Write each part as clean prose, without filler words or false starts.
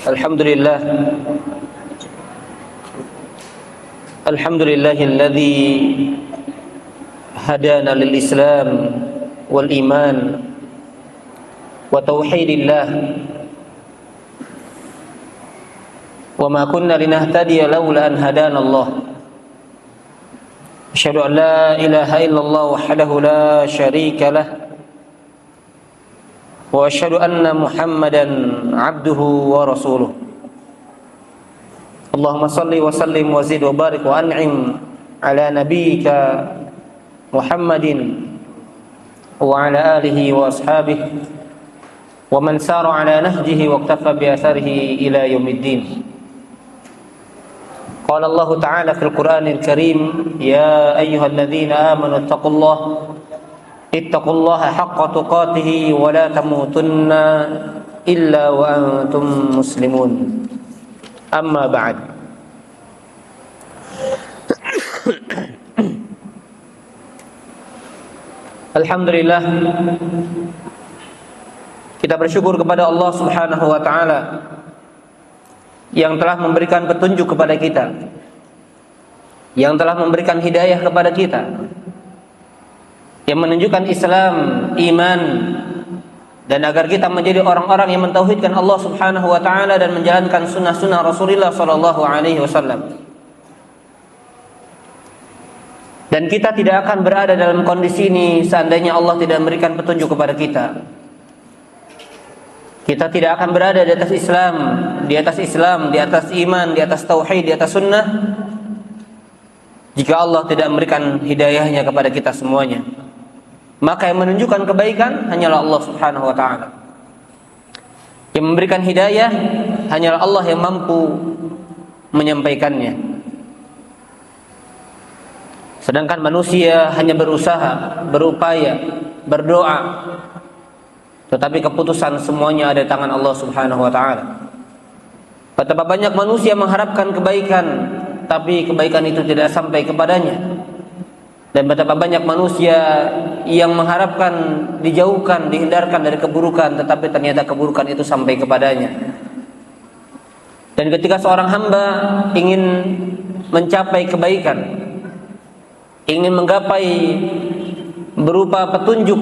Alhamdulillah. Alhamdulillahilladzi hadana lil Islam wal iman wa tauhidillah. Wa ma kunna linahtadiya laula an hadana Allah. Asyhadu an la ilaha illallah wahdahu la syarika lah. Wa asyhadu anna Muhammadan abduhu wa rasuluh. Allahumma salli wa sallim wa zid wa barik wa an'im ala nabiyyika Muhammadin wa ala alihi wa ashabihi wa man sara ala nahjihi wa iktafa bi atharihi ila yaumiddin. Qala Allah Ta'ala fil Qur'anil Karim, ya ayyuhalladzina amanu ittaqullaha haqqa tuqatih wa la tamutunna illa wa antum muslimun. Amma ba'd. Alhamdulillah, kita bersyukur kepada Allah Subhanahu wa taala yang telah memberikan petunjuk kepada kita, yang telah memberikan hidayah kepada kita, yang menunjukkan Islam, iman, dan agar kita menjadi orang-orang yang mentauhidkan Allah Subhanahu wa taala dan menjalankan sunnah-sunnah Rasulullah sallallahu alaihi wasallam. Dan kita tidak akan berada dalam kondisi ini seandainya Allah tidak memberikan petunjuk kepada kita. Kita tidak akan berada di atas Islam, di atas iman, di atas tauhid, di atas sunnah, jika Allah tidak memberikan hidayahnya kepada kita semuanya. Maka yang menunjukkan kebaikan hanyalah Allah Subhanahu wa ta'ala. Yang memberikan hidayah hanyalah Allah yang mampu menyampaikannya. Sedangkan manusia hanya berusaha, berupaya, berdoa, tetapi keputusan semuanya ada di tangan Allah Subhanahu wa ta'ala. Betapa banyak manusia mengharapkan kebaikan, tapi kebaikan itu tidak sampai kepadanya. Dan betapa banyak manusia yang mengharapkan dijauhkan, dihindarkan dari keburukan, tetapi ternyata keburukan itu sampai kepadanya. Dan ketika seorang hamba ingin mencapai kebaikan, ingin menggapai berupa petunjuk,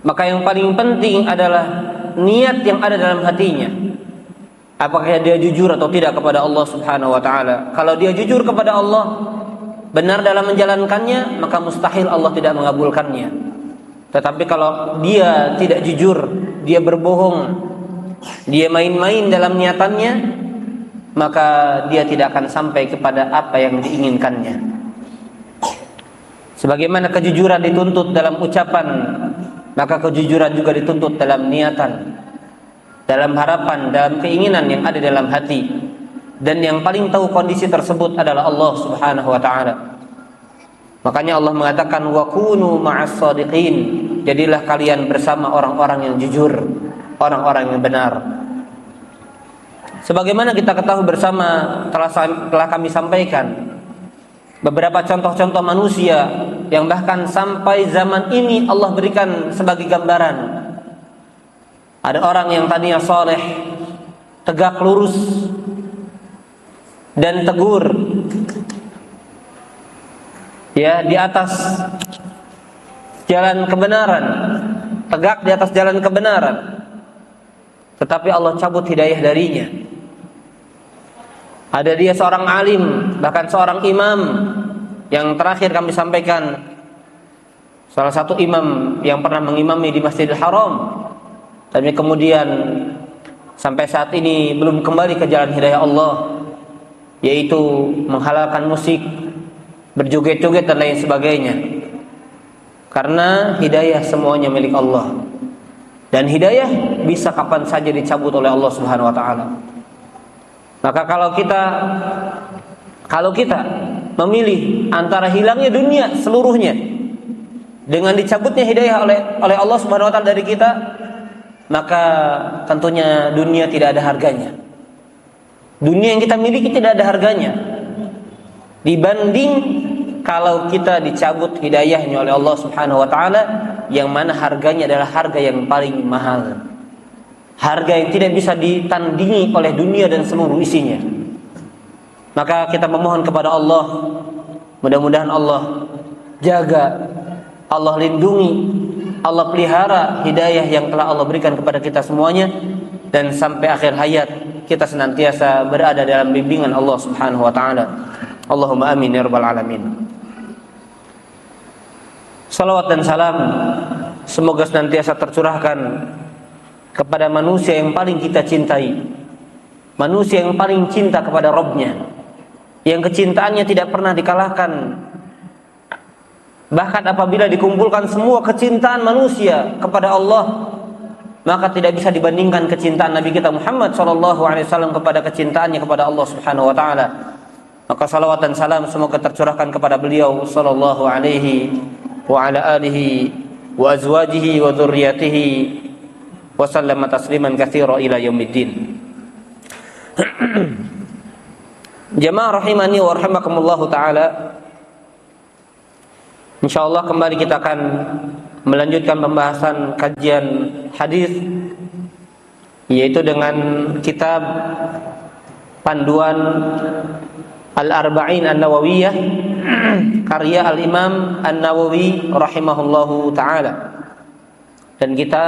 maka yang paling penting adalah niat yang ada dalam hatinya. Apakah dia jujur atau tidak kepada Allah Subhanahu wa ta'ala. Kalau dia jujur kepada Allah, benar dalam menjalankannya, maka mustahil Allah tidak mengabulkannya. Tetapi kalau dia tidak jujur, dia berbohong, dia main-main dalam niatannya, maka dia tidak akan sampai kepada apa yang diinginkannya. Sebagaimana kejujuran dituntut dalam ucapan, maka kejujuran juga dituntut dalam niatan, dalam harapan, dalam keinginan yang ada dalam hati. Dan yang paling tahu kondisi tersebut adalah Allah Subhanahu wa ta'ala. Makanya Allah mengatakan, wa kunu ma'as shadiqin, jadilah kalian bersama orang-orang yang jujur, orang-orang yang benar. Sebagaimana kita ketahui bersama, telah kami sampaikan beberapa contoh-contoh manusia yang bahkan sampai zaman ini Allah berikan sebagai gambaran. Ada orang yang tadinya saleh, tegak lurus dan tegur, ya, di atas jalan kebenaran, tegak di atas jalan kebenaran, tetapi Allah cabut hidayah darinya. Ada dia seorang alim, bahkan seorang imam, yang terakhir kami sampaikan, salah satu imam yang pernah mengimami di Masjidil Haram, tapi kemudian sampai saat ini belum kembali ke jalan hidayah Allah, yaitu menghalalkan musik, berjoget-joget dan lain sebagainya. Karena hidayah semuanya milik Allah, dan hidayah bisa kapan saja dicabut oleh Allah Subhanahu wa ta'ala. Maka kalau kita memilih antara hilangnya dunia seluruhnya dengan dicabutnya hidayah oleh Allah Subhanahu wa ta'ala dari kita, maka tentunya dunia tidak ada harganya. Dunia yang kita miliki tidak ada harganya dibanding kalau kita dicabut hidayahnya oleh Allah Subhanahu wa taala, yang mana harganya adalah harga yang paling mahal. Harga yang tidak bisa ditandingi oleh dunia dan seluruh isinya. Maka kita memohon kepada Allah, mudah-mudahan Allah jaga, Allah lindungi, Allah pelihara hidayah yang telah Allah berikan kepada kita semuanya, dan sampai akhir hayat kita senantiasa berada dalam bimbingan Allah Subhanahu wa taala. Allahumma amin ya rabbal alamin. Salawat dan salam semoga senantiasa tercurahkan kepada manusia yang paling kita cintai, manusia yang paling cinta kepada Rabb-Nya, yang kecintaannya tidak pernah dikalahkan. Bahkan apabila dikumpulkan semua kecintaan manusia kepada Allah, maka tidak bisa dibandingkan kecintaan Nabi kita Muhammad SAW kepada kecintaannya kepada Allah Subhanahu wa taala. Maka salawat dan salam semoga tercurahkan kepada beliau sallallahu alaihi wa ala alihi wa azwajihi wa dzurriyyatihi wa sallama tasliman katsira ila yaumiddin. Jamaah rahimani wa rahimakumullah taala. Insyaallah kembali kita akan melanjutkan pembahasan kajian hadis, yaitu dengan kitab panduan Al-Arba'in An-Nawawiyah karya Al-Imam An-Nawawi rahimahullahu ta'ala. Dan kita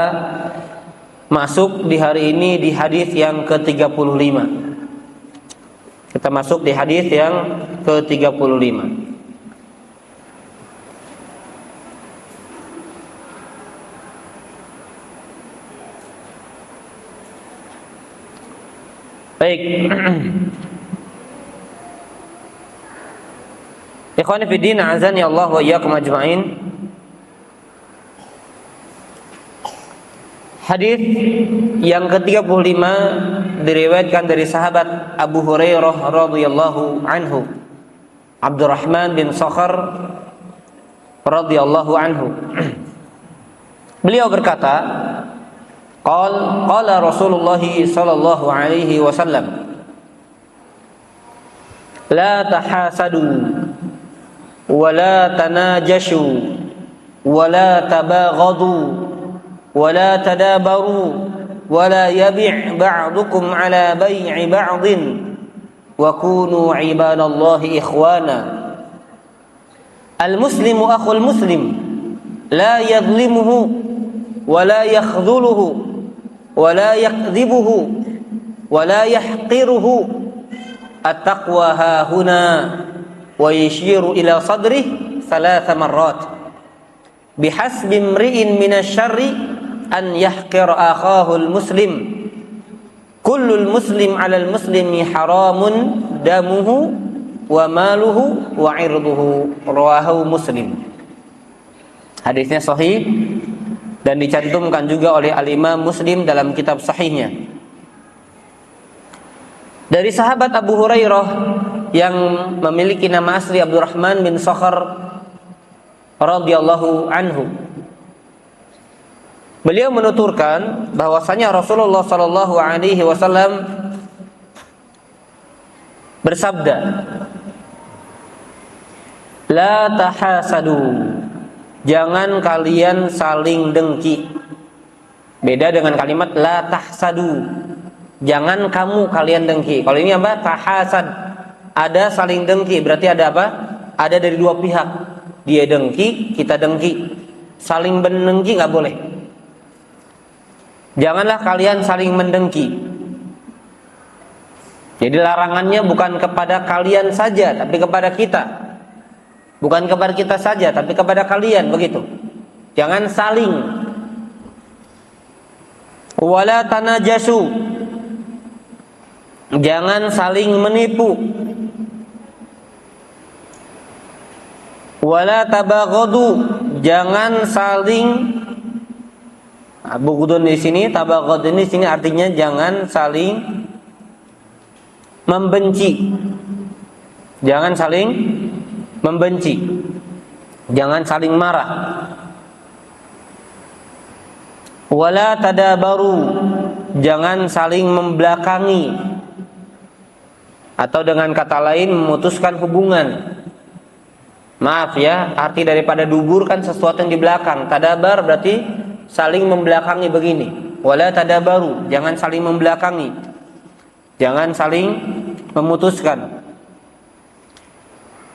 masuk di hari ini di hadis yang ke-35. Kita masuk di hadis yang ke-35. Baik. Ikhwani fi din, azani Allah wa iyyakum ajma'in. Hadis yang ke-35 diriwayatkan dari sahabat Abu Hurairah radhiyallahu anhu, Abdurrahman bin Sakhar radhiyallahu anhu. Beliau berkata, qala Rasulullah sallallahu alaihi wasallam, la tahasadu ولا تناجشوا ولا تباغضوا ولا تدابروا ولا يبع بعضكم على بيع بعض وكونوا عباد الله إخوانا المسلم أخو المسلم لا يظلمه ولا يخذله ولا يكذبه ولا يحقره التقوى ها هنا ويشير إلى صدره 3 مرات بحسب امرئ من الشر أن يحقر أخاه المسلم كل المسلم على المسلم حرام دمه وماله وعرضه رواه مسلم. Hadisnya sahih dan dicantumkan juga oleh Al-Imam Muslim dalam kitab sahihnya. Dari sahabat Abu Hurairah yang memiliki nama asli Abdurrahman bin Sakhar radhiyallahu anhu. Beliau menuturkan bahwasanya Rasulullah sallallahu alaihi wasallam bersabda, la tahasadu, jangan kalian saling dengki. Beda dengan kalimat la tahsadu, jangan kalian dengki. Kalau ini apa? Tahasad, ada saling dengki, berarti ada apa? Ada dari dua pihak. Dia dengki, kita dengki. Saling mendengki nggak boleh. Janganlah kalian saling mendengki. Jadi larangannya bukan kepada kalian saja, tapi kepada kita. Bukan kepada kita saja, tapi kepada kalian, begitu. Jangan saling. Wala tanajasu, jangan saling menipu. Wala tabaghadu, jangan saling bughdun di sini, tabaghad di sini artinya jangan saling membenci. Jangan saling membenci. Jangan saling marah. Wala tadabaru, jangan saling membelakangi. Atau dengan kata lain memutuskan hubungan, Maaf ya, arti daripada dubur kan sesuatu yang di belakang. Tadabar berarti saling membelakangi begini. Wala tadabaru, jangan saling membelakangi. Jangan saling memutuskan.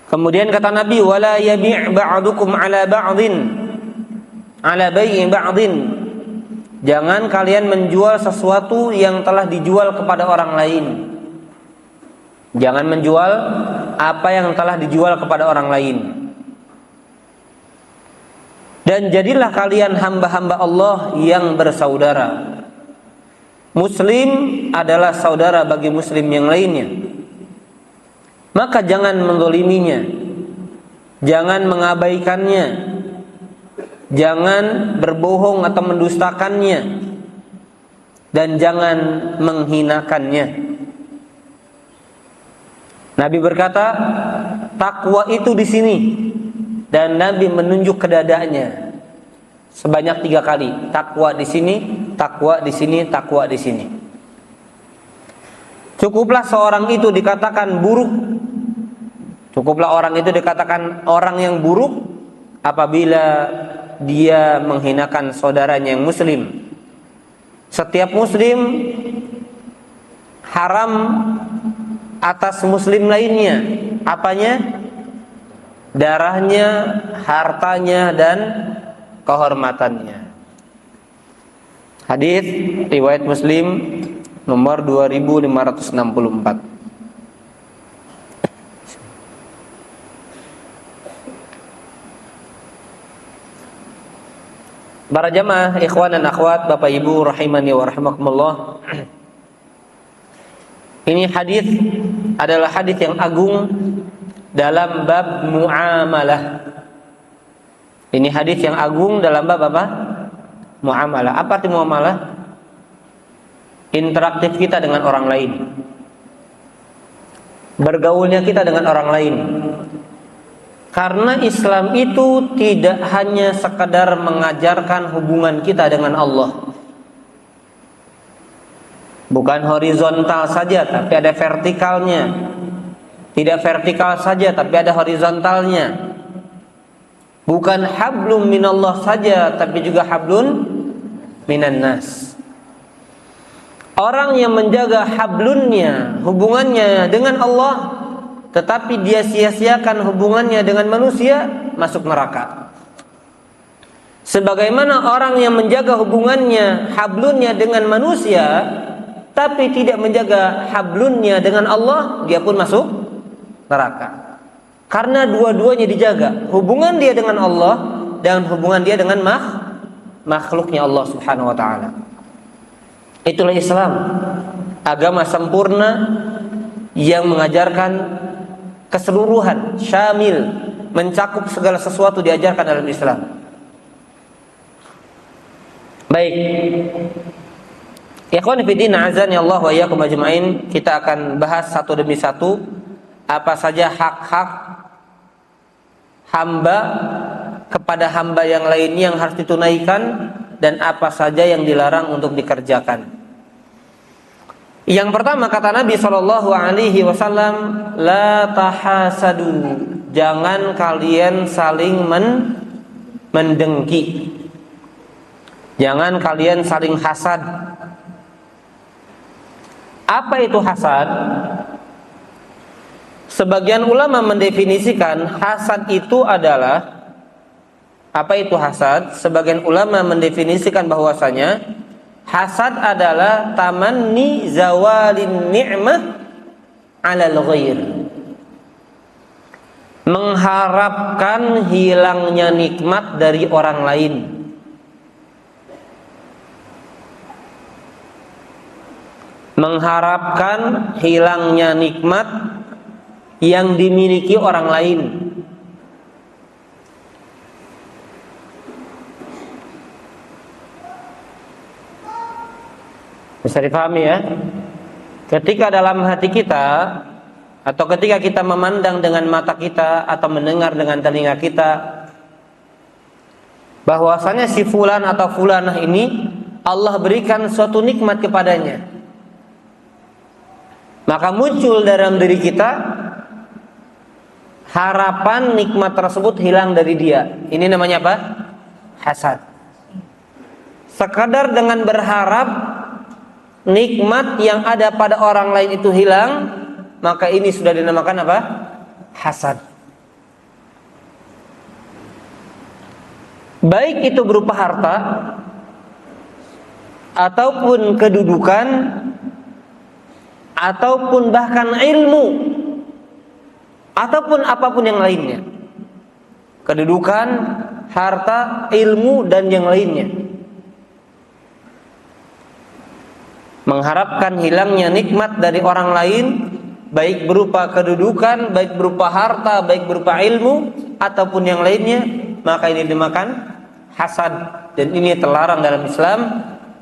Kemudian kata Nabi, wala yabi' ba'dukum ala ba'din ala bai'i ba'din. Jangan kalian menjual sesuatu yang telah dijual kepada orang lain. Jangan menjual apa yang telah dijual kepada orang lain. Dan jadilah kalian hamba-hamba Allah yang bersaudara. Muslim adalah saudara bagi muslim yang lainnya. Maka jangan menzaliminya, jangan mengabaikannya, jangan berbohong atau mendustakannya, dan jangan menghinakannya. Nabi berkata, takwa itu di sini, dan Nabi menunjuk ke dadanya sebanyak 3 kali. Takwa di sini, takwa di sini, takwa di sini. Cukuplah seorang itu dikatakan buruk. Cukuplah orang itu dikatakan orang yang buruk apabila dia menghinakan saudaranya yang muslim. Setiap muslim haram atas muslim lainnya. Apanya? Darahnya, hartanya, dan kehormatannya. Hadis riwayat Muslim nomor 2564. Para jamaah, ikhwan dan akhwat, Bapak Ibu rahimani wa rahimakumullah. Ini hadis adalah hadis yang agung dalam bab muamalah. Ini hadis yang agung dalam bab apa? Muamalah. Apa arti muamalah? Interaktif kita dengan orang lain. Bergaulnya kita dengan orang lain. Karena Islam itu tidak hanya sekadar mengajarkan hubungan kita dengan Allah. Bukan horizontal saja, tapi ada vertikalnya. Tidak vertikal saja, tapi ada horizontalnya. Bukan hablum minallah saja, tapi juga hablun minan nas. Orang yang menjaga hablunnya, hubungannya dengan Allah, tetapi dia sia-siakan hubungannya dengan manusia, masuk neraka. Sebagaimana orang yang menjaga hubungannya, hablunnya dengan manusia, tapi tidak menjaga hablunnya dengan Allah, dia pun masuk neraka. Karena dua-duanya dijaga, hubungan dia dengan Allah dan hubungan dia dengan makhluknya Allah Subhanahu wa taala. Itulah Islam, agama sempurna yang mengajarkan keseluruhan, syamil, mencakup segala sesuatu diajarkan dalam Islam. Baik. Ikhwan fillah, azan ya Allah wa iyyakum ajmain. Kita akan bahas satu demi satu apa saja hak-hak hamba kepada hamba yang lainnya yang harus ditunaikan dan apa saja yang dilarang untuk dikerjakan. Yang pertama kata Nabi sallallahu alaihi wasallam, la tahasadu. Jangan kalian saling mendengki. Jangan kalian saling hasad. Apa itu hasad? Sebagian ulama mendefinisikan hasad itu adalah, apa itu hasad? Sebagian ulama mendefinisikan bahwasanya hasad adalah tamanni zawalin ni'mah 'alal ghair. Mengharapkan hilangnya nikmat dari orang lain. Mengharapkan hilangnya nikmat yang dimiliki orang lain. Bisa dipahami ya? Ketika dalam hati kita atau ketika kita memandang dengan mata kita atau mendengar dengan telinga kita bahwasanya si fulan atau fulanah ini Allah berikan suatu nikmat kepadanya, maka muncul dalam diri kita harapan nikmat tersebut hilang dari dia. Ini namanya apa? Hasad. Sekadar dengan berharap nikmat yang ada pada orang lain itu hilang, maka ini sudah dinamakan apa? Hasad. Baik itu berupa harta ataupun kedudukan ataupun bahkan ilmu ataupun apapun yang lainnya. Kedudukan, harta, ilmu dan yang lainnya. Mengharapkan hilangnya nikmat dari orang lain, baik berupa kedudukan, baik berupa harta, baik berupa ilmu ataupun yang lainnya, maka ini dinamakan hasad, dan ini terlarang dalam Islam.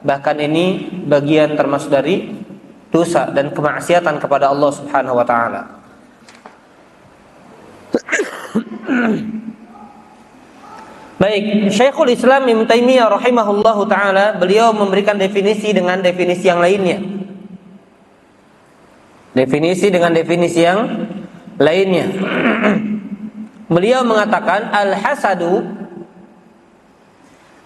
Bahkan ini bagian termasuk dari dosa dan kemaksiatan kepada Allah Subhanahu wa taala. Baik, Syekhul Islam Ibnu Taimiyah rahimahullahu taala, beliau memberikan definisi dengan definisi yang lainnya. Definisi dengan definisi yang lainnya. Beliau mengatakan al-hasadu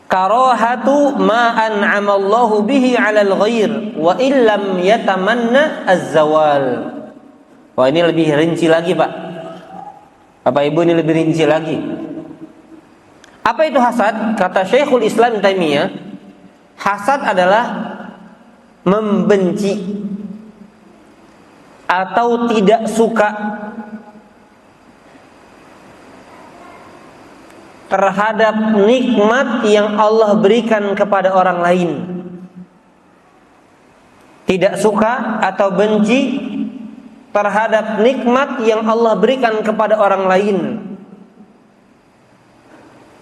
karahatu ma an'amallahu bihi 'alal ghair wa illam yatamanna az-zawal. Wah, ini lebih rinci lagi, Pak. Bapak Ibu, ini lebih rinci lagi. Apa itu hasad? Kata Syekhul Islam Ibnu Taimiyah, hasad adalah membenci atau tidak suka terhadap nikmat yang Allah berikan kepada orang lain. Tidak suka atau benci terhadap nikmat yang Allah berikan kepada orang lain,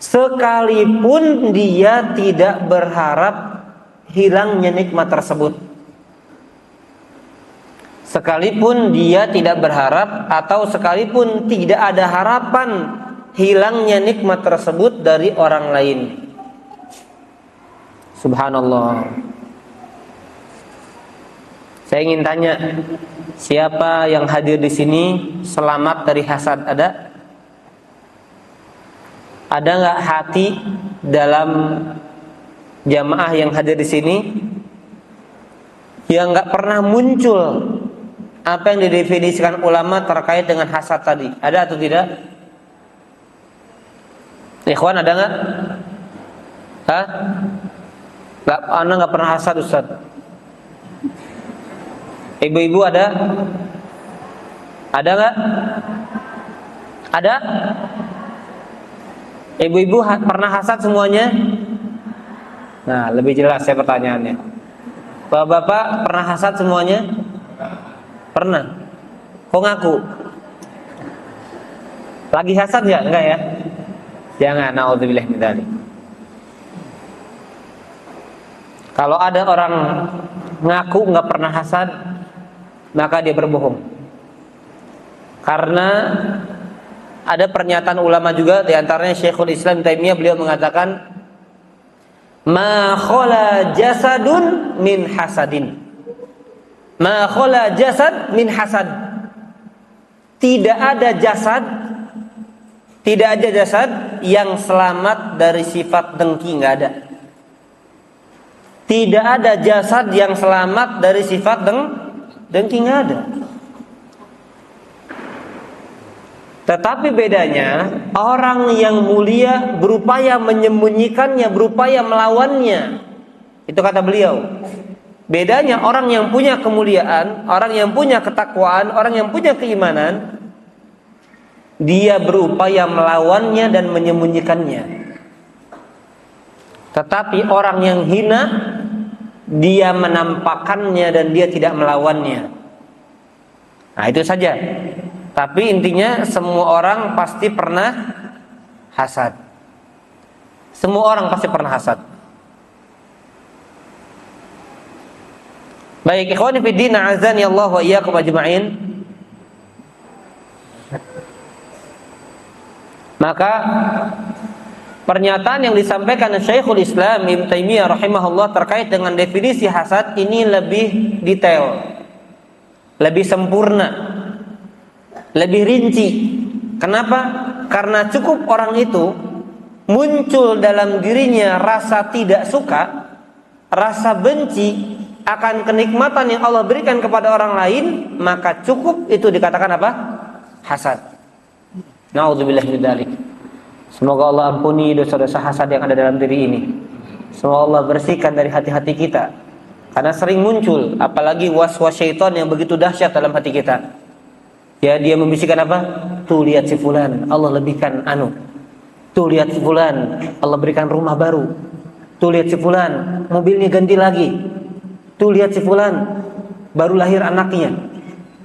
sekalipun dia tidak berharap hilangnya nikmat tersebut. Sekalipun dia tidak berharap atau sekalipun tidak ada harapan hilangnya nikmat tersebut dari orang lain. Subhanallah. Saya ingin tanya, siapa yang hadir di sini selamat dari hasad? Ada? Ada nggak hati dalam jamaah yang hadir di sini yang nggak pernah muncul apa yang didefinisikan ulama terkait dengan hasad tadi? Ada atau tidak? Ikhwan, ada nggak? Hah? Nggak, Anda nggak pernah hasad, Ustaz? Ibu-ibu ada? Ada nggak? Ada? Ibu-ibu pernah hasad semuanya? Nah, lebih jelas ya pertanyaannya. Bapak-bapak pernah hasad semuanya? Pernah? Kok ngaku? Lagi hasad ya? Enggak ya? Jangan, naudzubillah min dzalik. Kalau ada orang ngaku nggak pernah hasad, maka dia berbohong. Karena ada pernyataan ulama juga, diantaranya Syekhul Islam Taimiyah, beliau mengatakan, ma khala jasadun min hasadin. Ma khala jasad min hasad. Tidak ada jasad yang selamat dari sifat dengki, nggak ada. Tidak ada jasad yang selamat dari sifat dengki, nggak ada. Tetapi bedanya, orang yang mulia berupaya menyembunyikannya, berupaya melawannya. Itu kata beliau. Bedanya orang yang punya kemuliaan, orang yang punya ketakwaan, orang yang punya keimanan, dia berupaya melawannya dan menyembunyikannya. Tetapi orang yang hina, dia menampakkannya dan dia tidak melawannya. Nah, itu saja. Tapi intinya semua orang pasti pernah hasad. Semua orang pasti pernah hasad. Baik, ikhwani fi din, azani Allah wa iyyakum ajma'in. Maka pernyataan yang disampaikan oleh Syekhul Islam Ibnu Taimiyah rahimahullah terkait dengan definisi hasad ini lebih detail, lebih sempurna, lebih rinci Kenapa? Karena cukup orang itu muncul dalam dirinya rasa tidak suka, rasa benci akan kenikmatan yang Allah berikan kepada orang lain, maka cukup itu dikatakan apa? Hasad. Na'udzubillah min dzalik. Semoga Allah ampuni dosa-dosa hasad yang ada dalam diri ini. Semoga Allah bersihkan dari hati-hati kita. Karena sering muncul, apalagi was-was syaitan yang begitu dahsyat dalam hati kita. Ya, dia membisikkan apa? Tuh lihat si fulan, Allah lebihkan anu. Tuh lihat si fulan, Allah berikan rumah baru. Tuh lihat si fulan, mobilnya ganti lagi. Tuh lihat si fulan, baru lahir anaknya.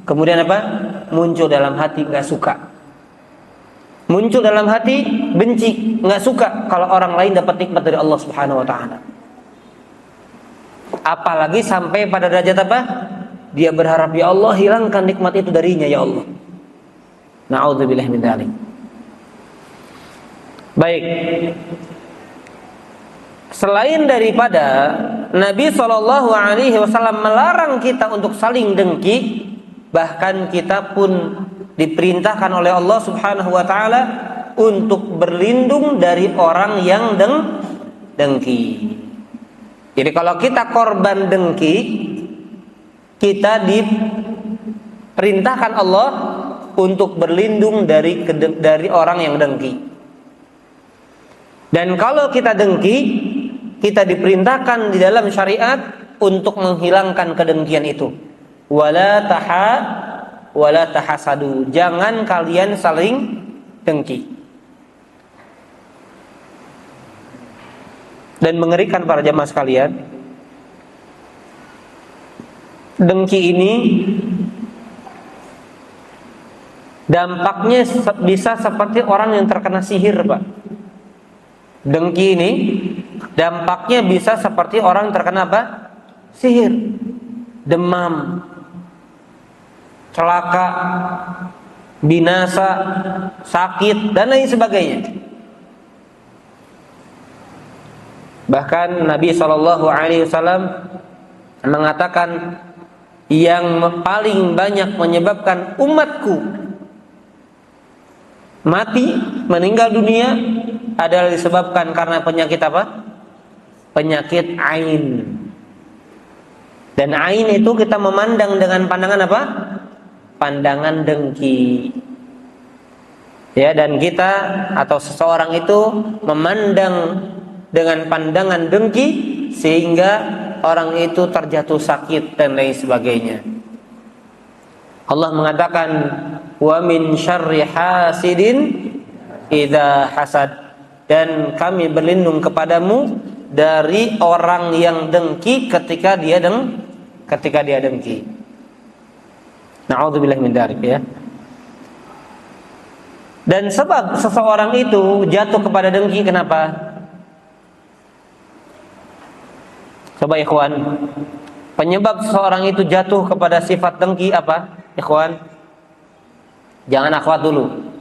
Kemudian apa? Muncul dalam hati nggak suka. Muncul dalam hati benci, nggak suka kalau orang lain dapat nikmat dari Allah Subhanahu wa taala. Apalagi sampai pada derajat apa? Dia berharap, ya Allah hilangkan nikmat itu darinya ya Allah. Na'udzubillah min dzalik. Baik. Selain daripada Nabi SAW melarang kita untuk saling dengki, bahkan kita pun diperintahkan oleh Allah Subhanahu wa taala untuk berlindung dari orang yang dengki. Jadi kalau kita korban dengki, kita diperintahkan Allah untuk berlindung dari orang yang dengki. Dan kalau kita dengki, kita diperintahkan di dalam syariat untuk menghilangkan kedengkian itu. Wala tahasadu. Jangan kalian saling dengki. Dan mengerikan para jamaah sekalian, dengki ini dampaknya bisa seperti orang yang terkena sihir, Pak. Dengki ini dampaknya bisa seperti orang terkena apa? Sihir, demam, celaka, binasa, sakit, dan lain sebagainya. Bahkan Nabi SAW mengatakan, yang paling banyak menyebabkan umatku mati, meninggal dunia adalah disebabkan karena penyakit apa? Penyakit ain. Dan ain itu kita memandang dengan pandangan apa? Pandangan dengki. Ya, dan kita atau seseorang itu memandang dengan pandangan dengki sehingga orang itu terjatuh sakit dan lain sebagainya. Allah mengatakan, wa min syarri hasidin idza hasad, dan kami berlindung kepadamu dari orang yang dengki ketika dia dengki. Na'udzubillah min dzalik, ya. Dan sebab seseorang itu jatuh kepada dengki, kenapa? Coba ikhwan, penyebab seseorang itu jatuh kepada sifat dengki apa? Ikhwan, jangan akhwat dulu.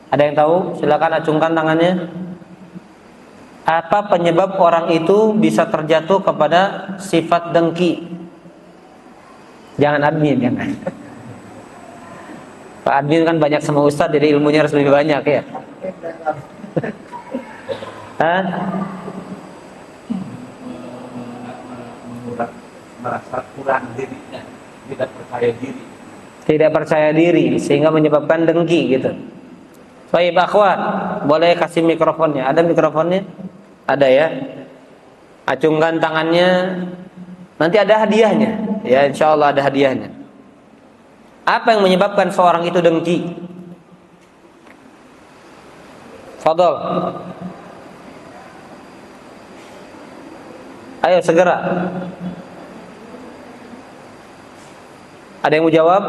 Ada yang tahu? Silakan acungkan tangannya. Apa penyebab orang itu bisa terjatuh kepada sifat dengki? Jangan admin, jangan. Pak admin kan banyak sama ustadz, jadi ilmunya harus lebih banyak, ya. Hah? Merasa kurang dirinya, tidak percaya diri sehingga menyebabkan dengki, gitu. Baik, akhwat, boleh kasih mikrofonnya? Ada mikrofonnya? Ada, ya. Acungkan tangannya. Nanti ada hadiahnya, ya, insya Allah ada hadiahnya. Apa yang menyebabkan seorang itu dengki? Fadol. Ayo segera. Ada yang mau jawab?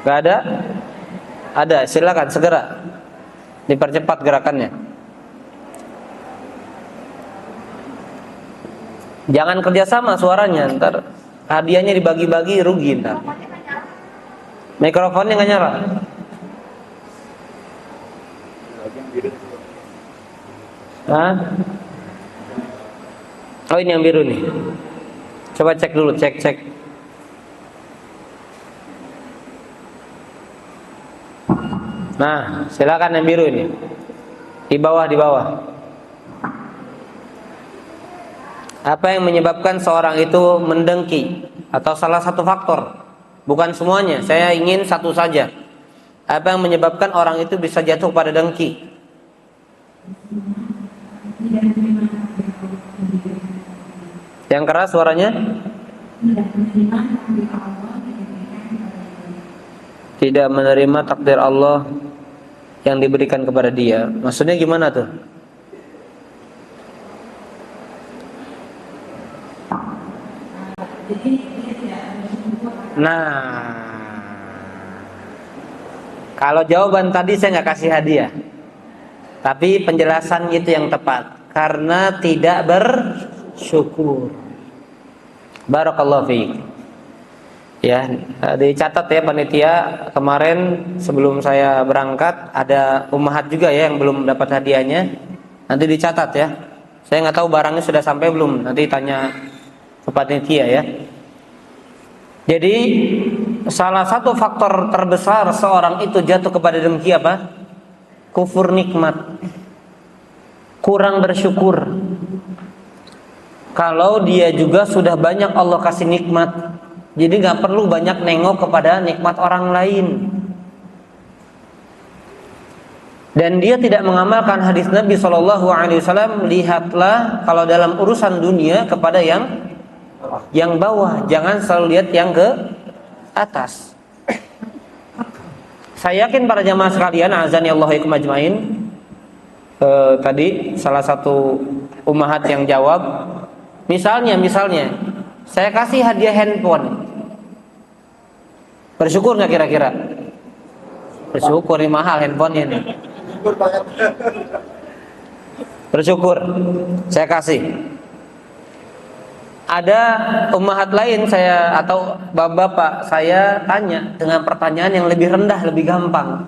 Gak ada? Ada, silakan segera. Dipercepat gerakannya. Jangan kerjasama suaranya, ntar hadiahnya dibagi-bagi rugi ntar. Mikrofonnya nggak nyala. Hah? Oh, ini yang biru nih. Coba cek dulu, cek. Nah, silakan yang biru ini. Di bawah, di bawah. Apa yang menyebabkan seorang itu mendengki? Atau salah satu faktor? Bukan semuanya, saya ingin satu saja. Apa yang menyebabkan orang itu bisa jatuh pada dengki? Yang keras suaranya? Tidak menerima takdir Allah yang diberikan kepada dia. Maksudnya gimana tuh? Nah, kalau jawaban tadi saya nggak kasih hadiah, tapi penjelasan itu yang tepat. Karena tidak bersyukur. Barakallahu fiik. Ya, dicatat ya panitia, kemarin sebelum saya berangkat ada ummahat juga ya yang belum dapat hadiahnya. Nanti dicatat ya. Saya nggak tahu barangnya sudah sampai belum. Nanti tanya ke panitia ya. Jadi salah satu faktor terbesar seorang itu jatuh kepada dengki apa? Kufur nikmat. Kurang bersyukur. Kalau dia juga sudah banyak Allah kasih nikmat, jadi nggak perlu banyak nengok kepada nikmat orang lain. Dan dia tidak mengamalkan hadis Nabi SAW, lihatlah kalau dalam urusan dunia kepada yang bawah, jangan selalu lihat yang ke atas. Saya yakin para jamaah sekalian, azani Allah ikum ajmain, tadi salah satu ummahat yang jawab, misalnya saya kasih hadiah handphone, bersyukur nggak kira-kira? Bersyukur, ini mahal handphonenya nih. Bersyukur, saya kasih. Ada ummahat lain saya atau bapak-bapak saya tanya dengan pertanyaan yang lebih rendah, lebih gampang.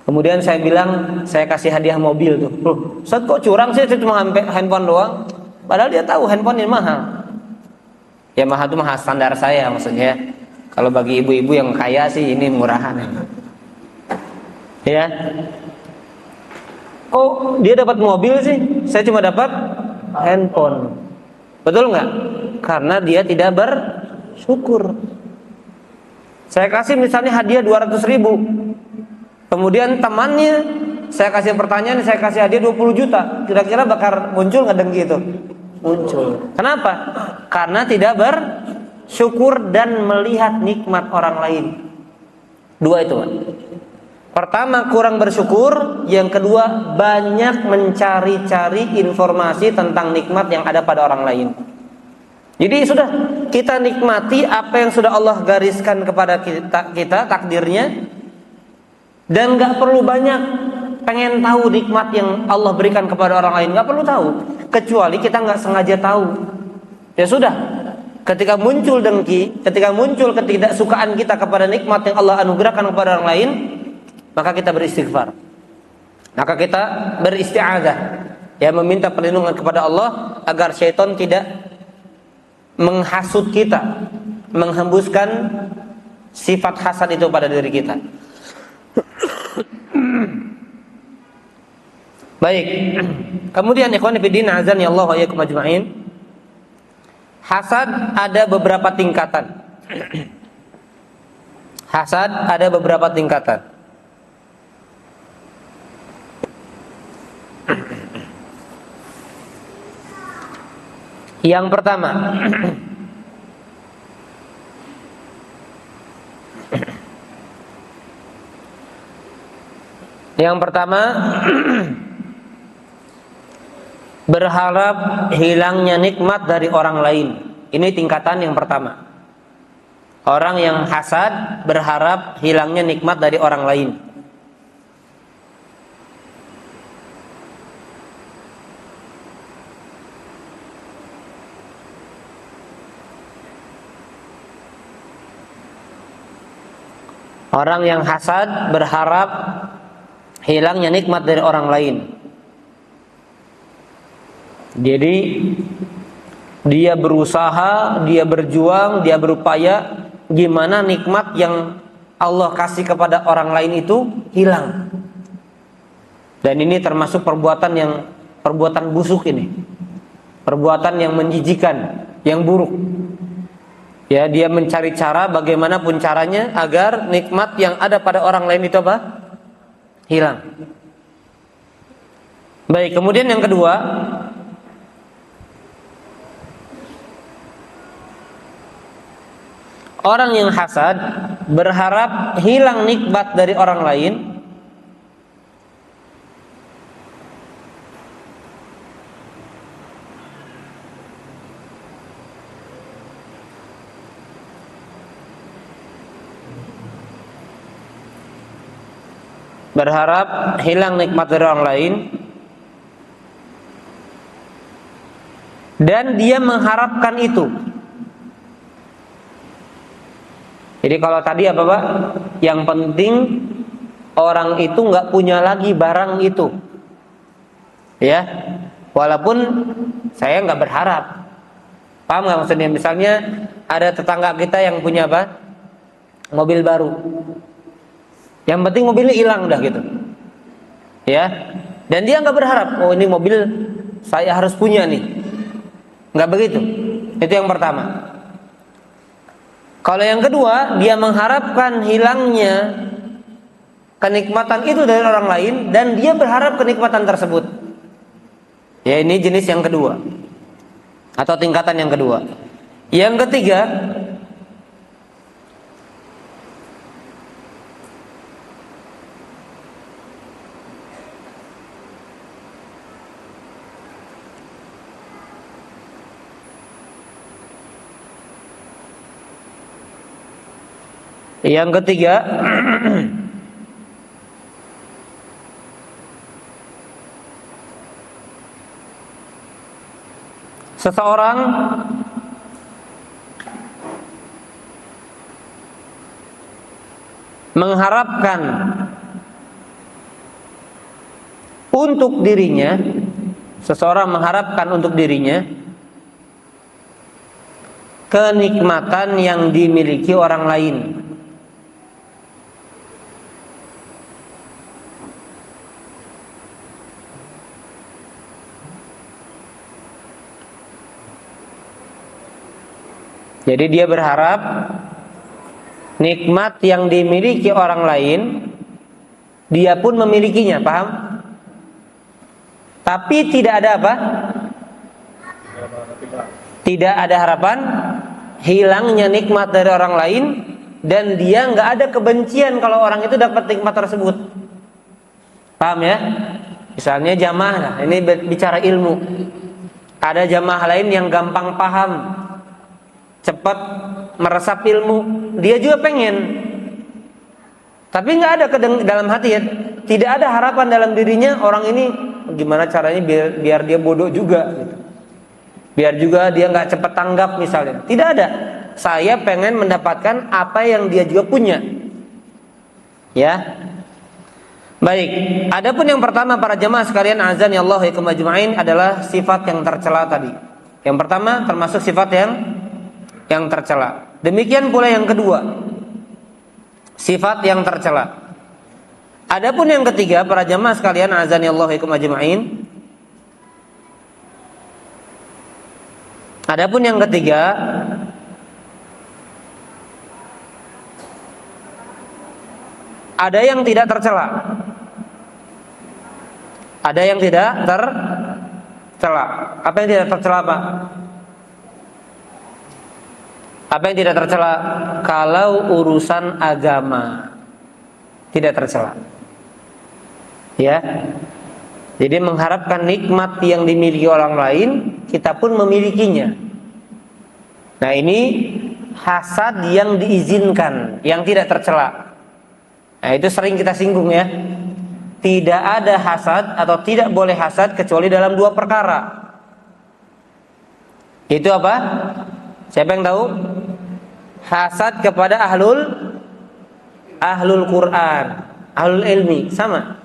Kemudian saya bilang saya kasih hadiah mobil tuh. Loh, Ustaz kok curang sih, cuma handphone doang? Padahal dia tahu handphone ini mahal. Ya mahal itu mahal standar saya maksudnya. Kalau bagi ibu-ibu yang kaya sih ini murahan. Ya. Kok dia dapat mobil sih? Saya cuma dapat handphone. Betul nggak? Karena dia tidak bersyukur. Saya kasih misalnya hadiah 200.000. Kemudian temannya saya kasih pertanyaan, saya kasih hadiah 20 juta. Kira-kira bakal muncul nggak dengki itu? Muncul. Kenapa? Karena tidak bersyukur dan melihat nikmat orang lain. Dua itu. Pertama, kurang bersyukur. Yang kedua, banyak mencari-cari informasi tentang nikmat yang ada pada orang lain. Jadi sudah kita nikmati apa yang sudah Allah gariskan kepada kita takdirnya, dan nggak perlu banyak pengen tahu nikmat yang Allah berikan kepada orang lain, nggak perlu tahu, kecuali kita nggak sengaja tahu. Ya sudah, ketika muncul dengki, ketika muncul ketidaksukaan kita kepada nikmat yang Allah anugerahkan kepada orang lain, maka kita beristighfar, maka kita beristi'adzah, ya, meminta perlindungan kepada Allah agar syaitan tidak menghasut kita, menghembuskan sifat hasad itu pada diri kita. Baik. Kemudian ikhwan fillah azan ya Allah wa iyyakum ajmain. Hasad ada beberapa tingkatan. Hasad ada beberapa tingkatan. Yang pertama, berharap hilangnya nikmat dari orang lain. Ini tingkatan yang pertama. Orang yang hasad berharap hilangnya nikmat dari orang lain. Orang yang hasad berharap hilangnya nikmat dari orang lain. Jadi dia berusaha, dia berjuang, dia berupaya gimana nikmat yang Allah kasih kepada orang lain itu hilang. Dan ini termasuk perbuatan busuk ini. Perbuatan yang menjijikan, yang buruk. Ya, dia mencari cara bagaimanapun caranya agar nikmat yang ada pada orang lain itu apa? Hilang. Baik, kemudian yang kedua, orang yang hasad berharap hilang nikmat dari orang lain dari orang lain dan dia mengharapkan itu. Jadi kalau tadi apa Pak? Yang penting orang itu nggak punya lagi barang itu, ya. Walaupun saya nggak berharap. Paham nggak maksudnya? Misalnya ada tetangga kita yang punya apa? Mobil baru. Yang penting mobilnya hilang dah gitu, ya. Dan dia nggak berharap, oh ini mobil saya harus punya nih. Nggak begitu. Itu yang pertama. Kalau yang kedua, dia mengharapkan hilangnya kenikmatan itu dari orang lain dan dia berharap kenikmatan tersebut. Ya, ini jenis yang kedua atau tingkatan yang kedua. Yang ketiga, seseorang mengharapkan untuk dirinya, kenikmatan yang dimiliki orang lain. Jadi dia berharap nikmat yang dimiliki orang lain dia pun memilikinya, paham? Tapi tidak ada apa? Tidak ada harapan hilangnya nikmat dari orang lain dan dia nggak ada kebencian kalau orang itu dapat nikmat tersebut. Paham ya? Misalnya jamaah, nah, ini bicara ilmu. Ada jamaah lain yang gampang paham, cepat meresap ilmu, dia juga pengen, tapi nggak ada dalam hati ya, tidak ada harapan dalam dirinya orang ini gimana caranya biar dia bodoh juga, gitu. Biar juga dia nggak cepat tanggap misalnya. Tidak ada. Saya pengen mendapatkan apa yang dia juga punya, ya. Baik. Adapun yang pertama para jemaah sekalian azan ya Allah ikum ajma'in adalah sifat yang tercela tadi. Yang pertama termasuk sifat yang tercela. Demikian pula yang kedua, sifat yang tercela. Adapun yang ketiga para jamaah sekalian azanillahu ikum ajma'in. Adapun yang ketiga ada yang tidak tercela. Ada yang tidak tercela. Apa yang tidak tercela, Pak? Apa yang tidak tercela? Kalau urusan agama tidak tercela. Ya. Jadi mengharapkan nikmat yang dimiliki orang lain, kita pun memilikinya. Nah, ini hasad yang diizinkan, yang tidak tercela. Nah, itu sering kita singgung ya. Tidak ada hasad atau tidak boleh hasad kecuali dalam dua perkara. Itu apa? Siapa yang tahu? Hasad kepada ahlul Quran, ahlul ilmi, sama.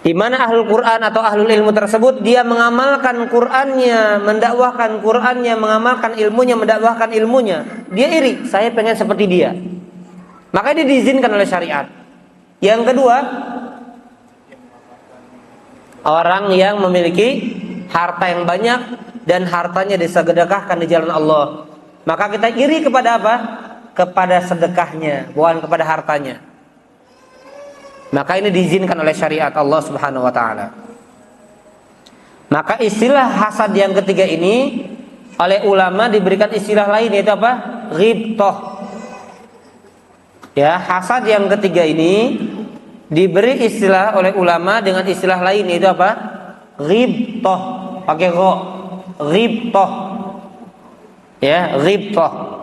Di mana ahlul Quran atau ahlul ilmu tersebut dia mengamalkan Qurannya, mendakwahkan Qurannya, mengamalkan ilmunya, mendakwahkan ilmunya. Dia iri, saya pengen seperti dia. Maka dia diizinkan oleh syariat. Yang kedua, orang yang memiliki harta yang banyak dan hartanya disedekahkan di jalan Allah. Maka kita iri kepada apa? Kepada sedekahnya, bukan kepada hartanya. Maka ini diizinkan oleh syariat Allah Subhanahu wa taala. Maka istilah hasad yang ketiga ini oleh ulama diberikan istilah lain, yaitu apa? Ghibthah. Ya, hasad yang ketiga ini diberi istilah oleh ulama dengan istilah lain, yaitu apa? Ghibthah. Pakai gha. Ghibthah. Ya, ghibthah.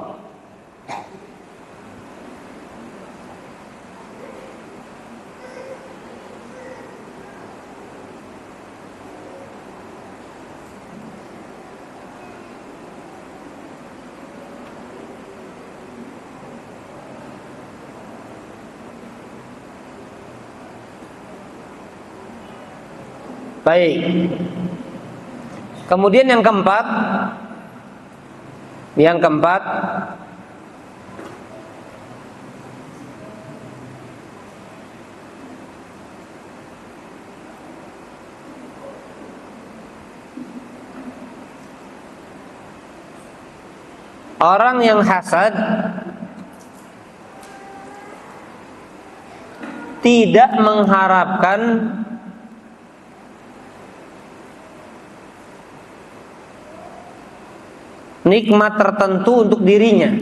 Baik. Kemudian yang keempat, orang yang hasad tidak mengharapkan nikmat tertentu untuk dirinya.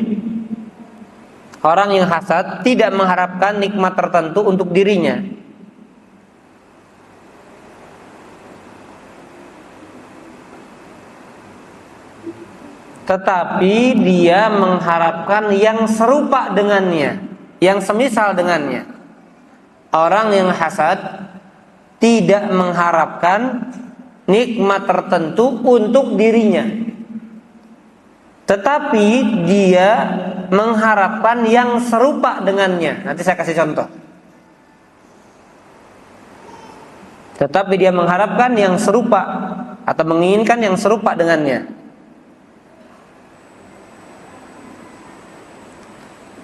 Orang yang hasad tidak mengharapkan nikmat tertentu untuk dirinya. Tetapi dia mengharapkan yang serupa dengannya, yang semisal dengannya. Orang yang hasad tidak mengharapkan nikmat tertentu untuk dirinya, tetapi dia mengharapkan yang serupa dengannya. Nanti saya kasih contoh. Tetapi dia mengharapkan yang serupa atau menginginkan yang serupa dengannya.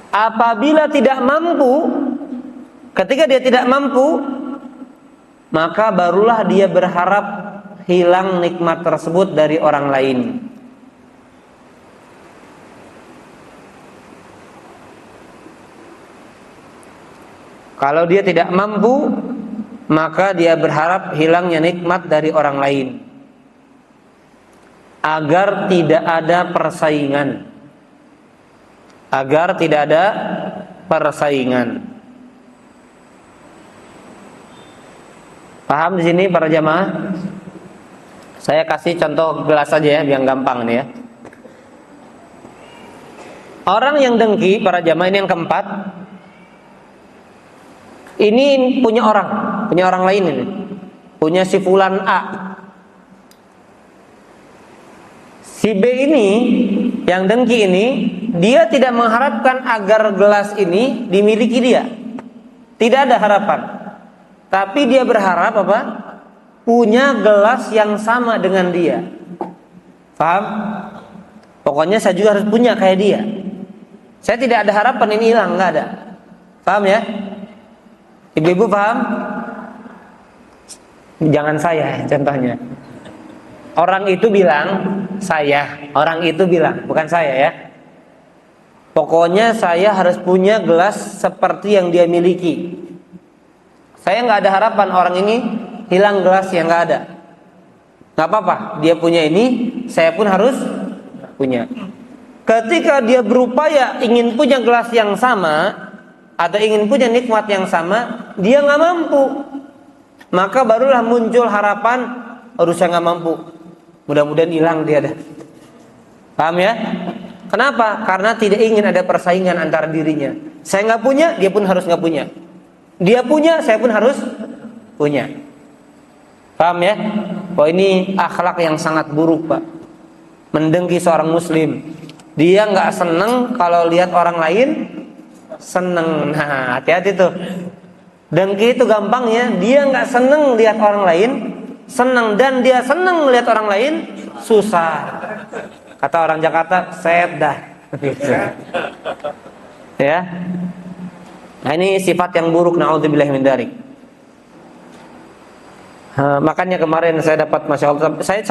Apabila tidak mampu, ketika dia tidak mampu, maka barulah dia berharap hilang nikmat tersebut dari orang lain. Kalau dia tidak mampu, maka dia berharap hilangnya nikmat dari orang lain, agar tidak ada persaingan. Agar tidak ada persaingan. Paham di sini para jamaah? Saya kasih contoh gelas saja ya, biar gampang nih ya. Orang yang dengki, para jamaah, ini yang keempat. Ini punya orang lain ini. Punya si fulan A. Si B ini, yang dengki ini, dia tidak mengharapkan agar gelas ini dimiliki dia. Tidak ada harapan. Tapi dia berharap apa? Punya gelas yang sama dengan dia. Paham? Pokoknya saya juga harus punya kayak dia. Saya tidak ada harapan ini hilang, nggak ada. Paham ya? Ibu-ibu paham? Jangan saya contohnya. Orang itu bilang saya, orang itu bilang, bukan saya ya. Pokoknya saya harus punya gelas seperti yang dia miliki. Saya nggak ada harapan orang ini hilang gelas yang nggak ada. Nggak apa-apa, dia punya ini, saya pun harus punya. Ketika dia berupaya ingin punya gelas yang sama atau ingin punya nikmat yang sama, dia nggak mampu. Maka barulah muncul harapan, aduh saya nggak mampu, mudah-mudahan hilang dia dah. Paham ya? Kenapa? Karena tidak ingin ada persaingan antara dirinya. Saya nggak punya, dia pun harus nggak punya. Dia punya, saya pun harus punya. Paham ya? Oh, ini akhlak yang sangat buruk, Pak. Mendengki seorang muslim. Dia nggak seneng kalau lihat orang lain seneng. Nah, hati-hati tuh. Dengki itu gampangnya, dia nggak seneng lihat orang lain seneng, dan dia seneng lihat orang lain susah. Kata orang Jakarta, set dah. Ya. Nah, ini sifat yang buruk, naudzubillah min dzalik. Makanya kemarin saya dapat, masya Allah, saya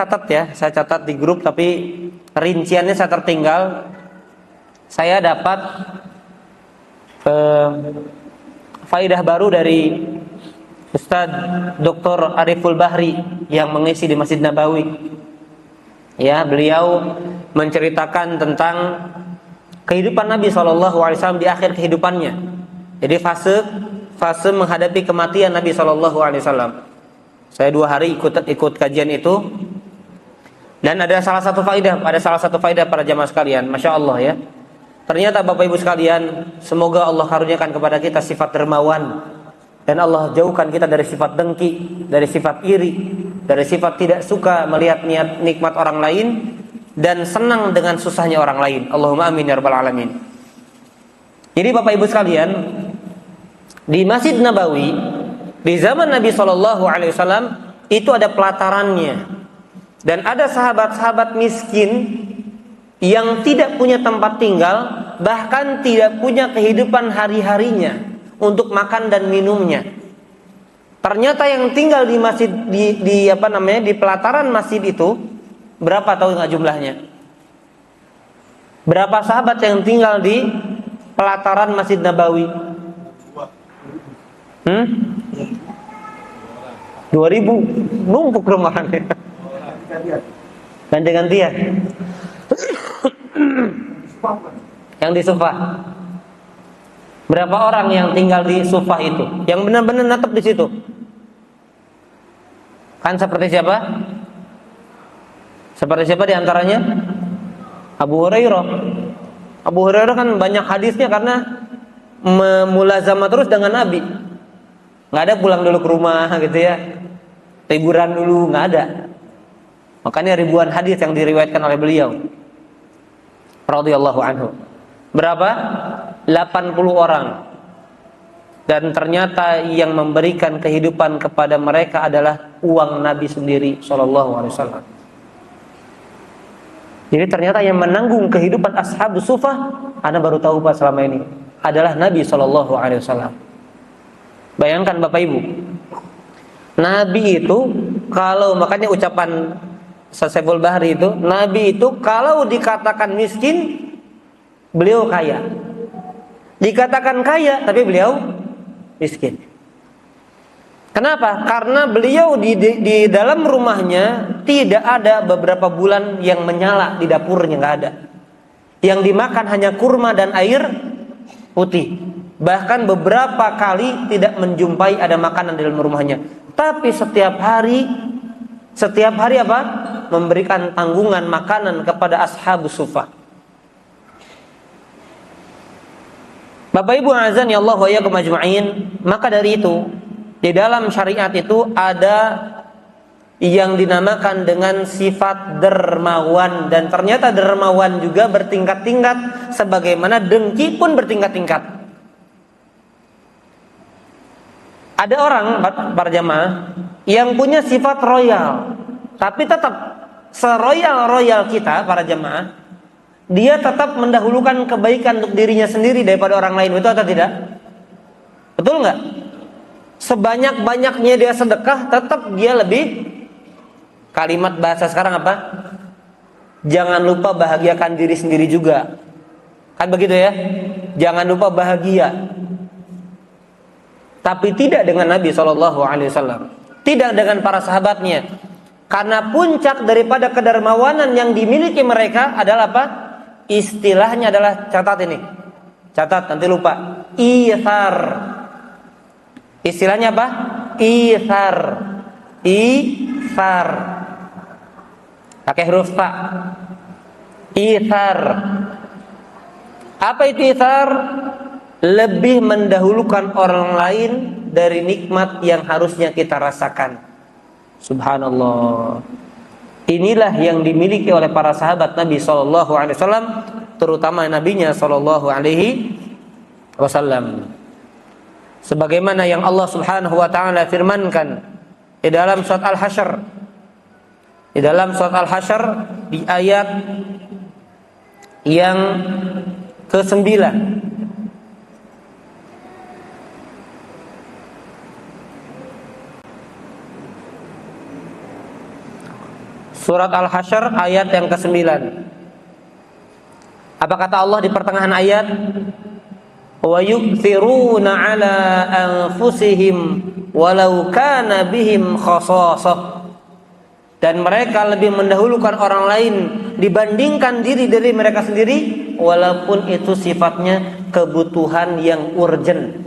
catat di grup, tapi rinciannya saya tertinggal. Saya dapat faidah baru dari Ustaz Dr. Ariful Bahri yang mengisi di Masjid Nabawi. Ya, beliau menceritakan tentang kehidupan Nabi SAW di akhir kehidupannya. Jadi fase menghadapi kematian Nabi SAW. Saya 2 hari ikut kajian itu, dan ada salah satu faidah para jamaah sekalian, masya Allah ya. Ternyata Bapak Ibu sekalian, semoga Allah karuniakan kepada kita sifat dermawan, dan Allah jauhkan kita dari sifat dengki, dari sifat iri, dari sifat tidak suka melihat nikmat orang lain dan senang dengan susahnya orang lain. Allahumma amin ya rabbal alamin. Jadi Bapak Ibu sekalian, di Masjid Nabawi di zaman Nabi SAW itu ada pelatarannya, dan ada sahabat-sahabat miskin yang tidak punya tempat tinggal, bahkan tidak punya kehidupan hari-harinya untuk makan dan minumnya. Ternyata yang tinggal di masjid di pelataran masjid itu berapa, tahu nggak jumlahnya? Berapa sahabat yang tinggal di pelataran Masjid Nabawi? 2000, numpuk rumahnya. Ganti-gantian. Yang di Sufah. Berapa orang yang tinggal di Sufah itu? Yang benar-benar natap di situ? Kan seperti siapa? Seperti siapa di antaranya? Abu Hurairah. Abu Hurairah kan banyak hadisnya karena memulazamah terus dengan Nabi. Nggak ada pulang dulu ke rumah gitu ya, liburan dulu, nggak ada. Makanya ribuan hadis yang diriwayatkan oleh beliau radhiyallahu anhu. Berapa? 80 orang. Dan ternyata yang memberikan kehidupan kepada mereka adalah uang Nabi sendiri sallallahu alaihi wasallam. Jadi ternyata yang menanggung kehidupan ashabus sufah, Anda baru tahu Pak selama ini, adalah Nabi sallallahu alaihi wasallam. Bayangkan Bapak Ibu, Nabi itu kalau, makanya ucapan Saiful Bahri itu, Nabi itu kalau dikatakan miskin, beliau kaya. Dikatakan kaya, tapi beliau miskin. Kenapa? Karena beliau di dalam rumahnya tidak ada beberapa bulan yang menyala di dapurnya, nggak ada. Yang dimakan hanya kurma dan air putih. Bahkan beberapa kali tidak menjumpai ada makanan di dalam rumahnya. Tapi setiap hari apa? Memberikan tanggungan makanan kepada ashabus sufah. Bapak Ibu azan ya Allah wa iyyakum ajma'in. Maka dari itu, di dalam syariat itu ada yang dinamakan dengan sifat dermawan, dan ternyata dermawan juga bertingkat-tingkat, sebagaimana dengki pun bertingkat-tingkat. Ada orang, para jamaah, yang punya sifat royal, tapi tetap seroyal-royal kita, para jamaah, dia tetap mendahulukan kebaikan untuk dirinya sendiri daripada orang lain. Betul atau tidak? Betul nggak? Sebanyak-banyaknya dia sedekah, tetap dia lebih, kalimat bahasa sekarang apa? Jangan lupa bahagiakan diri sendiri juga. Kan begitu ya? Jangan lupa bahagia. Tapi tidak dengan Nabi SAW, tidak dengan para sahabatnya. Karena puncak daripada kedermawanan yang dimiliki mereka adalah apa? Istilahnya adalah, catat ini, catat nanti lupa, ithar. Istilahnya apa? Ithar. Ithar. Pakai huruf fa. Ithar. Apa itu ithar? Lebih mendahulukan orang lain dari nikmat yang harusnya kita rasakan. Subhanallah. Inilah yang dimiliki oleh para sahabat Nabi SAW, terutama nabinya SAW. sebagaimana yang Allah Subhanahu wa taala firmankan di dalam surat Al-Hasyr. Di dalam surat Al-Hasyr di ayat yang ke-9. Surat Al-Hasyr ayat yang ke-9. Apa kata Allah di pertengahan ayat? Wa yu'thiruna 'ala anfusihim walau kana bihim khasasah. Dan mereka lebih mendahulukan orang lain dibandingkan diri dari mereka sendiri, walaupun itu sifatnya kebutuhan yang urgent.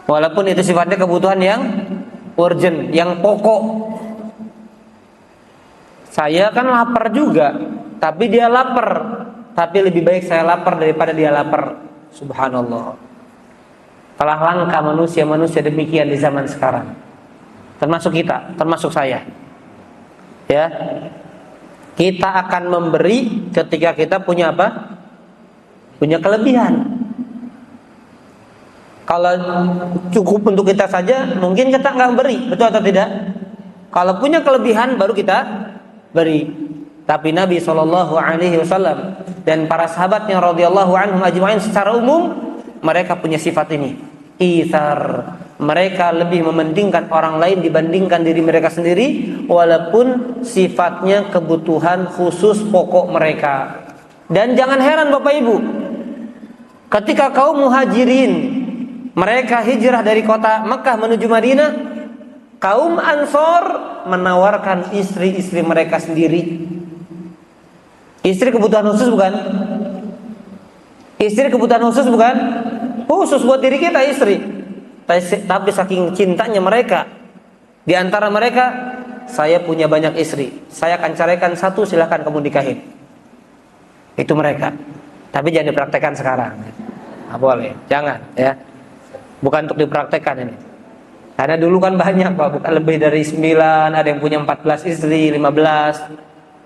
Walaupun itu sifatnya kebutuhan yang urgent, yang pokok. Saya kan lapar juga, tapi dia lapar. Tapi lebih baik saya lapar daripada dia lapar. Subhanallah. Telah langka manusia demikian di zaman sekarang. Termasuk kita, termasuk saya. Ya. Kita akan memberi ketika kita punya apa? Punya kelebihan. Kalau cukup untuk kita saja, mungkin kita nggak beri, betul atau tidak? Kalau punya kelebihan baru kita beri. Tapi Nabi SAW dan para sahabatnya radhiyallahu anhum ajma'in secara umum, mereka punya sifat ini, itsar. Mereka lebih mementingkan orang lain dibandingkan diri mereka sendiri, walaupun sifatnya kebutuhan khusus pokok mereka. Dan jangan heran Bapak Ibu, ketika kaum muhajirin mereka hijrah dari kota Mekah menuju Madinah, kaum Ansor menawarkan istri-istri mereka sendiri. Istri kebutuhan khusus bukan? Istri kebutuhan khusus bukan? Khusus buat diri kita istri. Tapi saking cintanya mereka, di antara mereka, saya punya banyak istri, saya akan carikan satu, silahkan kamu nikahin. Itu mereka. Tapi jangan dipraktekkan sekarang. Nah, boleh, jangan ya. Bukan untuk dipraktekkan ini. Karena dulu kan banyak Pak, bukan lebih dari 9, ada yang punya 14 istri, 15,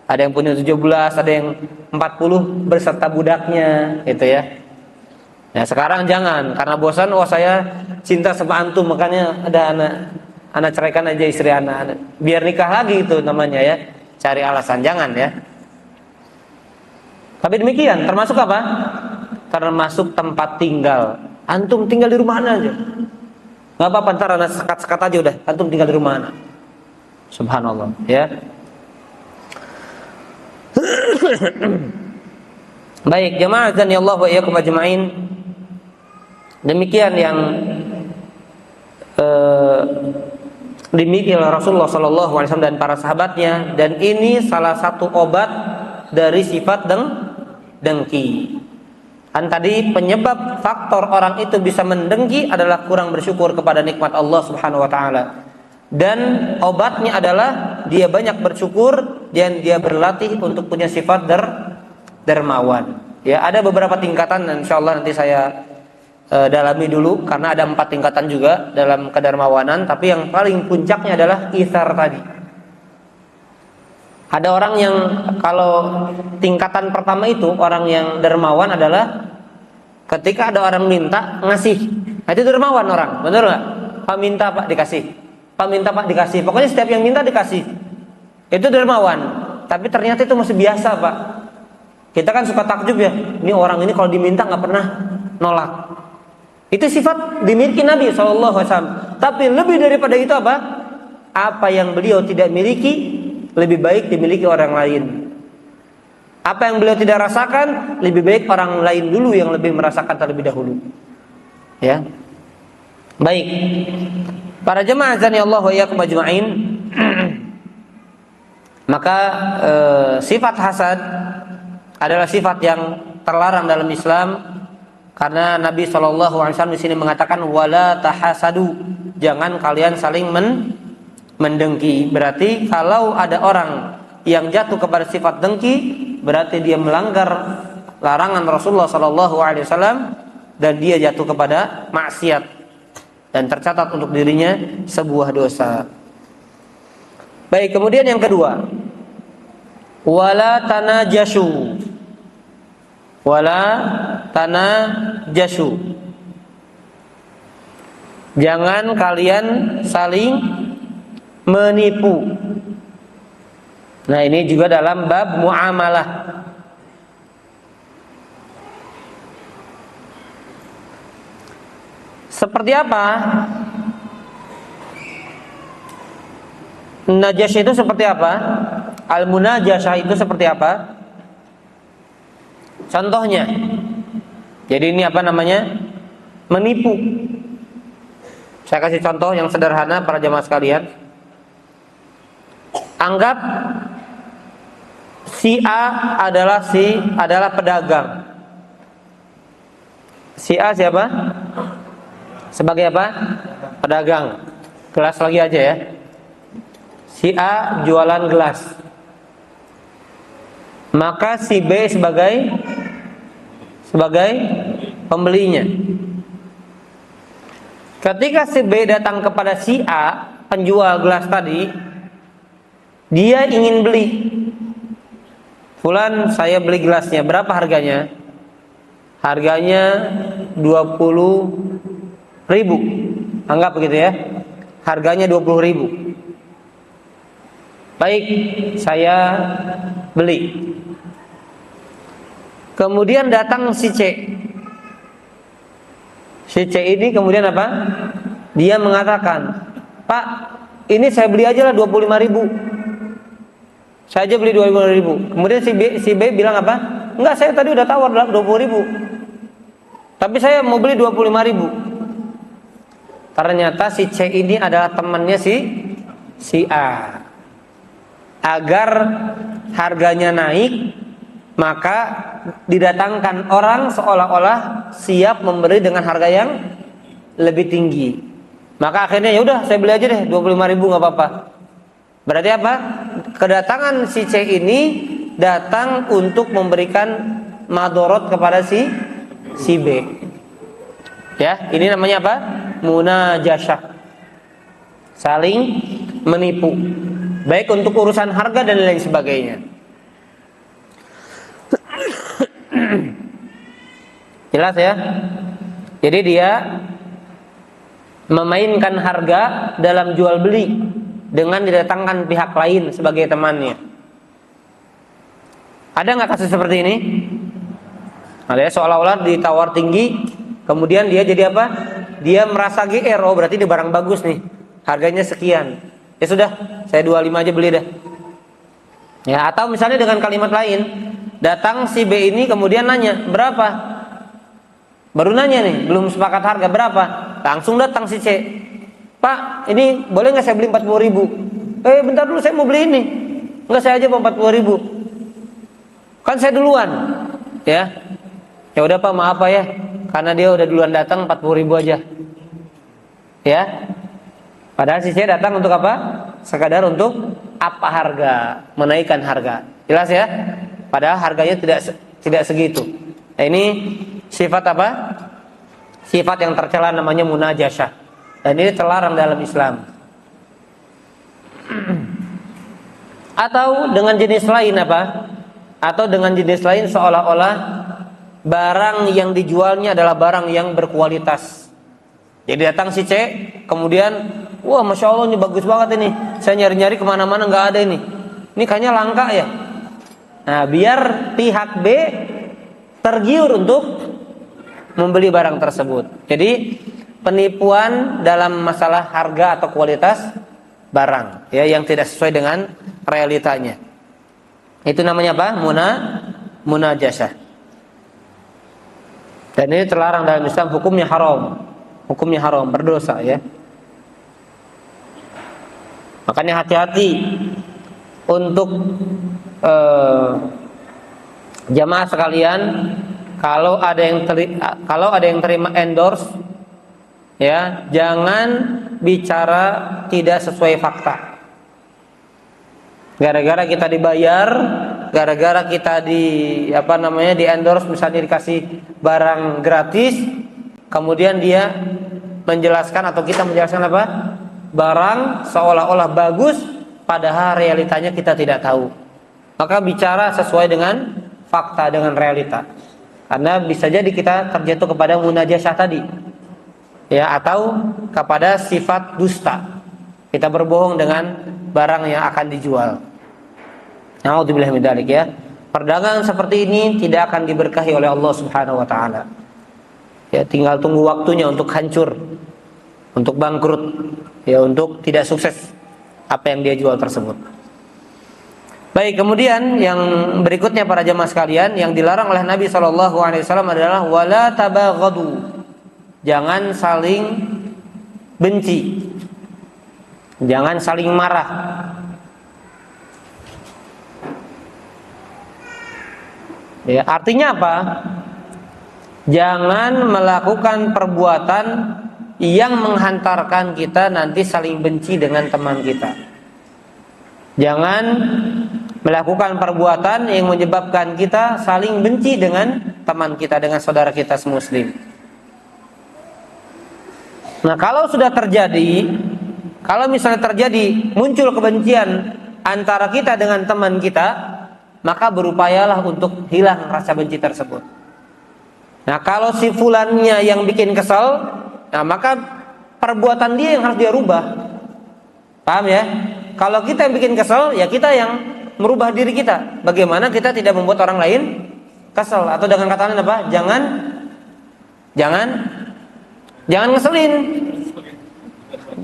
ada yang punya 17, ada yang 40 beserta budaknya, gitu ya. Ya sekarang jangan, karena bosan, saya cinta sama antum, makanya ada anak ceraikan aja istri anak, biar nikah lagi itu namanya ya. Cari alasan, jangan ya. Tapi demikian, termasuk apa? Termasuk tempat tinggal. Antum tinggal di rumah anak aja. Nggak apa-apa, ntar anak sekat-sekat aja udah. Antum tinggal di rumah anak. Subhanallah, ya. Baik, jemaah azan ya Allah wa iyyakum ajmain. Demikian yang dimiliki oleh Rasulullah SAW dan para sahabatnya, dan ini salah satu obat dari sifat dengki. Dan tadi penyebab faktor orang itu bisa mendengki adalah kurang bersyukur kepada nikmat Allah Subhanahu wa taala. Dan obatnya adalah dia banyak bersyukur dan dia berlatih untuk punya sifat dermawan. Ya, ada beberapa tingkatan dan insyaallah nanti saya dalami dulu karena ada 4 tingkatan juga dalam kedermawanan, tapi yang paling puncaknya adalah itsar tadi. Ada orang yang kalau tingkatan pertama itu orang yang dermawan adalah ketika ada orang minta ngasih. Nah, itu dermawan orang, benar nggak? Pak minta Pak dikasih, Pak minta Pak dikasih. Pokoknya setiap yang minta dikasih. Itu dermawan. Tapi ternyata itu masih biasa Pak. Kita kan suka takjub ya. Ini orang ini kalau diminta nggak pernah nolak. Itu sifat dimiliki Nabi SAW. Tapi lebih daripada itu apa? Apa yang beliau tidak miliki lebih baik dimiliki orang lain. Apa yang beliau tidak rasakan lebih baik orang lain dulu yang lebih merasakan terlebih dahulu. Ya. Baik. Para jemaah azani Allah wa iyyakum ajmain. Maka sifat hasad adalah sifat yang terlarang dalam Islam. Karena Nabi SAW di sini mengatakan wala tahasadu, jangan kalian saling mendengki. Berarti kalau ada orang yang jatuh kepada sifat dengki, berarti dia melanggar larangan Rasulullah SAW dan dia jatuh kepada maksiat dan tercatat untuk dirinya sebuah dosa. Baik, kemudian yang kedua, wala tanajashu. Wala tanajashu. Jangan kalian saling menipu. Nah, ini juga dalam bab muamalah. Seperti apa? Najasyah itu seperti apa? Al-munajasyah itu seperti apa? Contohnya. Jadi ini apa namanya? Menipu. Saya kasih contoh yang sederhana para jamaah sekalian. Anggap si A adalah pedagang. Si A siapa? Sebagai apa? Pedagang. Gelas lagi aja ya. Si A jualan gelas. Maka si B sebagai pembelinya. Ketika si B datang kepada si A, penjual gelas tadi, dia ingin beli. Fulan, saya beli gelasnya. Berapa harganya? Harganya 20.000. Anggap begitu ya. Harganya 20.000. Baik, saya beli. Kemudian datang si C. Si C ini kemudian apa? Dia mengatakan, Pak, ini saya beli aja lah 25.000. Saya aja beli 25.000. Kemudian si B bilang apa? Enggak, saya tadi udah tawar 20.000. Tapi saya mau beli 25.000. Ternyata si C ini adalah temannya si A. Agar harganya naik, maka didatangkan orang seolah-olah siap memberi dengan harga yang lebih tinggi. Maka akhirnya ya udah saya beli aja deh 25.000 nggak apa-apa. Berarti apa? Kedatangan si C ini datang untuk memberikan madorot kepada si B. Ya, ini namanya apa? Munajasyah. Saling menipu. Baik untuk urusan harga dan lain sebagainya. Jelas ya? Jadi dia memainkan harga dalam jual beli dengan didatangkan pihak lain sebagai temannya. Ada nggak kasus seperti ini? Ada ya, seolah-olah ditawar tinggi, kemudian dia jadi apa? Dia merasa GR, oh berarti ini barang bagus nih, harganya sekian. Ya sudah, saya 25 aja beli dah. Ya, atau misalnya dengan kalimat lain, datang si B ini kemudian nanya, berapa? Baru nanya nih, belum sepakat harga, berapa? Langsung datang si C. Pak, ini boleh nggak saya beli 40.000? Bentar dulu, saya mau beli ini. Enggak, saya aja mau 40.000. Kan saya duluan. Ya. Ya udah Pak, maaf Pak ya. Karena dia udah duluan datang, 40.000 aja. Ya. Padahal si C datang untuk apa? Sekadar untuk apa harga, menaikkan harga. Jelas ya? Padahal harganya tidak segitu. Nah, ini sifat apa? Sifat yang tercela namanya munajasyah. Dan ini terlarang dalam Islam. Atau dengan jenis lain apa? Atau dengan jenis lain seolah-olah barang yang dijualnya adalah barang yang berkualitas. Jadi datang si C, kemudian, wah masya Allah ini bagus banget ini. Saya nyari-nyari kemana-mana nggak ada ini. Ini kayaknya langka ya. Nah, biar pihak B tergiur untuk membeli barang tersebut. Jadi penipuan dalam masalah harga atau kualitas barang, ya, yang tidak sesuai dengan realitanya. Itu namanya apa? Munajasyah. Dan ini terlarang dalam Islam, hukumnya haram. Hukumnya haram, berdosa ya. Makanya hati-hati untuk jamaah sekalian, kalau ada yang terima endorse, ya, jangan bicara tidak sesuai fakta. Gara-gara kita dibayar, gara-gara kita di endorse, misalnya dikasih barang gratis, kemudian dia menjelaskan atau kita menjelaskan apa? Barang seolah-olah bagus, padahal realitanya kita tidak tahu. Maka bicara sesuai dengan fakta, dengan realita. Karena bisa jadi kita terjatuh kepada munajasyah tadi. ya, atau kepada sifat dusta. Kita berbohong dengan barang yang akan dijual. Na'udzubillah min dzalik ya. Perdagangan seperti ini tidak akan diberkahi oleh Allah Subhanahu wa taala. Ya, tinggal tunggu waktunya untuk hancur, untuk bangkrut, ya, untuk tidak sukses apa yang dia jual tersebut. Baik, kemudian yang berikutnya para jamaah sekalian, yang dilarang oleh Nabi SAW adalah wala tabaghadu. Jangan saling benci. Jangan saling marah. Ya, artinya apa? Jangan melakukan perbuatan yang menghantarkan kita nanti saling benci dengan teman kita. Jangan melakukan perbuatan yang menyebabkan kita saling benci dengan teman kita, dengan saudara kita semuslim. Nah, kalau sudah terjadi, kalau misalnya terjadi muncul kebencian antara kita dengan teman kita, maka berupayalah untuk hilang rasa benci tersebut. Nah, kalau si fulannya yang bikin kesal, nah maka perbuatan dia yang harus dia rubah. Paham ya? Kalau kita yang bikin kesal, ya kita yang merubah diri kita. Bagaimana kita tidak membuat orang lain kesal, atau dengan kata lain apa? Jangan ngeselin.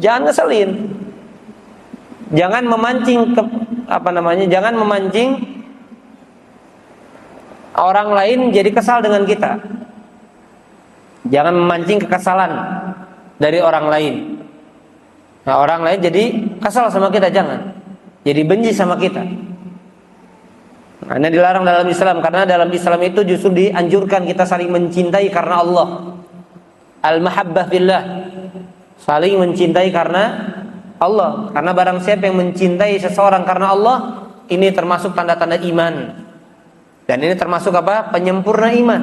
Jangan ngeselin. Jangan memancing jangan memancing orang lain jadi kesal dengan kita. Jangan memancing kekesalan dari orang lain. Nah, orang lain jadi kesal sama kita, jangan. Jadi benci sama kita. Karena dilarang dalam Islam, karena dalam Islam itu justru dianjurkan kita saling mencintai karena Allah. Al-mahabbah fillah. Saling mencintai karena Allah. Karena barang siapa yang mencintai seseorang karena Allah, ini termasuk tanda-tanda iman. Dan ini termasuk apa? Penyempurna iman.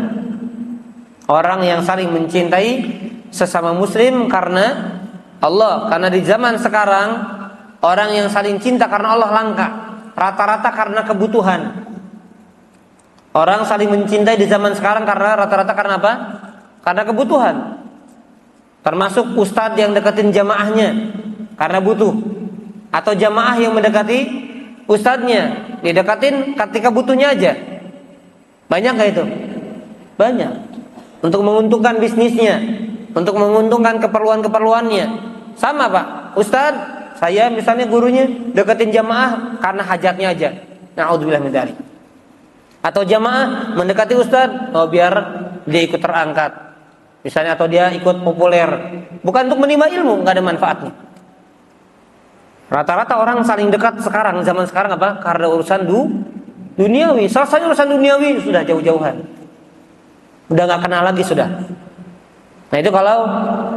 Orang yang saling mencintai sesama muslim karena Allah. Karena di zaman sekarang orang yang saling cinta karena Allah langka. Rata-rata karena kebutuhan. Orang saling mencintai di zaman sekarang karena rata-rata karena apa? Karena kebutuhan. Termasuk ustadz yang deketin jamaahnya karena butuh, atau jamaah yang mendekati ustadznya didekatin ketika butuhnya aja. Banyak gak itu? Banyak. Untuk menguntungkan bisnisnya, untuk menguntungkan keperluan-keperluannya. Sama Pak, ustadz, saya misalnya gurunya deketin jamaah karena hajatnya aja. Na'udzubillah min dzalik. Atau jamaah mendekati ustadz, oh biar dia ikut terangkat. Misalnya, atau dia ikut populer. Bukan untuk menimba ilmu, nggak ada manfaatnya. Rata-rata orang saling dekat sekarang, zaman sekarang apa? Karena urusan duniawi. Selesai urusan duniawi, sudah jauh-jauhan. Udah nggak kenal lagi sudah. Nah, itu kalau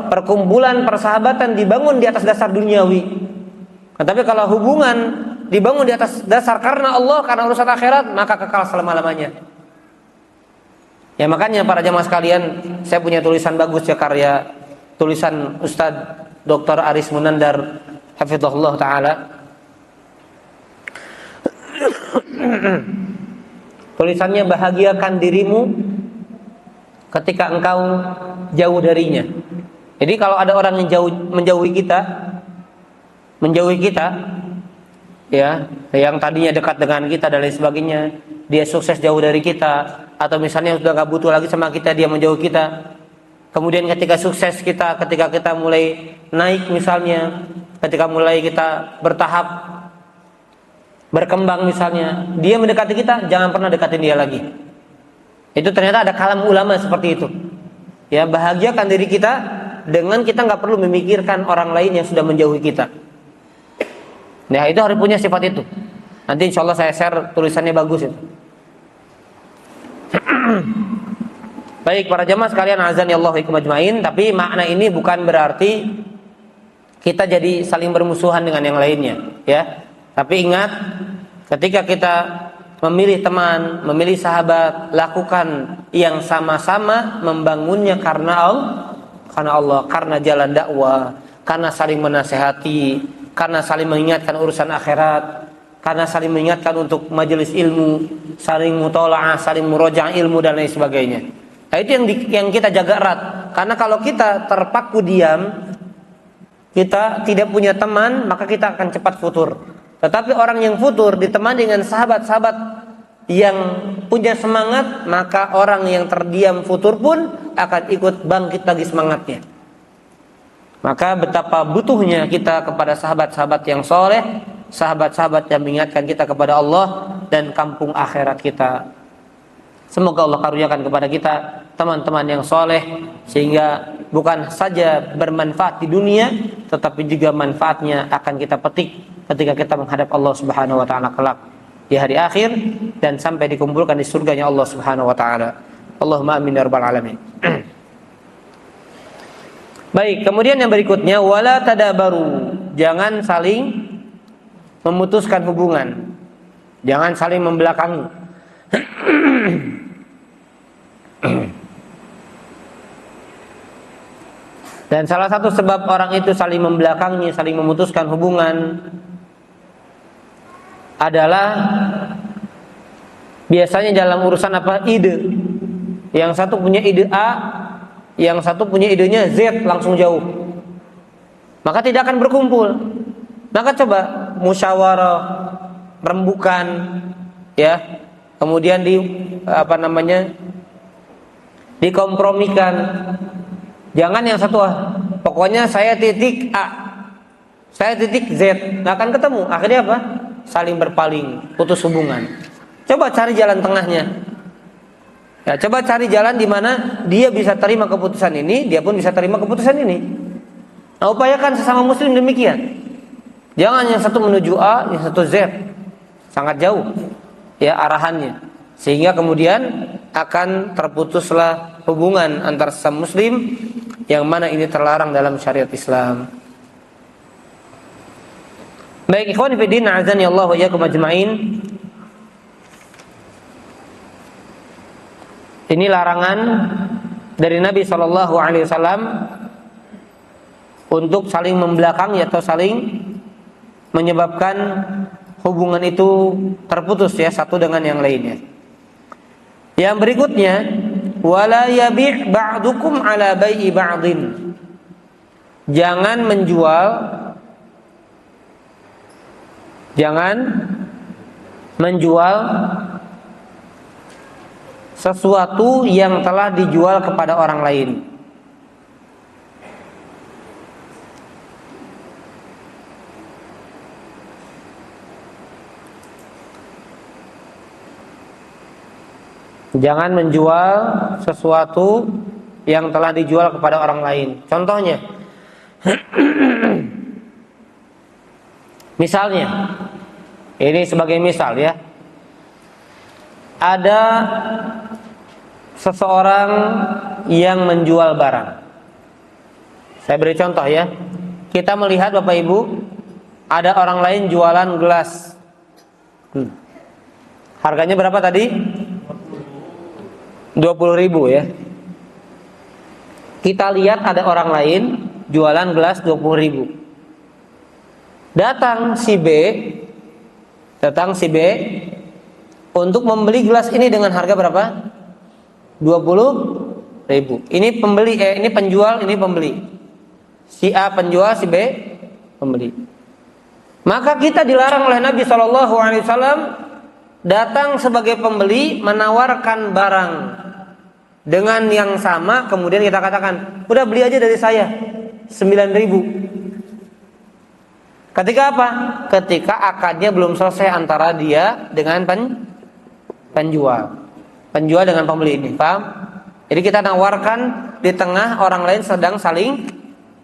perkumpulan persahabatan dibangun di atas dasar duniawi. Nah, tapi kalau hubungan dibangun di atas dasar karena Allah, karena urusan akhirat, maka kekal selama-lamanya. Ya, makanya para jamaah sekalian, saya punya tulisan bagus ya, karya tulisan Ustadz Dr. Aris Munandar hafizahullah taala. Tulisannya, bahagiakan dirimu ketika engkau jauh darinya. Jadi kalau ada orang yang menjauhi kita, ya, yang tadinya dekat dengan kita dan lain sebagainya, dia sukses jauh dari kita, atau misalnya sudah gak butuh lagi sama kita, dia menjauh kita. Kemudian ketika sukses kita, ketika kita mulai naik misalnya, ketika mulai kita bertahap berkembang misalnya, dia mendekati kita, jangan pernah dekatin dia lagi. Itu ternyata ada kalam ulama seperti itu. Ya, bahagiakan diri kita dengan kita nggak perlu memikirkan orang lain yang sudah menjauhi kita. Nah, itu harus punya sifat itu. Nanti insya Allah saya share tulisannya, bagus itu. Baik para jamaah sekalian, azani Allah ikum ajmain. Tapi makna ini bukan berarti kita jadi saling bermusuhan dengan yang lainnya, ya. Tapi ingat, ketika kita memilih teman, memilih sahabat, lakukan yang sama-sama membangunnya karena Allah, karena jalan dakwah, karena saling menasehati, karena saling mengingatkan urusan akhirat, karena saling mengingatkan untuk majelis ilmu, saling mutola'ah, saling murojaah ilmu dan lain sebagainya. Nah, itu yang kita jaga erat. Karena kalau kita terpaku diam, kita tidak punya teman, maka kita akan cepat futur. Tetapi orang yang futur ditemani dengan sahabat-sahabat yang punya semangat, maka orang yang terdiam futur pun akan ikut bangkit lagi semangatnya. Maka betapa butuhnya kita kepada sahabat-sahabat yang soleh, sahabat-sahabat yang mengingatkan kita kepada Allah dan kampung akhirat kita. Semoga Allah karuniakan kepada kita teman-teman yang soleh, sehingga bukan saja bermanfaat di dunia, tetapi juga manfaatnya akan kita petik ketika kita menghadap Allah Subhanahu wa taala kelak di hari akhir dan sampai dikumpulkan di surganya Allah Subhanahu wa taala. Allahumma amin ya rabbal alamin. Baik, kemudian yang berikutnya wala tadabaru, jangan saling memutuskan hubungan, jangan saling membelakangi. Dan salah satu sebab orang itu saling membelakangi, saling memutuskan hubungan adalah biasanya dalam urusan apa? Ide. Yang satu punya ide A, yang satu punya idenya Z, langsung jauh. Maka tidak akan berkumpul. Maka coba musyawarah, rembukan, ya. Kemudian dikompromikan. Jangan yang satu pokoknya saya titik A, saya titik Z, nggak akan ketemu. Akhirnya apa? Saling berpaling, putus hubungan. Coba cari jalan tengahnya. Ya, coba cari jalan di mana dia bisa terima keputusan ini, dia pun bisa terima keputusan ini. Nah, upayakan sesama muslim demikian. Jangan yang satu menuju A, yang satu Z. Sangat jauh ya arahannya. Sehingga kemudian akan terputuslah hubungan antar sesama muslim, yang mana ini terlarang dalam syariat Islam. Baik, ikhwan fillah, azani Allah wa iyyakum ajmain. Ini larangan dari Nabi SAW untuk saling membelakangi atau saling menyebabkan hubungan itu terputus ya satu dengan yang lainnya. Yang berikutnya, wala yabi' ba'dukum ala bai'i ba'din. Jangan menjual sesuatu yang telah dijual kepada orang lain. Jangan menjual sesuatu yang telah dijual kepada orang lain. Contohnya, misalnya, ini sebagai misal ya, ada seseorang yang menjual barang. Saya beri contoh ya. Kita melihat Bapak Ibu, ada orang lain jualan gelas. Harganya berapa tadi? 20.000 ya. Kita lihat ada orang lain jualan gelas 20.000. Datang si B untuk membeli gelas ini dengan harga berapa? 20.000. Ini pembeli, ini penjual, ini pembeli. Si A penjual, si B pembeli. Maka kita dilarang oleh Nabi SAW datang sebagai pembeli menawarkan barang dengan yang sama, kemudian kita katakan, udah beli aja dari saya 9.000. Ketika apa? Ketika akadnya belum selesai antara dia dengan penjual dengan pembeli ini, paham? Jadi kita nawarkan di tengah, orang lain sedang saling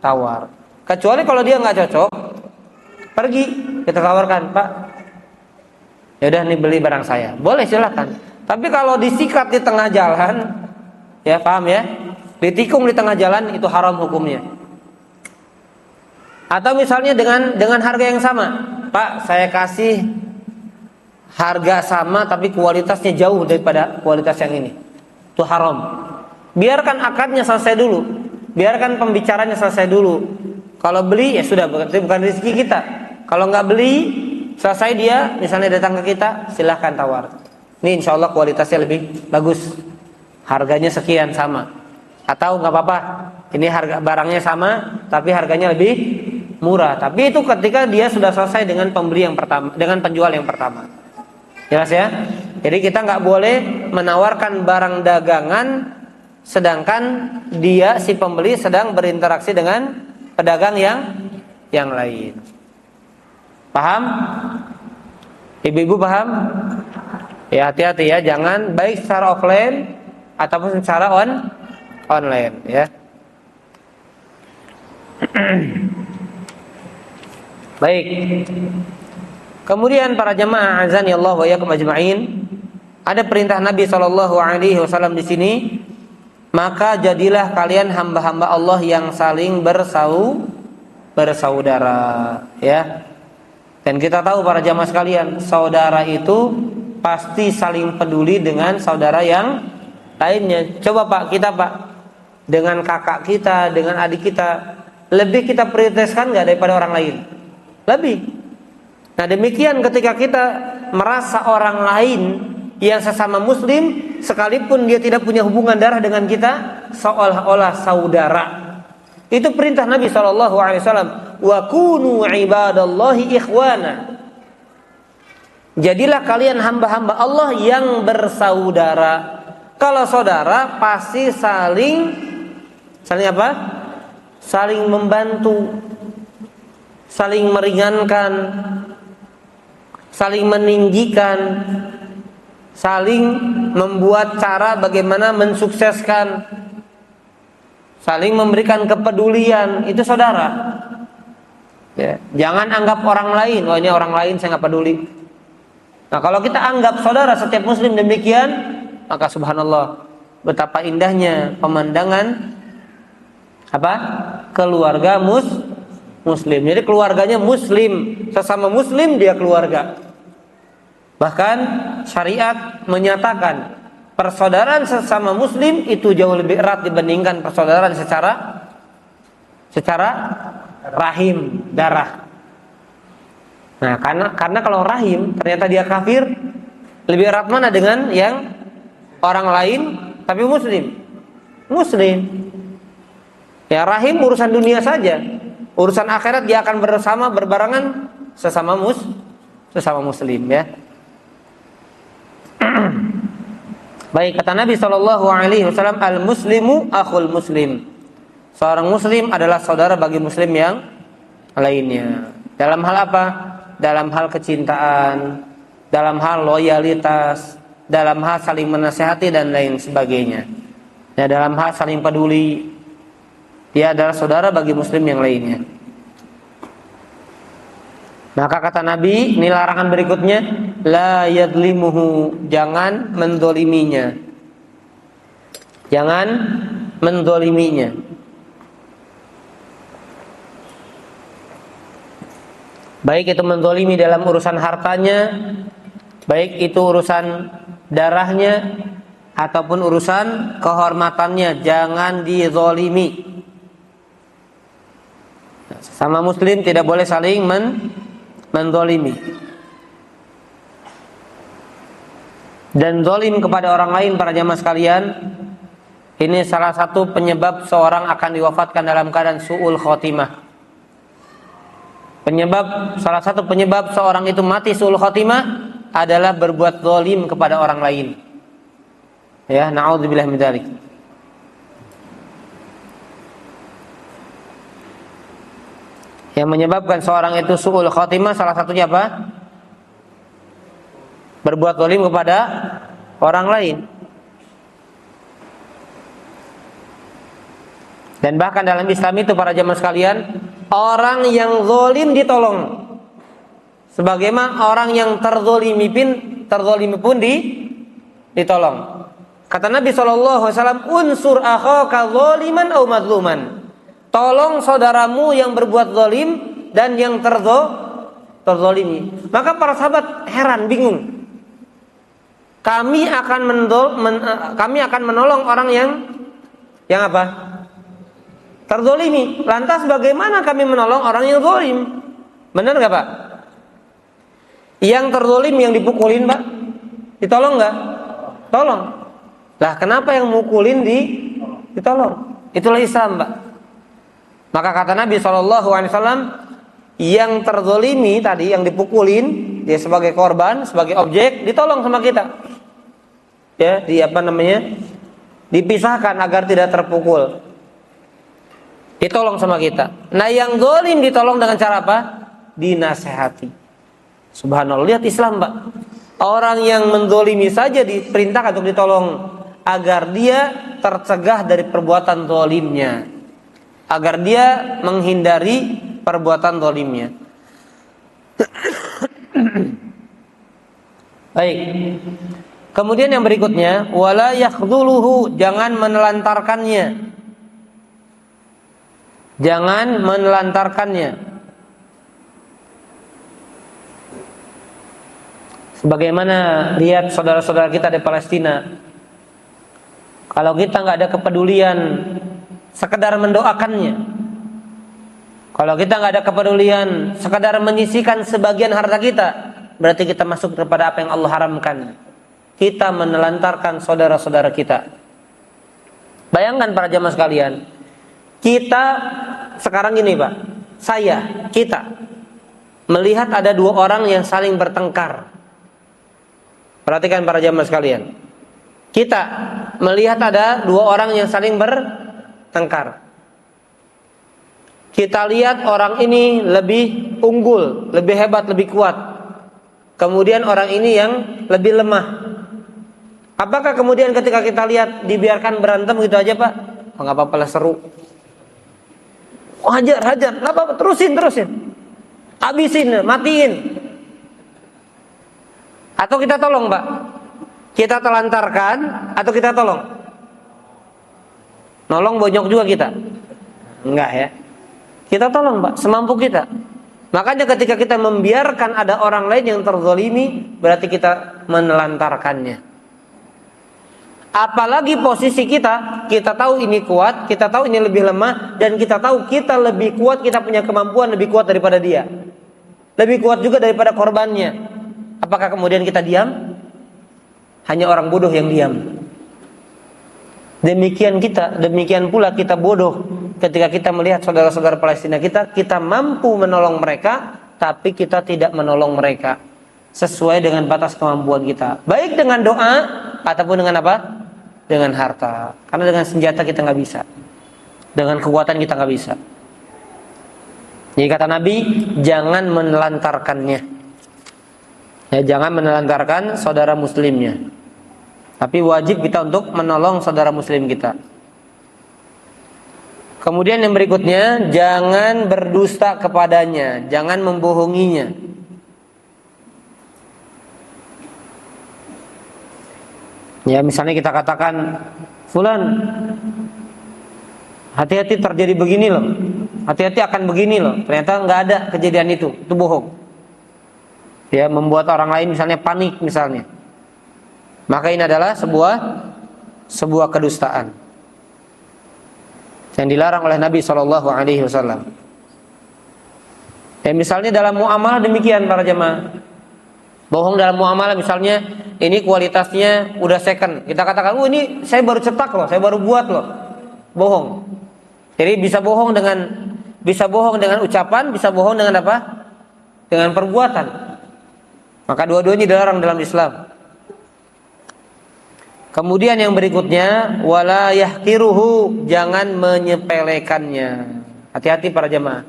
tawar. Kecuali kalau dia nggak cocok, pergi kita tawarkan, Pak, ya udah nih beli barang saya, boleh silakan. Tapi kalau disikat di tengah jalan, ya paham ya, ditikung di tengah jalan, itu haram hukumnya. Atau misalnya dengan harga yang sama, Pak, saya kasih harga sama tapi kualitasnya jauh daripada kualitas yang ini, itu haram. Biarkan akadnya selesai dulu, biarkan pembicaranya selesai dulu. Kalau beli ya sudah, berarti bukan rezeki kita. Kalau nggak beli, selesai dia misalnya datang ke kita, silahkan tawar. Ini insya Allah kualitasnya lebih bagus, harganya sekian sama. Atau nggak apa-apa, ini harga barangnya sama, tapi harganya lebih murah. Tapi itu ketika dia sudah selesai dengan pembeli yang pertama, dengan penjual yang pertama. Jelas ya? Jadi kita nggak boleh menawarkan barang dagangan sedangkan dia si pembeli sedang berinteraksi dengan pedagang yang lain. Paham? Ibu-ibu paham? Ya, hati-hati ya, jangan baik secara offline ataupun secara online ya. Baik. Kemudian para jemaah azani Allah wa iyyakum ajma'in, ada perintah Nabi SAW di sini, maka jadilah kalian hamba-hamba Allah yang saling bersaudara ya. Dan kita tahu para jamaah sekalian, saudara itu pasti saling peduli dengan saudara yang lainnya. Coba Pak, kita Pak, dengan kakak kita, dengan adik kita, lebih kita prioritaskan nggak daripada orang lain? Lebih. Nah demikian ketika kita merasa orang lain yang sesama muslim, sekalipun dia tidak punya hubungan darah dengan kita, seolah-olah saudara. Itu perintah Nabi SAW. Wa kunu ibadallahi ikhwana. Jadilah kalian hamba-hamba Allah yang bersaudara. Kalau saudara pasti saling apa? Saling membantu, saling meringankan, saling meninggikan, saling membuat cara bagaimana mensukseskan, saling memberikan kepedulian. Itu saudara ya. Jangan anggap orang lain, oh ini orang lain saya nggak peduli. Nah kalau kita anggap saudara setiap muslim demikian, maka subhanallah betapa indahnya pemandangan apa? Keluarga muslim. Jadi keluarganya muslim, sesama muslim dia keluarga. Bahkan syariat menyatakan persaudaraan sesama muslim itu jauh lebih erat dibandingkan persaudaraan secara rahim, darah. Nah, karena kalau rahim ternyata dia kafir, lebih erat mana dengan yang orang lain tapi muslim? Muslim. Ya rahim urusan dunia saja. Urusan akhirat dia akan bersama berbarengan sesama muslim ya. Baik, kata Nabi SAW, al-muslimu akhul muslim. Seorang muslim adalah saudara bagi muslim yang lainnya. Dalam hal apa? Dalam hal kecintaan, dalam hal loyalitas, dalam hal saling menasihati dan lain sebagainya. Ya, dalam hal saling peduli. Dia adalah saudara bagi muslim yang lainnya. Maka kata Nabi, ini larangan berikutnya, la yadlimuhu, jangan mendoliminya. Jangan mendoliminya. Baik itu mendolimi dalam urusan hartanya, baik itu urusan darahnya, ataupun urusan kehormatannya, jangan dizolimi. Sama muslim tidak boleh saling mendolimi. Dan zolim kepada orang lain para jamaah sekalian, ini salah satu penyebab seorang akan diwafatkan dalam keadaan su'ul khotimah. Salah satu penyebab seorang itu mati su'ul khotimah adalah berbuat zolim kepada orang lain. Ya, na'udzubillah min dzalik. Yang menyebabkan seorang itu su'ul khotimah salah satunya apa? Berbuat zalim kepada orang lain. Dan bahkan dalam Islam itu para jamaah sekalian, orang yang zalim ditolong, sebagaimana orang yang terzalimi pun ditolong. Kata Nabi SAW, unsur akhaka zaliman aw mazluman. Tolong saudaramu yang berbuat zalim dan yang terzalimi. Maka para sahabat heran, bingung. Kami akan menolong orang yang apa? Terzalimi. Lantas bagaimana kami menolong orang yang zalim? Benar nggak Pak? Yang terzalim yang dipukulin Pak, ditolong nggak? Tolong. Lah kenapa yang mukulin ditolong? Itulah Islam, Pak. Maka kata Nabi SAW, yang terzolimi tadi, yang dipukulin, dia sebagai korban, sebagai objek, ditolong sama kita. Ya, dipisahkan agar tidak terpukul. Ditolong sama kita. Nah, yang zalim ditolong dengan cara apa? Dinasehati. Subhanallah, lihat Islam, Pak. Orang yang menzolimi saja diperintahkan untuk ditolong agar dia tercegah dari perbuatan zalimnya, agar dia menghindari perbuatan zalimnya. Baik. Kemudian yang berikutnya, wala yakhdhuluhu, jangan menelantarkannya. Jangan menelantarkannya. Sebagaimana lihat saudara-saudara kita di Palestina, kalau kita nggak ada kepedulian sekedar mendoakannya, kalau kita nggak ada kepedulian sekedar menyisihkan sebagian harta kita, berarti kita masuk kepada apa yang Allah haramkan. Kita menelantarkan saudara-saudara kita. Bayangkan para jamaah sekalian, kita sekarang gini, Pak, kita melihat ada dua orang yang saling bertengkar. Perhatikan para jamaah sekalian, kita melihat ada dua orang yang saling bertengkar. Kita lihat orang ini lebih unggul, lebih hebat, lebih kuat. Kemudian orang ini yang lebih lemah. Apakah kemudian ketika kita lihat dibiarkan berantem gitu aja, Pak? Oh, nggak apa-apa lah, seru. Oh, hajar, nggak apa-apa, terusin, habisin, matiin. Atau kita tolong, Pak? Kita telantarkan atau kita tolong? Nolong bonyok juga kita? Enggak ya. Kita tolong, Pak, semampu kita. Makanya ketika kita membiarkan ada orang lain yang terzolimi, berarti kita menelantarkannya. Apalagi posisi kita tahu ini kuat, kita tahu ini lebih lemah, dan kita tahu kita lebih kuat, kita punya kemampuan lebih kuat daripada dia, lebih kuat juga daripada korbannya. Apakah kemudian kita diam? Hanya orang bodoh yang diam. Demikian pula kita bodoh ketika kita melihat saudara-saudara Palestina kita mampu menolong mereka, tapi kita tidak menolong mereka sesuai dengan batas kemampuan kita, baik dengan doa ataupun dengan apa? Dengan harta. Karena dengan senjata kita nggak bisa, dengan kekuatan kita nggak bisa. Jadi kata Nabi, jangan menelantarkannya. Ya, jangan menelantarkan saudara muslimnya. Tapi wajib kita untuk menolong saudara muslim kita. Kemudian yang berikutnya, jangan berdusta kepadanya, jangan membohonginya. Ya, misalnya kita katakan, fulan, hati-hati terjadi begini loh, hati-hati akan begini loh. Ternyata nggak ada kejadian itu bohong. Ya, membuat orang lain misalnya panik misalnya. Maka ini adalah sebuah kedustaan yang dilarang oleh Nabi SAW. Ya, misalnya dalam muamalah demikian para jemaah. Bohong dalam muamalah, misalnya ini kualitasnya udah second, kita katakan, ini saya baru cetak loh, saya baru buat loh. Bohong. Jadi bisa bohong dengan ucapan, bisa bohong dengan apa? Dengan perbuatan. Maka dua-duanya dilarang dalam Islam. Kemudian yang berikutnya, wala yahqiruhu, jangan menyepelekannya. Hati-hati para jemaah.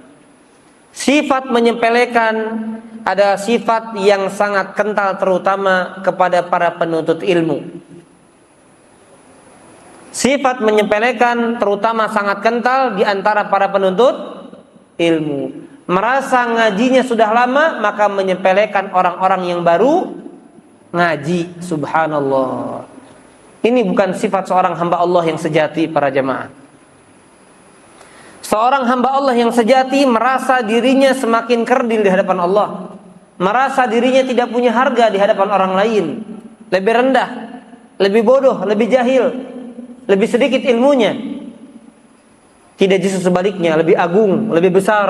Sifat menyepelekan ada sifat yang sangat kental, terutama kepada para penuntut ilmu. Sifat menyepelekan terutama sangat kental di antara para penuntut ilmu. Merasa ngajinya sudah lama, maka menyepelekan orang-orang yang baru ngaji. Subhanallah. Ini bukan sifat seorang hamba Allah yang sejati para jemaah. Seorang hamba Allah yang sejati merasa dirinya semakin kerdil di hadapan Allah, merasa dirinya tidak punya harga di hadapan orang lain, lebih rendah, lebih bodoh, lebih jahil, lebih sedikit ilmunya. Tidak, justru sebaliknya, lebih agung, lebih besar,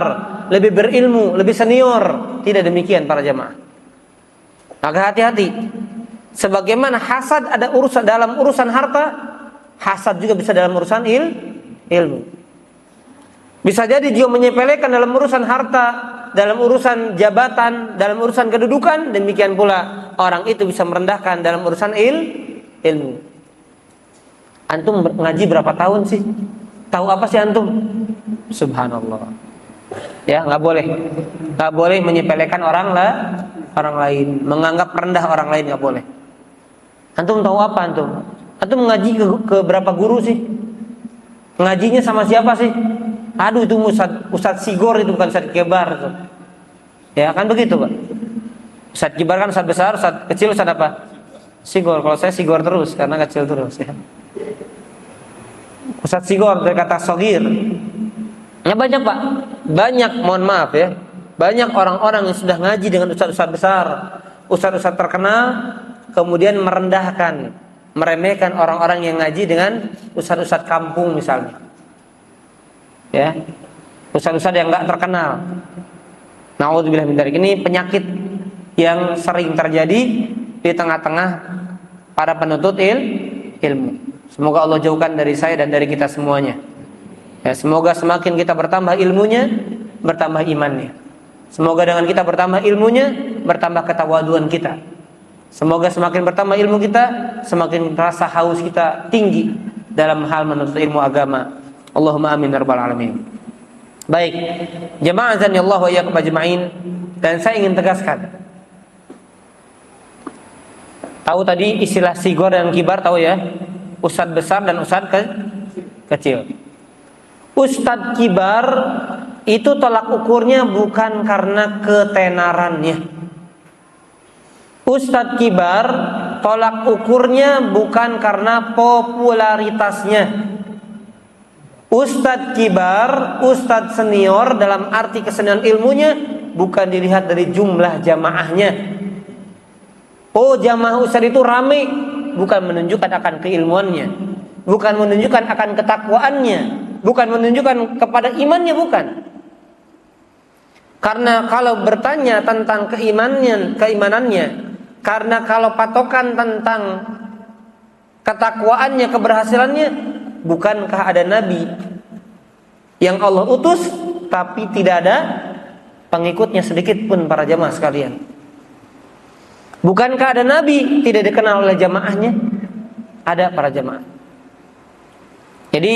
lebih berilmu, lebih senior. Tidak demikian para jemaah. Maka hati-hati. Sebagaimana hasad ada dalam urusan harta, hasad juga bisa dalam urusan ilmu. Bisa jadi dia menyepelekan dalam urusan harta, dalam urusan jabatan, dalam urusan kedudukan. Demikian pula orang itu bisa merendahkan dalam urusan ilmu. Antum ngaji berapa tahun sih? Tahu apa sih antum? Subhanallah. Ya, nggak boleh menyepelekan orang lain, menganggap rendah orang lain, nggak boleh. Antum tahu apa antum? Antum ngaji ke berapa guru sih? Ngajinya sama siapa sih? Aduh, itu Ustadz Sigor, itu bukan Ustadz Kibar itu. Ya kan begitu, Pak. Ustadz Kibar kan Ustadz besar, Ustadz kecil Ustadz apa? Sigor. Kalau saya Sigor terus karena kecil terus ya. Ustadz Sigor dari kata sogir. Ya banyak, Pak. Banyak, mohon maaf ya. Banyak orang-orang yang sudah ngaji dengan ustadz-ustadz besar, ustadz-ustadz terkenal, kemudian merendahkan, meremehkan orang-orang yang ngaji dengan ustadz-ustadz kampung misalnya. Ya. Ustadz-ustadz yang enggak terkenal. Na'udzubillah min dzalik. Ini penyakit yang sering terjadi di tengah-tengah para penuntut ilmu. Semoga Allah jauhkan dari saya dan dari kita semuanya. Ya, semoga semakin kita bertambah ilmunya, bertambah imannya. Semoga dengan kita bertambah ilmunya, bertambah ketawaduan kita. Semoga semakin bertambah ilmu kita, semakin rasa haus kita tinggi dalam hal menuntut ilmu agama. Allahumma amin ya rabbal alamin. Baik, jemaah azanillahu wa iyyakum ajma'in, dan saya ingin tegaskan. Tahu tadi istilah sigor dan kibar, tahu ya? Ustadz besar dan ustadz kecil. Ustadz kibar itu tolak ukurnya bukan karena ketenarannya. Ustadz kibar tolak ukurnya bukan karena popularitasnya. Ustadz kibar, ustadz senior dalam arti kesenian ilmunya bukan dilihat dari jumlah jamaahnya. Oh, jamaah ustadz itu ramai, bukan menunjukkan akan keilmuannya, bukan menunjukkan akan ketakwaannya, bukan menunjukkan kepada imannya, bukan. Karena kalau bertanya tentang keimanannya, karena kalau patokan tentang ketakwaannya, keberhasilannya, bukankah ada nabi yang Allah utus tapi tidak ada pengikutnya sedikit pun para jamaah sekalian? Bukankah ada nabi tidak dikenal oleh jamaahnya? Ada para jamaah. Jadi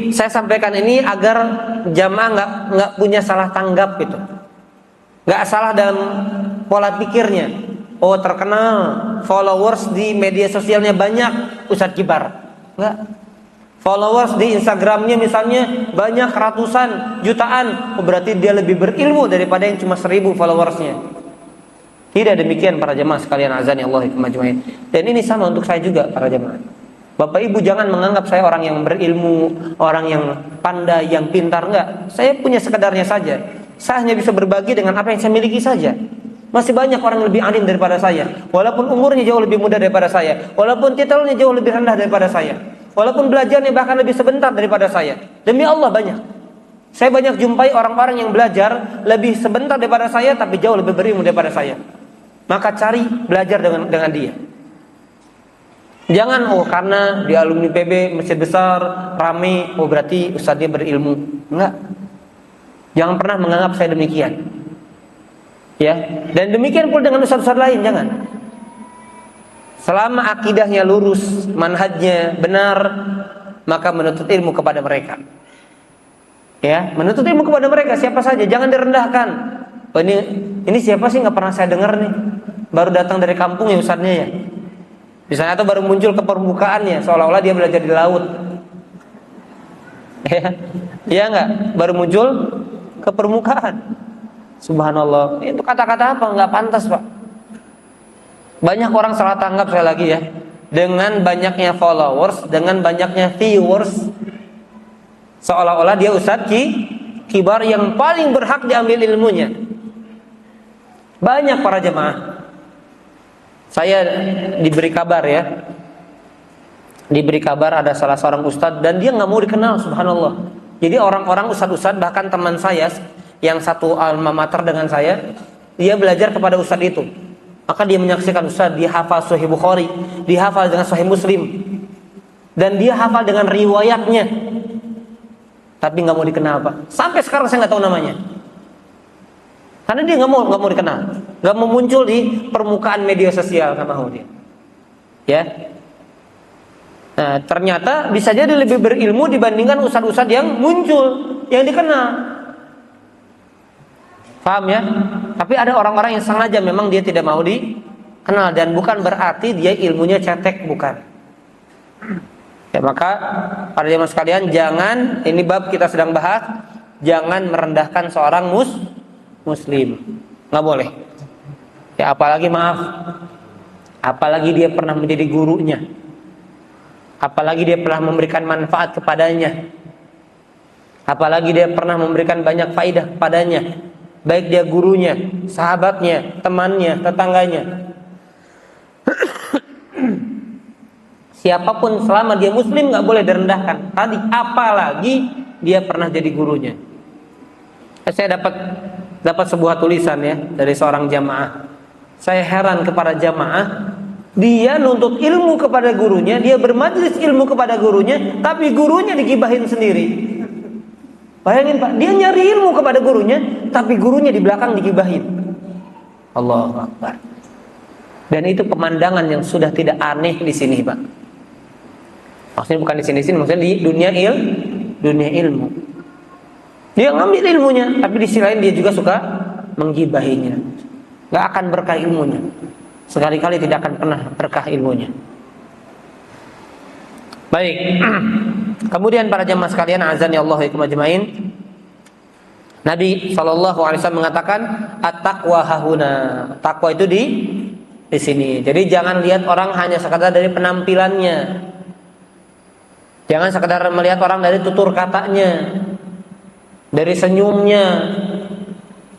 saya sampaikan ini agar jamaah nggak punya salah tanggap gitu, nggak salah dalam pola pikirnya. Oh, terkenal, followers di media sosialnya banyak, Ustadz kibar. Enggak. Followers di Instagramnya misalnya banyak ratusan, jutaan, oh, berarti dia lebih berilmu daripada yang cuma 1000 followersnya. Tidak demikian para jemaah sekalian, azani Allah majma'in. Dan ini sama untuk saya juga para jemaah. Bapak Ibu jangan menganggap saya orang yang berilmu, orang yang pandai, yang pintar, enggak. Saya punya sekedarnya saja. Saya hanya bisa berbagi dengan apa yang saya miliki saja. Masih banyak orang yang lebih alim daripada saya, walaupun umurnya jauh lebih muda daripada saya, walaupun titelnya jauh lebih rendah daripada saya, walaupun belajarnya bahkan lebih sebentar daripada saya. Demi Allah banyak. Saya banyak jumpai orang-orang yang belajar lebih sebentar daripada saya, tapi jauh lebih berilmu daripada saya. Maka cari belajar dengan dia. Jangan karena di alumni PB masjid besar rame, berarti ustadznya berilmu. Enggak. Jangan pernah menganggap saya demikian. Ya, dan demikian pula dengan ustaz-ustaz lain, jangan. Selama akidahnya lurus, manhajnya benar, maka menuntut ilmu kepada mereka. Ya, menuntut ilmu kepada mereka siapa saja, jangan direndahkan. Oh, ini siapa sih, nggak pernah saya dengar nih, baru datang dari kampung ya ustadznya ya. Misalnya, atau baru muncul ke permukaannya, seolah-olah dia belajar di laut. Ya nggak, baru muncul ke permukaan. Subhanallah, itu kata-kata apa? Nggak pantas, Pak. Banyak orang salah tanggap saya lagi ya, dengan banyaknya followers, dengan banyaknya viewers, seolah-olah dia ustadz kibar yang paling berhak diambil ilmunya. Banyak para jemaah. Saya diberi kabar ya, diberi kabar ada salah seorang ustadz dan dia nggak mau dikenal, subhanallah. Jadi orang-orang ustadz-ustadz, bahkan teman saya yang satu alma mater dengan saya, dia belajar kepada ustadz itu. Maka dia menyaksikan ustadz, dia hafal Sahih Bukhari, dia hafal dengan Sahih Muslim, dan dia hafal dengan riwayatnya. tapi nggak mau dikenal Pak. Sampai sekarang saya nggak tahu namanya. Karena dia nggak mau dikenal, nggak mau muncul di permukaan media sosial, nggak mau dia. Ya. Nah, ternyata bisa jadi lebih berilmu dibandingkan ustadz-ustadz yang muncul, yang dikenal. Paham ya? Tapi ada orang-orang yang sengaja memang dia tidak mau dikenal, dan bukan berarti dia ilmunya cetek, bukan. Ya, maka para jemaah sekalian, jangan, ini bab kita sedang bahas, jangan merendahkan seorang muslim, nggak boleh. Ya, apalagi dia pernah menjadi gurunya, apalagi dia pernah memberikan manfaat kepadanya, apalagi dia pernah memberikan banyak faidah kepadanya, baik dia gurunya, sahabatnya, temannya, tetangganya. Siapapun selama dia muslim nggak boleh direndahkan. Tadi apalagi dia pernah jadi gurunya. Saya dapat sebuah tulisan ya dari seorang jamaah. Saya heran kepada jamaah, dia nuntut ilmu kepada gurunya, dia bermajlis ilmu kepada gurunya, tapi gurunya digibahin sendiri. Bayangin Pak, dia nyari ilmu kepada gurunya, tapi gurunya di belakang digibahin. Allahu Akbar. Dan itu pemandangan yang sudah tidak aneh di sini Pak. Maksudnya bukan di sini, maksudnya di dunia ilmu. Dia ngambil ilmunya, tapi di sisi lain dia juga suka menggibahinya. Gak akan berkah ilmunya. Sekali-kali tidak akan pernah berkah ilmunya. Baik. Kemudian para jemaah sekalian, azani Allah wa ikum ajmain. Nabi SAW mengatakan, at-taqwa hahuna. Takwa itu di sini. Jadi jangan lihat orang hanya sekadar dari penampilannya. Jangan sekadar melihat orang dari tutur katanya, dari senyumnya.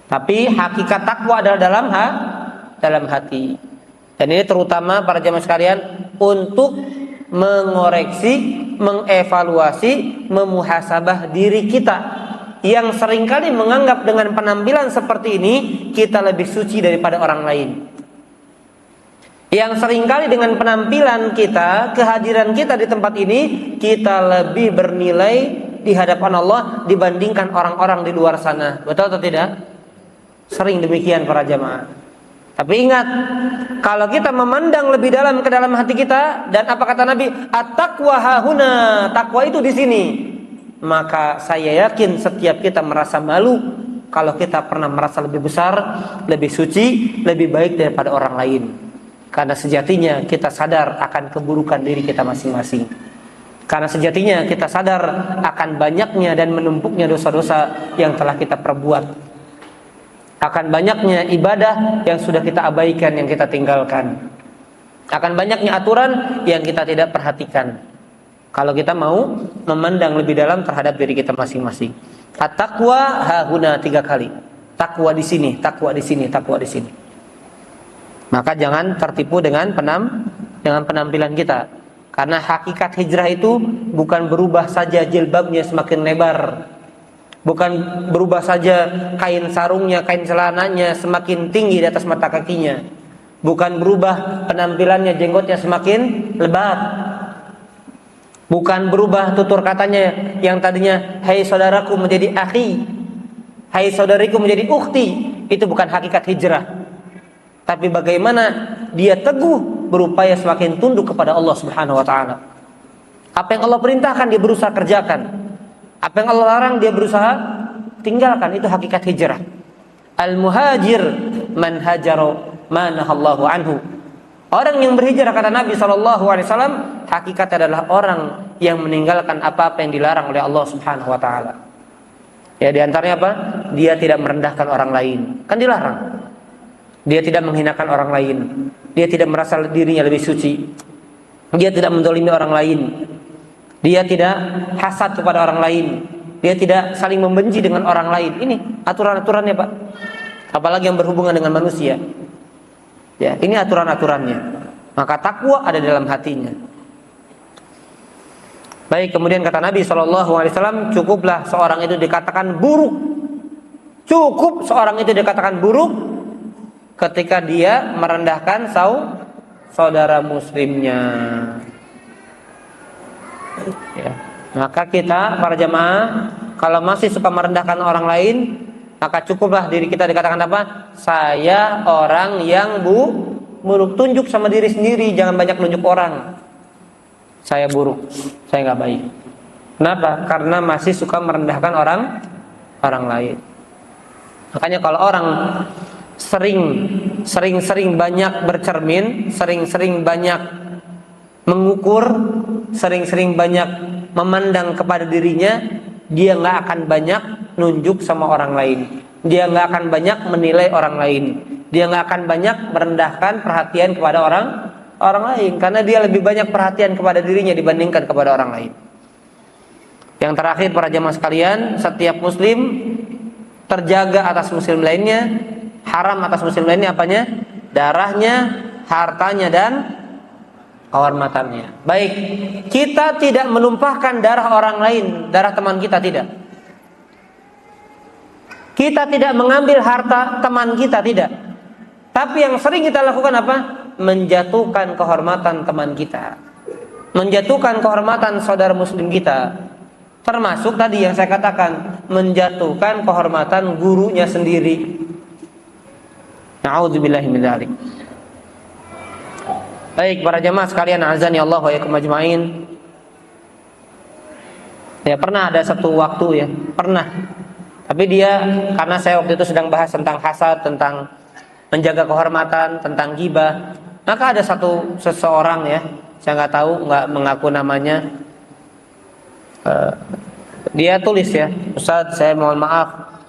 Tapi hakikat takwa adalah dalam hati. Dan ini terutama para jemaah sekalian untuk mengoreksi, mengevaluasi, memuhasabah diri kita yang seringkali menganggap dengan penampilan seperti ini kita lebih suci daripada orang lain. Yang seringkali dengan penampilan kita, kehadiran kita di tempat ini, kita lebih bernilai di hadapan Allah dibandingkan orang-orang di luar sana. Betul atau tidak? Sering demikian para jamaah. Tapi ingat, kalau kita memandang lebih dalam ke dalam hati kita, dan apa kata Nabi, at-taqwa hahuna, takwa itu di sini, maka saya yakin setiap kita merasa malu kalau kita pernah merasa lebih besar, lebih suci, lebih baik daripada orang lain. Karena sejatinya kita sadar akan keburukan diri kita masing-masing. Karena sejatinya kita sadar akan banyaknya dan menumpuknya dosa-dosa yang telah kita perbuat. Akan banyaknya ibadah yang sudah kita abaikan, yang kita tinggalkan. Akan banyaknya aturan yang kita tidak perhatikan. Kalau kita mau memandang lebih dalam terhadap diri kita masing-masing. At-taqwa hahuna 3 kali. Takwa di sini, takwa di sini, takwa di sini. Maka jangan tertipu dengan penampilan kita. Karena hakikat hijrah itu bukan berubah saja jilbabnya semakin lebar, bukan berubah saja kain sarungnya, kain celananya semakin tinggi di atas mata kakinya, bukan berubah penampilannya, jenggotnya semakin lebat, bukan berubah tutur katanya yang tadinya hai saudaraku menjadi akhi, hai saudariku menjadi ukhti. Itu bukan hakikat hijrah. Tapi bagaimana dia teguh berupaya semakin tunduk kepada Allah Subhanahu wa taala. Apa yang Allah perintahkan dia berusaha kerjakan. Apa yang Allah larang dia berusaha tinggalkan. Itu hakikat hijrah. Al-muhajir man hajara ma nahallahu anhu. Orang yang berhijrah kata Nabi SAW, hakikatnya adalah orang yang meninggalkan apa-apa yang dilarang oleh Allah Subhanahu wa taala. Ya, di antaranya apa? Dia tidak merendahkan orang lain. Kan dilarang. Dia tidak menghinakan orang lain. Dia tidak merasa dirinya lebih suci. Dia tidak menzalimi orang lain. Dia tidak hasad kepada orang lain. Dia tidak saling membenci dengan orang lain. Ini aturan-aturannya Pak. Apalagi yang berhubungan dengan manusia. Ya, ini aturan-aturannya. Maka takwa ada dalam hatinya. Baik, kemudian kata Nabi SAW, cukuplah seorang itu dikatakan buruk. Cukup seorang itu dikatakan buruk ketika dia merendahkan saudara muslimnya. Ya. Maka kita para jamaah kalau masih suka merendahkan orang lain, maka cukuplah diri kita dikatakan apa? Saya orang yang buruk. Tunjuk sama diri sendiri, jangan banyak nunjuk orang. Saya buruk, saya nggak baik. Kenapa? Karena masih suka merendahkan orang lain. Makanya kalau orang sering banyak bercermin, sering banyak mengukur, sering banyak memandang kepada dirinya, dia nggak akan banyak nunjuk sama orang lain. Dia nggak akan banyak menilai orang lain. Dia nggak akan banyak merendahkan perhatian kepada orang lain, karena dia lebih banyak perhatian kepada dirinya dibandingkan kepada orang lain. Yang terakhir, para jamaah sekalian, setiap muslim terjaga atas muslim lainnya, haram atas muslim lainnya apanya? Darahnya, hartanya, dan kehormatannya. Baik, kita tidak menumpahkan darah orang lain, darah teman kita tidak. Kita tidak mengambil harta teman kita tidak. Tapi yang sering kita lakukan apa? Menjatuhkan kehormatan teman kita, menjatuhkan kehormatan saudara muslim kita. Termasuk tadi yang saya katakan, menjatuhkan kehormatan gurunya sendiri. Na'udzubillahi min dzalik. Baik, para jamaah sekalian, azani Allah wa yakum ajmain. Ya, pernah ada satu waktu ya, pernah. Tapi dia, karena saya waktu itu sedang bahas tentang hasad, tentang menjaga kehormatan, tentang ghibah, maka ada seseorang ya, saya nggak tahu, nggak mengaku namanya. Dia tulis ya, Ustaz, saya mohon maaf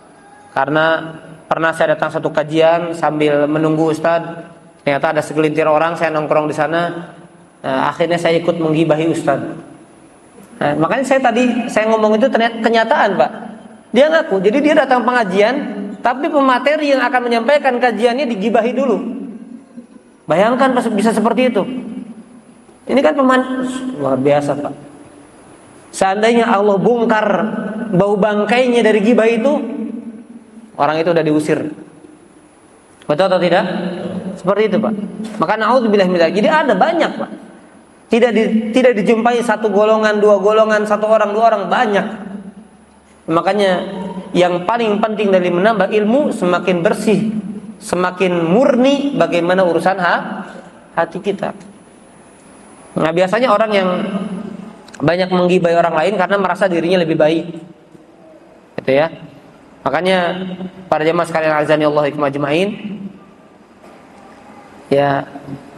karena pernah saya datang satu kajian sambil menunggu Ustaz, ternyata ada segelintir orang, saya nongkrong di sana, akhirnya saya ikut menggibahi Ustaz. Makanya saya ngomong itu ternyata kenyataan, Pak. Dia ngaku, jadi dia datang pengajian, tapi pemateri yang akan menyampaikan kajiannya digibahi dulu. Bayangkan bisa seperti itu. Ini kan luar biasa, Pak. Seandainya Allah bongkar bau bangkainya dari gibah itu, orang itu udah diusir. Betul atau tidak? Seperti itu, Pak. Maka naudzubillah min dzalik. Jadi ada banyak, Pak. Tidak dijumpai satu golongan, dua golongan, satu orang, dua orang, banyak. Makanya yang paling penting dari menambah ilmu, semakin bersih, semakin murni bagaimana urusan hati kita. Nah, biasanya orang yang banyak menggibai orang lain karena merasa dirinya lebih baik, gitu ya. Makanya para jemaah sekalian azani Allah ikum ajmain, ya,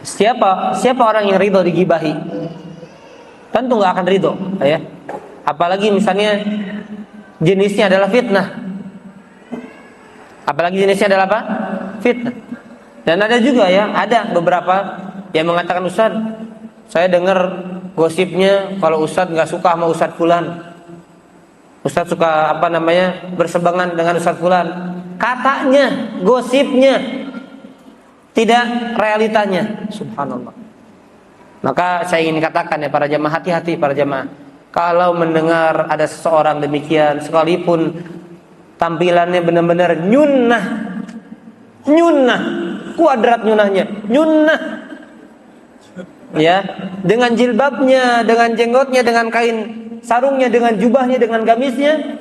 siapa orang yang ridho digibahi? Tentu nggak akan ridho, ya. Apalagi misalnya jenisnya adalah fitnah. Apalagi jenisnya adalah apa? Fitnah. Dan ada juga ya, ada beberapa yang mengatakan, Ustaz, saya dengar gosipnya kalau Ustaz nggak suka sama Ustaz Fulan, Ustaz suka bersebangan dengan Ustaz Fulan. Katanya, gosipnya, tidak realitanya. Subhanallah. Maka saya ingin katakan ya para jamaah, hati-hati para jamaah. Kalau mendengar ada seseorang demikian, sekalipun tampilannya benar-benar nyunnah, kuadrat nyunnahnya, ya, dengan jilbabnya, dengan jenggotnya, dengan kain sarungnya, dengan jubahnya, dengan gamisnya,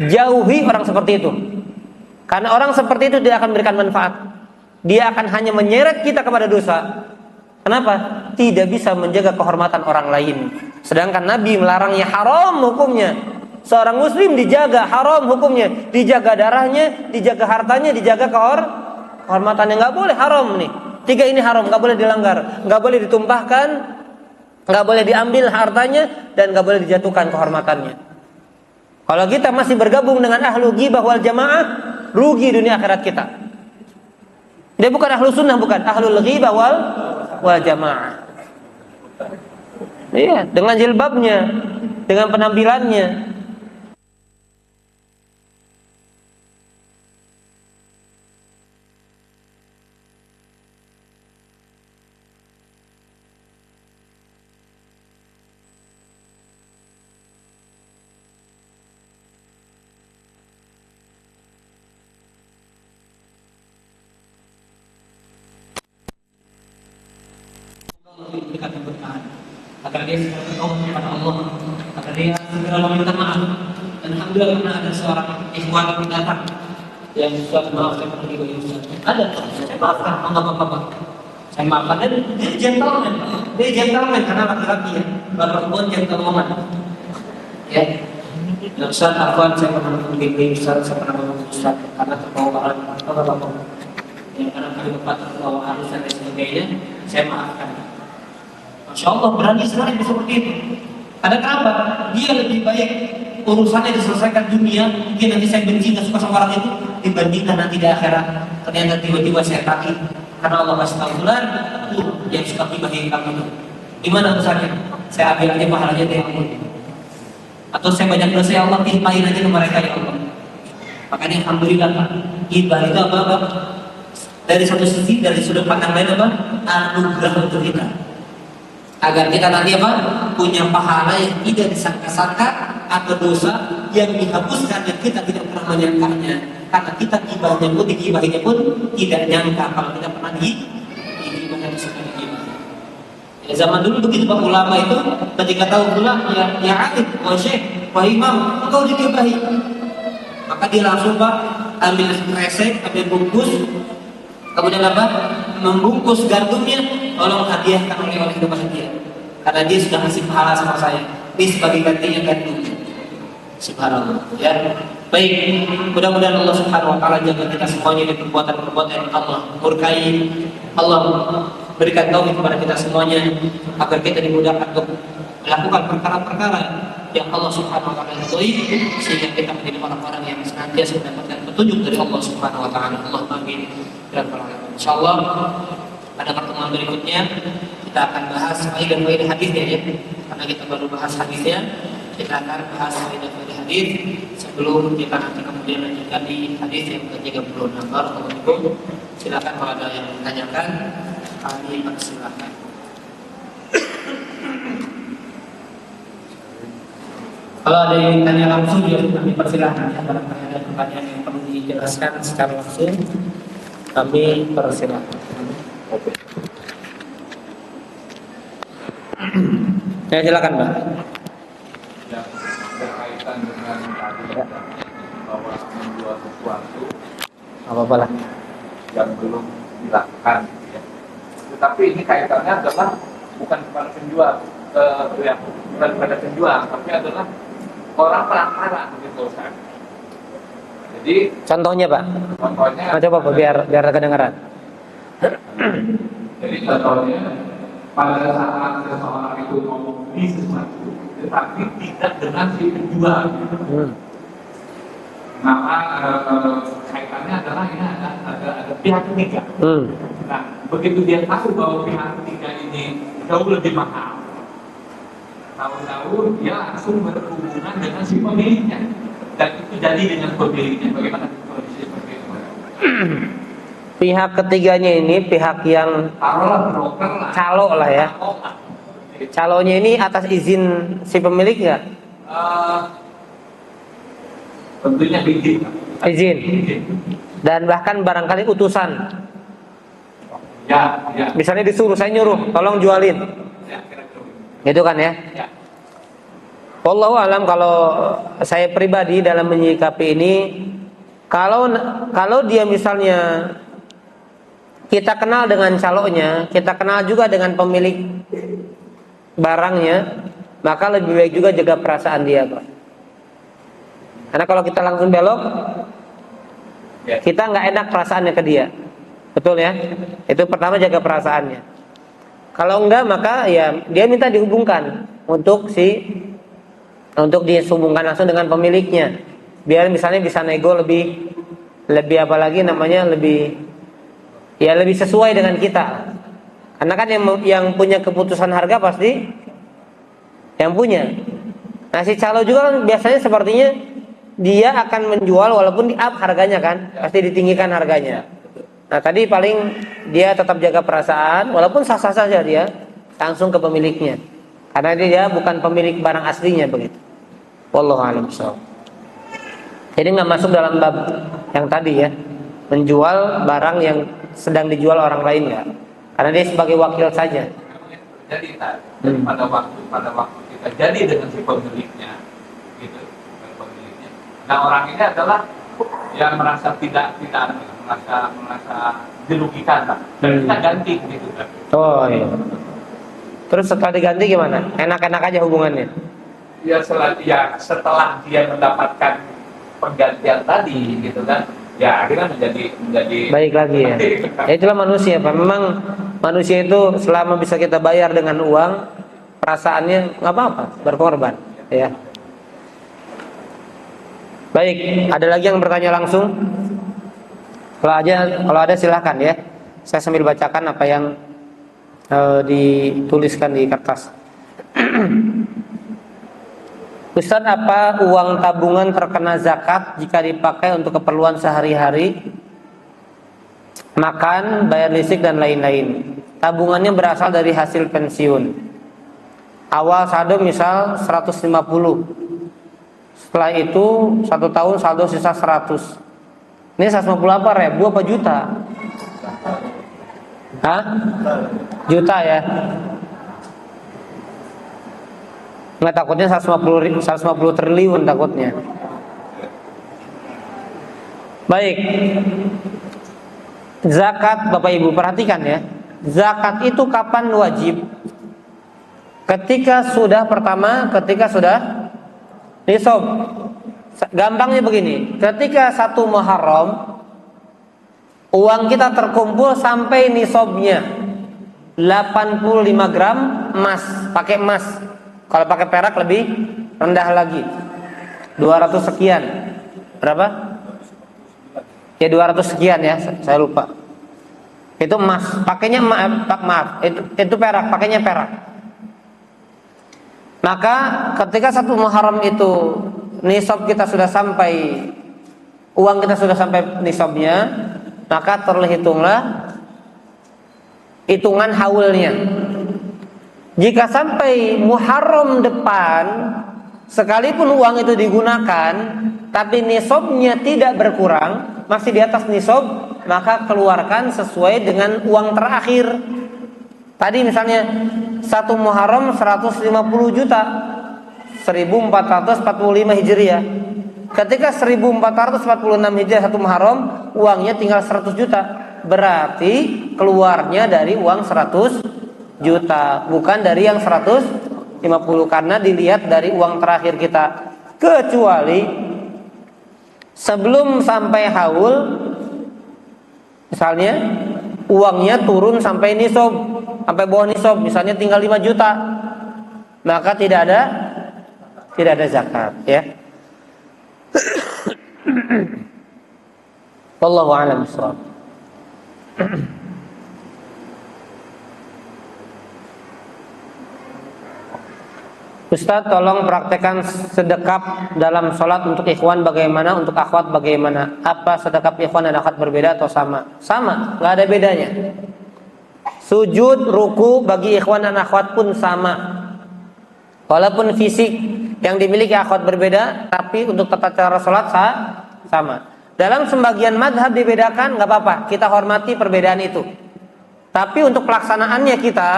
jauhi orang seperti itu. Karena orang seperti itu tidak akan memberikan manfaat. Dia akan hanya menyeret kita kepada dosa. Kenapa? Tidak bisa menjaga kehormatan orang lain. Sedangkan Nabi melarangnya, haram hukumnya. Seorang muslim dijaga, haram hukumnya. Dijaga darahnya, dijaga hartanya, dijaga kehormatannya. Nggak boleh, haram nih. Tiga ini haram, nggak boleh dilanggar, nggak boleh ditumpahkan, nggak boleh diambil hartanya, dan nggak boleh dijatuhkan kehormatannya. Kalau kita masih bergabung dengan ahlu ghibah wal jamaah, rugi dunia akhirat kita. Dia bukan ahlu sunnah, bukan ahlul ghibah wal jamaah. Iya, dengan jilbabnya, dengan penampilannya. Diberikan keberkahan agar dia segera bertobat kepada Allah, agar dia segera meminta maaf alhamdulillah pernah ada seorang ikhwan datang yang Ustaz maaf saya pergi ke Ustaz. Ada, saya maafkan, enggak apa-apa. Saya maafkan dan dia gentleman karena laki-laki ya, perempuan gentleman. Ya, dan Ustaz Afwan saya pernah pergi Ustaz, saya pernah ngomong Ustaz karena terbawa apa-apa. Ya, karena kami bapak terbawa arus dan lain sebagainya, saya maafkan. Masya Allah berani sekali seperti itu. Ada kenapa? Dia lebih baik urusannya diselesaikan dunia, mungkin nanti saya benci nggak suka sama orang itu, dibandingkan nanti di akhirat ternyata tiba-tiba saya takut karena Allah kasih tahu bulan tuh yang suka gibahin kamu itu. Gimana urusannya? Saya ambil aja pahalanya dari Allah. Atau saya banyak dosa ya Allah, timpahin aja ke mereka ya Allah. Makanya alhamdulillah Pak, gibah itu apa? Dari satu sisi, dari sudut pandang lain apa? Anugerah untuk kita. Agar kita nanti apa? Punya pahala yang tidak disangka-sangka atau dosa yang dihapuskan yang kita tidak pernah menyangkanya. Karena kita gibahinya pun tidak nyangka kalau kita pernah digibahin suka digibah. Ya, zaman dulu begitu Pak, ulama itu ketika tahu pula ya alim, wah syekh, wah imam, engkau digibahi. Maka dia langsung Pak ambil kresek, ambil bungkus, kemudian apa? Membungkus gandumnya, tolong hadiahkan oleh kepada dia. Karena dia sudah kasih pahala sama saya. Ini sebagai gantinya gandum. Subhanallah. Ya. Baik, mudah-mudahan Allah Subhanahu wa taala jaga kita semuanya dari perbuatan-perbuatan yang Allah murkai. Allah berikan taufik kepada kita semuanya agar kita dimudahkan untuk melakukan perkara-perkara yang Allah Subhanahu wa taala ridhoi, sehingga kita menjadi orang-orang yang senantiasa mendapatkan petunjuk dari Allah Subhanahu wa taala. Allah amin. Insyaallah pada pertemuan berikutnya kita akan bahas faedah-faedah hadisnya ya. Karena kita baru bahas hadisnya, kita akan bahas faedah-faedah hadis sebelum kita nanti kemudian lanjutkan di hadis yang ke-36. Barakallahu. Silakan kalau ada yang menanyakan, kami persilakan. Kalau ada yang tanya langsung ya kami persilahkan ya. Kalau ada pertanyaan yang perlu dijelaskan secara langsung, kami persilahkan. Oke. Ya silakan Pak. Yang berkaitan dengan tadi bahwa menjual sesuatu Apa-apa lah. yang belum dilakukan, ya. Tetapi ini kaitannya adalah bukan kepada penjual, ya, bukan kepada penjual, tapi adalah orang perantara begitu kan. Jadi Contohnya Pak. contohnya, Coba Pak biar kedengaran. jadi contohnya pada saat seseorang itu mau membeli sesuatu, tetapi tidak dengan si penjual. Maka kaitannya adalah ini ada pihak ketiga. Nah, begitu dia tahu bahwa pihak ketiga ini jauh lebih mahal, tahu-tahu dia langsung berhubungan dengan si pemiliknya, dan itu jadi dengan pemiliknya. Bagaimana kondisi seperti itu? Pihak ketiganya ini pihak yang Taruhlah broker lah, calo lah ya. Calonya ini atas izin si pemilik nggak? Tentunya izin. Izin. Dan bahkan barangkali utusan. Ya. Misalnya disuruh, saya nyuruh, tolong jualin. Ya, kira-kira. Gitu kan ya? Ya. Wallahu alam, kalau saya pribadi dalam menyikapi ini, kalau dia misalnya kita kenal dengan calonnya, kita kenal juga dengan pemilik barangnya, maka lebih baik juga jaga perasaan dia, Pak. Karena kalau kita langsung belok, kita nggak enak perasaannya ke dia, betul ya? Itu pertama, jaga perasaannya. Kalau enggak, maka ya dia minta dihubungkan untuk dihubungkan langsung dengan pemiliknya, biar misalnya bisa nego lebih apalagi namanya lebih sesuai dengan kita. Karena kan yang punya keputusan harga pasti yang punya. Nah, si calo juga kan biasanya sepertinya dia akan menjual walaupun di up harganya kan, pasti ditinggikan harganya. Nah, tadi paling dia tetap jaga perasaan, walaupun sah-sah saja dia langsung ke pemiliknya, karena dia bukan pemilik barang aslinya begitu. Wallahu a'lam bishawab. Jadi nggak masuk dalam bab yang tadi ya, menjual barang yang sedang dijual orang lain nggak, karena dia sebagai wakil saja. Jadi pada waktu kita jadi dengan si pemiliknya, gitu, pemiliknya Nah orang ini adalah yang merasa tidak merasa dirugikan lah. Dan kita ganti gitu kan. Oh iya. Terus setelah diganti gimana? Enak-enak aja hubungannya. Setelah dia mendapatkan penggantian tadi gitu kan, ya akhirnya menjadi Baik lagi ya. Ya itulah manusia, Pak. Memang manusia itu selama bisa kita bayar dengan uang, perasaannya nggak apa-apa, berkorban. Ya. Baik, ada lagi yang bertanya langsung? Kalau ada silahkan ya. Saya sambil bacakan apa yang dituliskan di kertas. Ustaz, apa uang tabungan terkena zakat jika dipakai untuk keperluan sehari-hari, makan, bayar listrik dan lain-lain? Tabungannya berasal dari hasil pensiun. Awal saldo misal 150. Setelah itu 1 tahun saldo sisa 100. Ini 150 apa, ribu apa juta? Hah? Juta ya? Nggak, takutnya 150 triliun takutnya. Baik. Zakat, Bapak Ibu perhatikan ya. Zakat itu kapan wajib? Ketika sudah nisab. Gampangnya begini, ketika 1 Muharram uang kita terkumpul sampai nisabnya 85 gram emas, pakai emas. Kalau pakai perak lebih rendah lagi, 200 sekian. Berapa? Ya 200 sekian ya, saya lupa. Itu emas, pakainya maaf, itu perak, pakainya perak. Maka ketika 1 Muharram itu nisab kita sudah sampai, uang kita sudah sampai nisabnya, maka terhitunglah hitungan haulnya. Jika sampai Muharram depan, sekalipun uang itu digunakan, tapi nisabnya tidak berkurang, masih di atas nisab, maka keluarkan sesuai dengan uang terakhir. Tadi misalnya 1 Muharram 150 juta, 1445 Hijriah. Ketika 1446 Hijriah 1 Muharram, uangnya tinggal 100 juta. Berarti keluarnya dari uang 100 juta, bukan dari yang 150, karena dilihat dari uang terakhir kita. Kecuali sebelum sampai haul, misalnya uangnya turun sampai nisab, sampai bawah nisab, misalnya tinggal 5 juta, maka tidak ada zakat ya. Wallahu a'lam bishawab. Ustaz, tolong praktekkan sedekap dalam sholat untuk ikhwan bagaimana, untuk akhwat bagaimana? Apa sedekap ikhwan dan akhwat berbeda atau sama? Sama, nggak ada bedanya. Sujud, ruku bagi ikhwan dan akhwat pun sama. Walaupun fisik yang dimiliki akhwat berbeda, tapi untuk tata cara sholat sama. Dalam sebagian madhab dibedakan, nggak apa-apa, kita hormati perbedaan itu. Tapi untuk pelaksanaannya kita,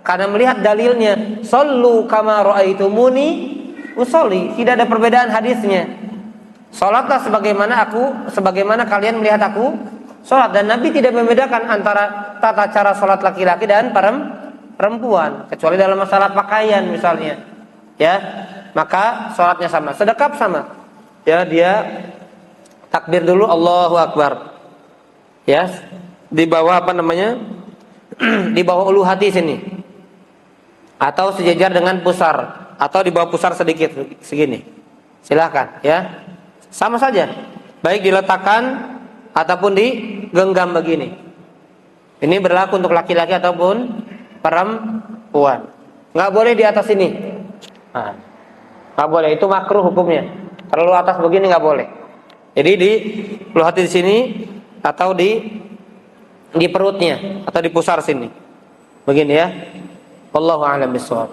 karena melihat dalilnya, shollu kama ra'aitumuni usolli, tidak ada perbedaan hadisnya. Salatlah sebagaimana kalian melihat aku salat, dan Nabi tidak membedakan antara tata cara salat laki-laki dan perempuan, kecuali dalam masalah pakaian misalnya. Ya, maka salatnya sama, sedekap sama. Ya, dia takbir dulu Allahu Akbar. Ya, di bawah di bawah ulu hati sini. Atau sejajar dengan pusar, atau di bawah pusar sedikit segini. Silahkan ya. Sama saja, baik diletakkan ataupun digenggam begini. Ini berlaku untuk laki-laki ataupun perempuan. Nggak boleh di atas ini. Nah, nggak boleh, itu makruh hukumnya. Terlalu atas begini nggak boleh. Jadi di ulu hati di sini, atau di perutnya, atau di pusar sini. Begini ya. Wallahu a'lam bishawab.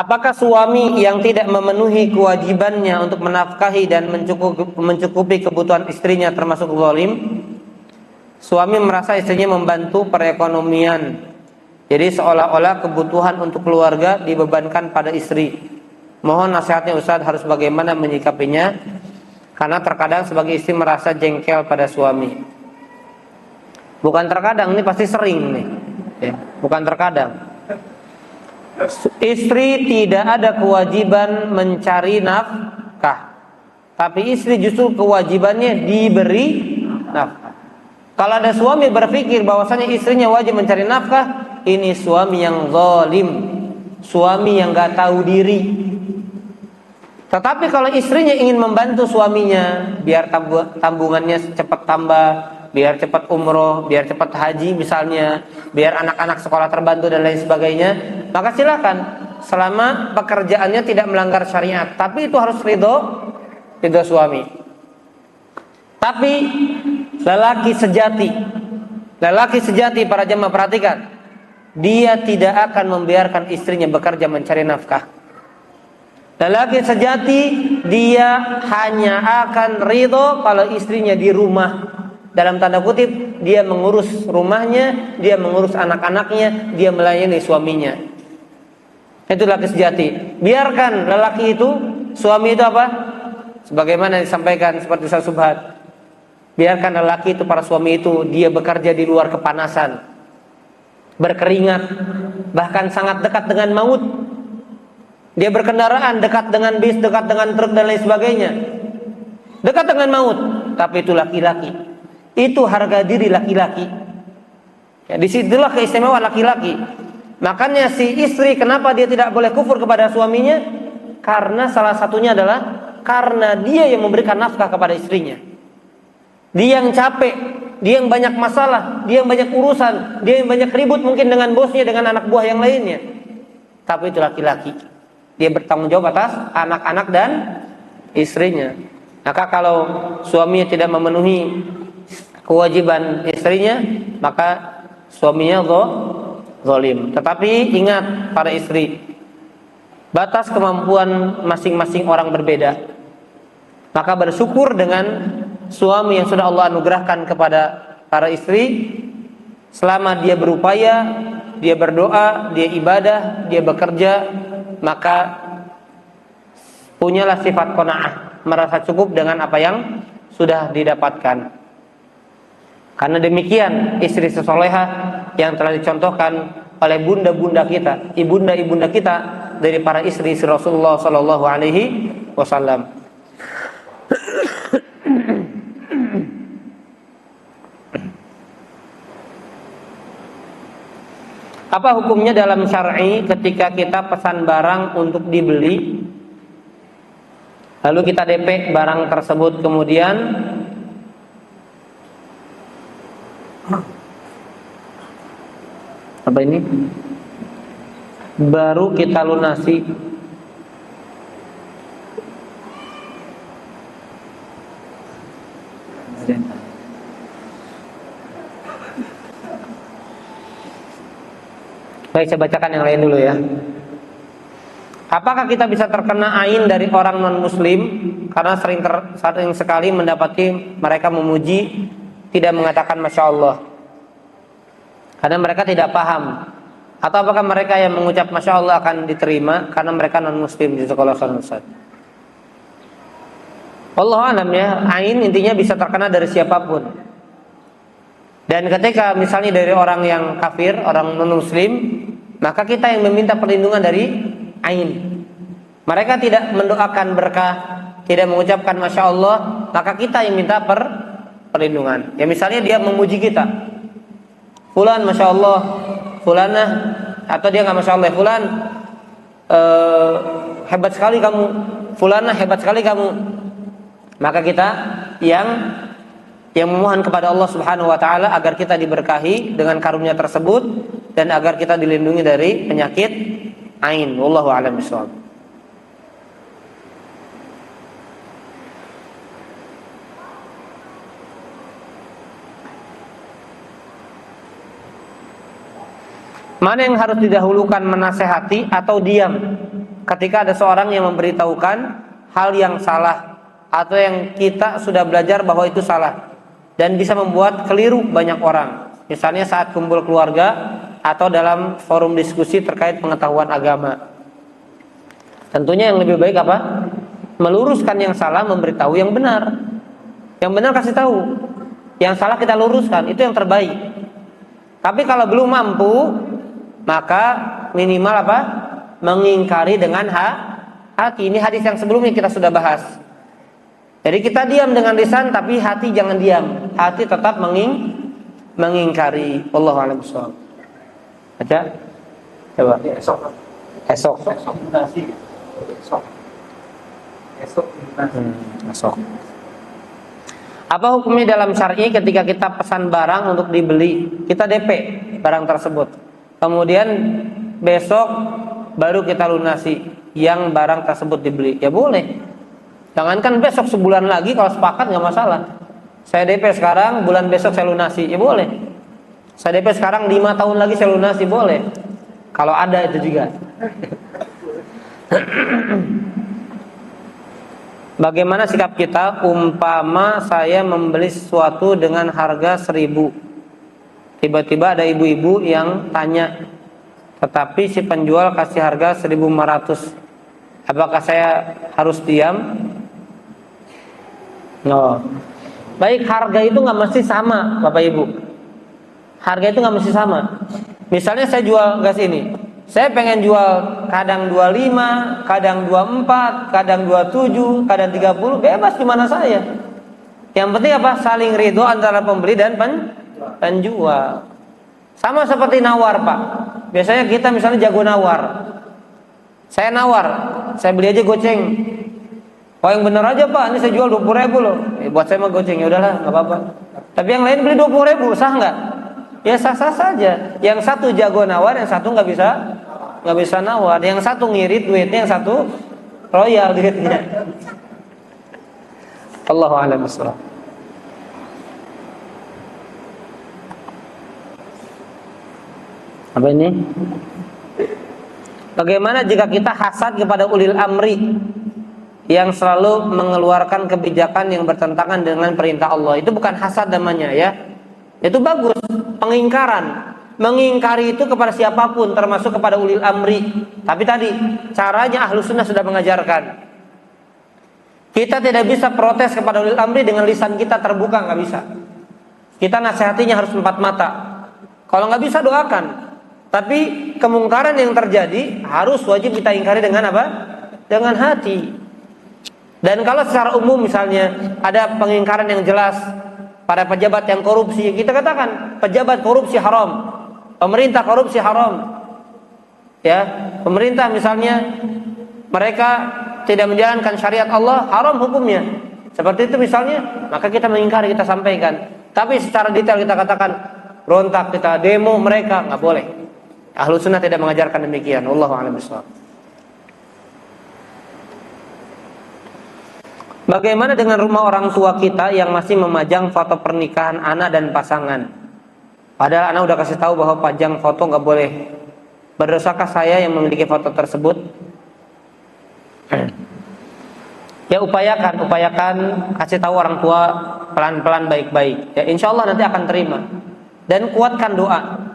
Apakah suami yang tidak memenuhi kewajibannya untuk menafkahi dan mencukupi kebutuhan istrinya termasuk zalim? Suami merasa istrinya membantu perekonomian, jadi seolah-olah kebutuhan untuk keluarga dibebankan pada istri. Mohon nasihatnya Ustaz, harus bagaimana menyikapinya? Karena terkadang sebagai istri merasa jengkel pada suami. Bukan terkadang, ini pasti sering nih. Ya, bukan terkadang. Istri tidak ada kewajiban mencari nafkah, tapi istri justru kewajibannya diberi nafkah. Kalau ada suami berpikir bahwasanya istrinya wajib mencari nafkah, ini suami yang zalim, suami yang gak tahu diri. Tetapi kalau istrinya ingin membantu suaminya biar tabungannya cepat tambah, biar cepat umroh, biar cepat haji misalnya, biar anak-anak sekolah terbantu dan lain sebagainya, maka silakan, selama pekerjaannya tidak melanggar syariat. Tapi itu harus ridho suami. Tapi lelaki sejati para jemaah perhatikan, dia tidak akan membiarkan istrinya bekerja mencari nafkah. Lelaki sejati dia hanya akan ridho kalau istrinya di rumah, dalam tanda kutip dia mengurus rumahnya, dia mengurus anak-anaknya, dia melayani suaminya. Itu lelaki sejati. Biarkan lelaki itu, suami itu apa? Sebagaimana disampaikan seperti Ustaz Subhat, biarkan lelaki itu, para suami itu, dia bekerja di luar kepanasan, berkeringat, bahkan sangat dekat dengan maut. Dia berkendaraan dekat dengan bis, dekat dengan truk dan lain sebagainya, dekat dengan maut. Tapi itu laki-laki, itu harga diri laki-laki. Ya, disitulah keistimewaan laki-laki. Makanya si istri kenapa dia tidak boleh kufur kepada suaminya? Karena salah satunya adalah karena dia yang memberikan nafkah kepada istrinya. Dia yang capek, dia yang banyak masalah, dia yang banyak urusan, dia yang banyak ribut mungkin dengan bosnya, dengan anak buah yang lainnya. Tapi itu laki-laki, dia bertanggung jawab atas anak-anak dan istrinya. Maka kalau suaminya tidak memenuhi kewajiban istrinya, maka suaminya zalim. Tetapi ingat para istri, batas kemampuan masing-masing orang berbeda. Maka bersyukur dengan suami yang sudah Allah anugerahkan kepada para istri, selama dia berupaya, dia berdoa, dia ibadah, dia bekerja, maka punyalah sifat qanaah, merasa cukup dengan apa yang sudah didapatkan. Karena demikian istri sesolehah yang telah dicontohkan oleh bunda-bunda kita, ibunda-ibunda kita dari para istri Rasulullah sallallahu alaihi wasallam. Apa hukumnya dalam syar'i ketika kita pesan barang untuk dibeli, lalu kita DP barang tersebut, kemudian apa ini? Baru kita lunasi. Baik, saya bacakan yang lain dulu ya. Apakah kita bisa terkena ain dari orang non-muslim karena sering sekali mendapati mereka memuji, tidak mengatakan Masya Allah, karena mereka tidak paham? Atau apakah mereka yang mengucap Masya Allah akan diterima karena mereka non-muslim di sekolah Ustaz? Allah alam ya, ain intinya bisa terkena dari siapapun. Dan ketika misalnya dari orang yang kafir, orang non-muslim, maka kita yang meminta perlindungan dari ain. Mereka tidak mendoakan berkah, tidak mengucapkan Masya Allah, maka kita yang minta perlindungan. Ya misalnya dia memuji kita, Fulan Masya Allah, Fulanah, atau dia nggak Masya Allah, Fulan hebat sekali kamu, Fulanah hebat sekali kamu, maka kita yang memohon kepada Allah Subhanahu wa taala agar kita diberkahi dengan karunia tersebut dan agar kita dilindungi dari penyakit ain. Wallahu a'lam bishawab. Mana yang harus didahulukan, menasehati atau diam? ketika ada seorang yang memberitahukan hal yang salah atau yang kita sudah belajar bahwa itu salah dan bisa membuat keliru banyak orang. Misalnya saat kumpul keluarga atau dalam forum diskusi terkait pengetahuan agama. Tentunya yang lebih baik apa? Meluruskan yang salah, memberitahu yang benar. Yang benar kasih tahu, yang salah kita luruskan, itu yang terbaik. Tapi kalau belum mampu, maka minimal apa? Mengingkari dengan hati. Ini hadis yang sebelumnya kita sudah bahas. Jadi kita diam dengan lisan, tapi hati jangan diam. Hati tetap mengingkari. Wallahu a'lam bishawab. Baca. Coba. Esok. Esok. Apa hukumnya dalam syar'i ketika kita pesan barang untuk dibeli, kita DP barang tersebut, kemudian besok baru kita lunasi yang barang tersebut dibeli? Ya boleh. Jangankan besok, sebulan lagi kalau sepakat nggak masalah. Saya DP sekarang, bulan besok saya lunasi, ya boleh. Saya DP sekarang 5 tahun lagi saya lunasi, boleh. Kalau ada itu juga. Bagaimana sikap kita umpama saya membeli sesuatu dengan harga 1.000, tiba-tiba ada ibu-ibu yang tanya, tetapi si penjual kasih harga 1.500, apakah saya harus diam? No. Baik, harga itu nggak mesti sama, Bapak Ibu. Harga itu nggak mesti sama. Misalnya saya jual gas ini, saya pengen jual kadang 25, kadang 24, kadang 27, kadang 30, bebas di mana saya. Yang penting apa? Saling ridho antara pembeli dan penjual. Sama seperti nawar, Pak. Biasanya kita misalnya jago nawar. Saya nawar, saya beli aja goceng. Oh yang bener aja Pak, ini saya jual 20.000 loh. Buat saya mah goceng, ya udahlah, nggak apa-apa. Tapi yang lain beli 20.000, sah nggak? Ya sah-sah saja. Yang satu jago nawar, yang satu nggak bisa nawar. Yang satu ngirit duitnya, yang satu royal duitnya. Allahu a'lam bishawab. Apa ini? Bagaimana jika kita hasad kepada ulil amri yang selalu mengeluarkan kebijakan yang bertentangan dengan perintah Allah? Itu bukan hasad namanya, ya. Itu bagus, pengingkaran. Mengingkari itu kepada siapapun, termasuk kepada ulil amri. Tapi tadi caranya Ahlus Sunnah sudah mengajarkan. Kita tidak bisa protes kepada ulil amri dengan lisan kita terbuka, nggak bisa. Kita nasihatinya harus 4 mata. Kalau nggak bisa doakan. Tapi kemungkaran yang terjadi harus wajib kita ingkari dengan apa? Dengan hati. Dan kalau secara umum misalnya ada pengingkaran yang jelas pada pejabat yang korupsi, kita katakan pejabat korupsi haram, pemerintah korupsi haram. Ya, pemerintah misalnya mereka tidak menjalankan syariat Allah, haram hukumnya. Seperti itu misalnya, maka kita mengingkari, kita sampaikan. Tapi secara detail kita katakan berontak, kita demo mereka, nggak boleh. Ahlus Sunnah tidak mengajarkan demikian. Wallahu a'lam bishawab. Bagaimana dengan rumah orang tua kita yang masih memajang foto pernikahan anak dan pasangan? Padahal anak udah kasih tahu bahwa pajang foto nggak boleh. Berdosakah saya yang memiliki foto tersebut? Ya upayakan kasih tahu orang tua pelan-pelan baik-baik. Ya insya Allah nanti akan terima. Dan kuatkan doa.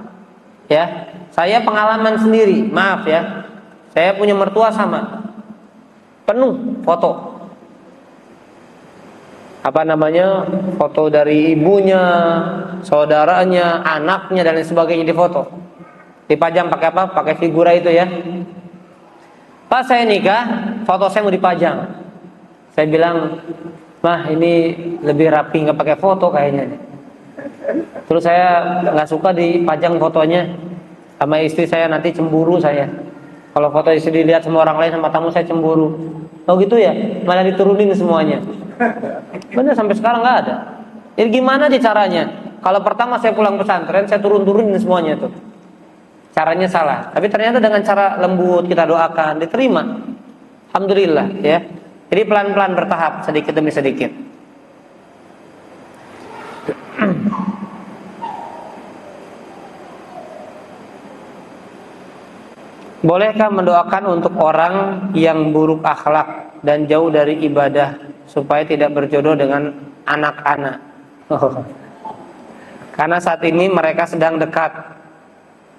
Ya, saya pengalaman sendiri. Maaf ya, saya punya mertua sama, penuh foto. Foto dari ibunya, saudaranya, anaknya dan lain sebagainya difoto. Dipajang pakai apa? Pakai figura itu ya. Pas saya nikah, foto saya mau dipajang. Saya bilang, "Mah, ini lebih rapi nggak pakai foto kayaknya." Terus saya nggak suka dipajang fotonya, sama istri saya nanti cemburu saya. Kalau foto istri dilihat sama orang lain, sama tamu, saya cemburu. Oh gitu ya, malah diturunin semuanya. Benar, sampai sekarang nggak ada. Jadi gimana sih caranya? Kalau pertama saya pulang pesantren, saya turunin semuanya tuh. Caranya salah. Tapi ternyata dengan cara lembut kita doakan, diterima. Alhamdulillah ya. Jadi pelan-pelan bertahap, sedikit demi sedikit. Bolehkah mendoakan untuk orang yang buruk akhlak dan jauh dari ibadah supaya tidak berjodoh dengan anak-anak? Karena saat ini mereka sedang dekat,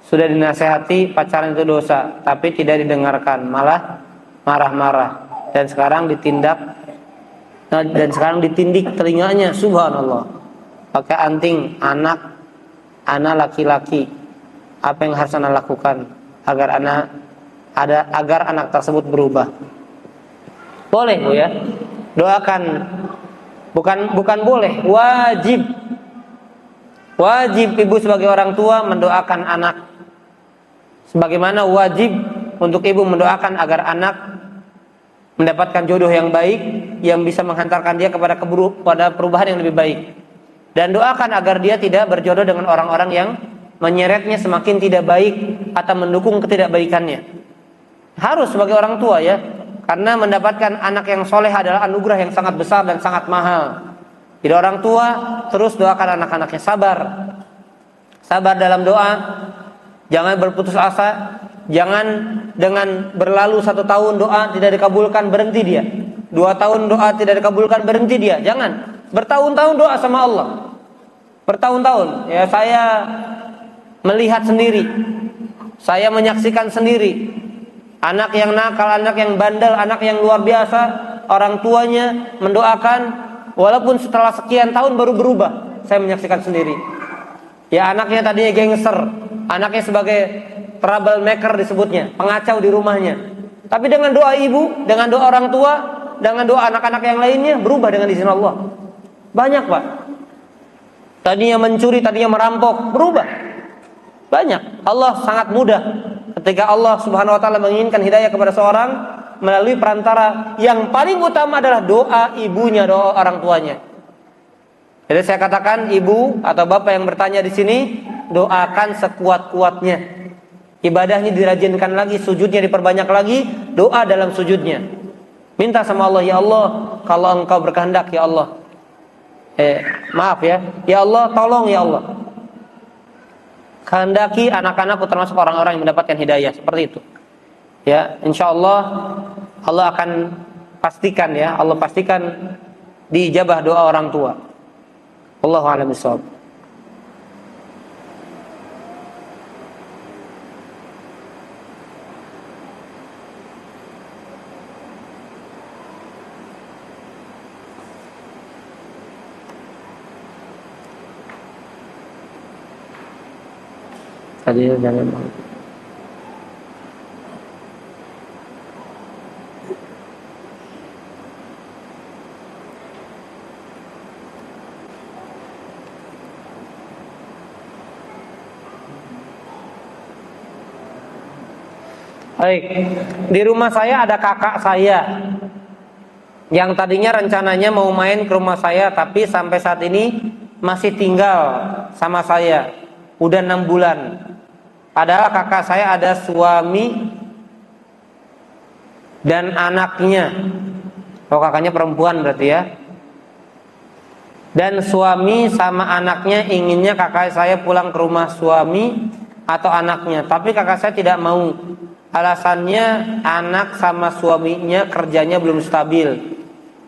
sudah dinasehati pacaran itu dosa, tapi tidak didengarkan, malah marah-marah dan sekarang ditindik telinganya, subhanallah, pakai anting anak laki-laki. Apa yang harus anak lakukan agar anak tersebut berubah? Boleh Bu ya, doakan. Bukan boleh, wajib ibu sebagai orang tua mendoakan anak, sebagaimana wajib untuk ibu mendoakan agar anak mendapatkan jodoh yang baik yang bisa menghantarkan dia kepada perubahan yang lebih baik, dan doakan agar dia tidak berjodoh dengan orang-orang yang menyeretnya semakin tidak baik atau mendukung ketidakbaikannya. Harus sebagai orang tua ya, karena mendapatkan anak yang soleh adalah anugerah yang sangat besar dan sangat mahal. Jadi orang tua terus doakan anak-anaknya sabar dalam doa, jangan berputus asa, jangan dengan berlalu 1 tahun doa tidak dikabulkan berhenti dia, 2 tahun doa tidak dikabulkan berhenti dia, jangan bertahun-tahun doa sama Allah, bertahun-tahun. Ya, saya melihat sendiri, saya menyaksikan sendiri, anak yang nakal, anak yang bandel, anak yang luar biasa, orang tuanya mendoakan walaupun setelah sekian tahun baru berubah. Saya menyaksikan sendiri. Ya, anaknya tadinya gangster, anaknya sebagai troublemaker disebutnya, pengacau di rumahnya. Tapi dengan doa ibu, dengan doa orang tua, dengan doa anak-anak yang lainnya berubah dengan izin Allah. Banyak Pak. Tadinya mencuri, tadinya merampok, berubah. Banyak. Allah sangat mudah ketika Allah Subhanahu wa taala menginginkan hidayah kepada seorang melalui perantara yang paling utama adalah doa ibunya, doa orang tuanya. Jadi saya katakan ibu atau bapak yang bertanya di sini, doakan sekuat-kuatnya. Ibadahnya dirajinkan lagi, sujudnya diperbanyak lagi, doa dalam sujudnya. Minta sama Allah, ya Allah, kalau Engkau berkehendak ya Allah. Maaf ya Allah, tolong ya Allah. Kehendaki anak-anakku termasuk orang-orang yang mendapatkan hidayah, seperti itu. Ya, insya Allah Allah akan pastikan ya, Allah pastikan diijabah doa orang tua. Wallahu a'lam bishawab. Tadi jangan. Baik, di rumah saya ada kakak saya yang tadinya rencananya mau main ke rumah saya, tapi sampai saat ini masih tinggal sama saya, udah 6 bulan. Padahal kakak saya ada suami dan anaknya. Oh, kakaknya perempuan berarti ya. Dan suami sama anaknya inginnya kakak saya pulang ke rumah suami atau anaknya, tapi kakak saya tidak mau. Alasannya anak sama suaminya kerjanya belum stabil.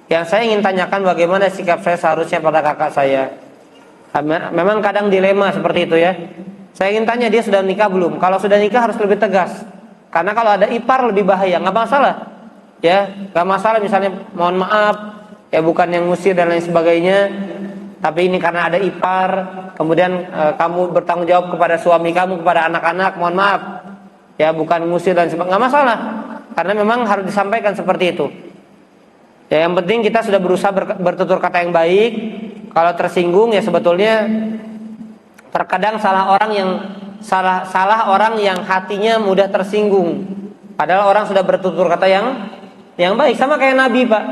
Yang saya ingin tanyakan, bagaimana sikap saya seharusnya pada kakak saya? Memang kadang dilema seperti itu ya. Saya ingin tanya, dia sudah nikah belum? Kalau sudah nikah harus lebih tegas. Karena kalau ada ipar lebih bahaya. Nggak masalah ya, nggak masalah misalnya mohon maaf ya, bukan yang ngusir dan lain sebagainya, tapi ini karena ada ipar, kemudian kamu bertanggung jawab kepada suami kamu, kepada anak-anak, mohon maaf ya, bukan ngusir dan sebagainya, nggak masalah, karena memang harus disampaikan seperti itu ya. Yang penting kita sudah berusaha bertutur kata yang baik. Kalau tersinggung ya, sebetulnya terkadang salah orang yang hatinya mudah tersinggung, padahal orang sudah bertutur kata yang baik. Sama kayak Nabi Pak,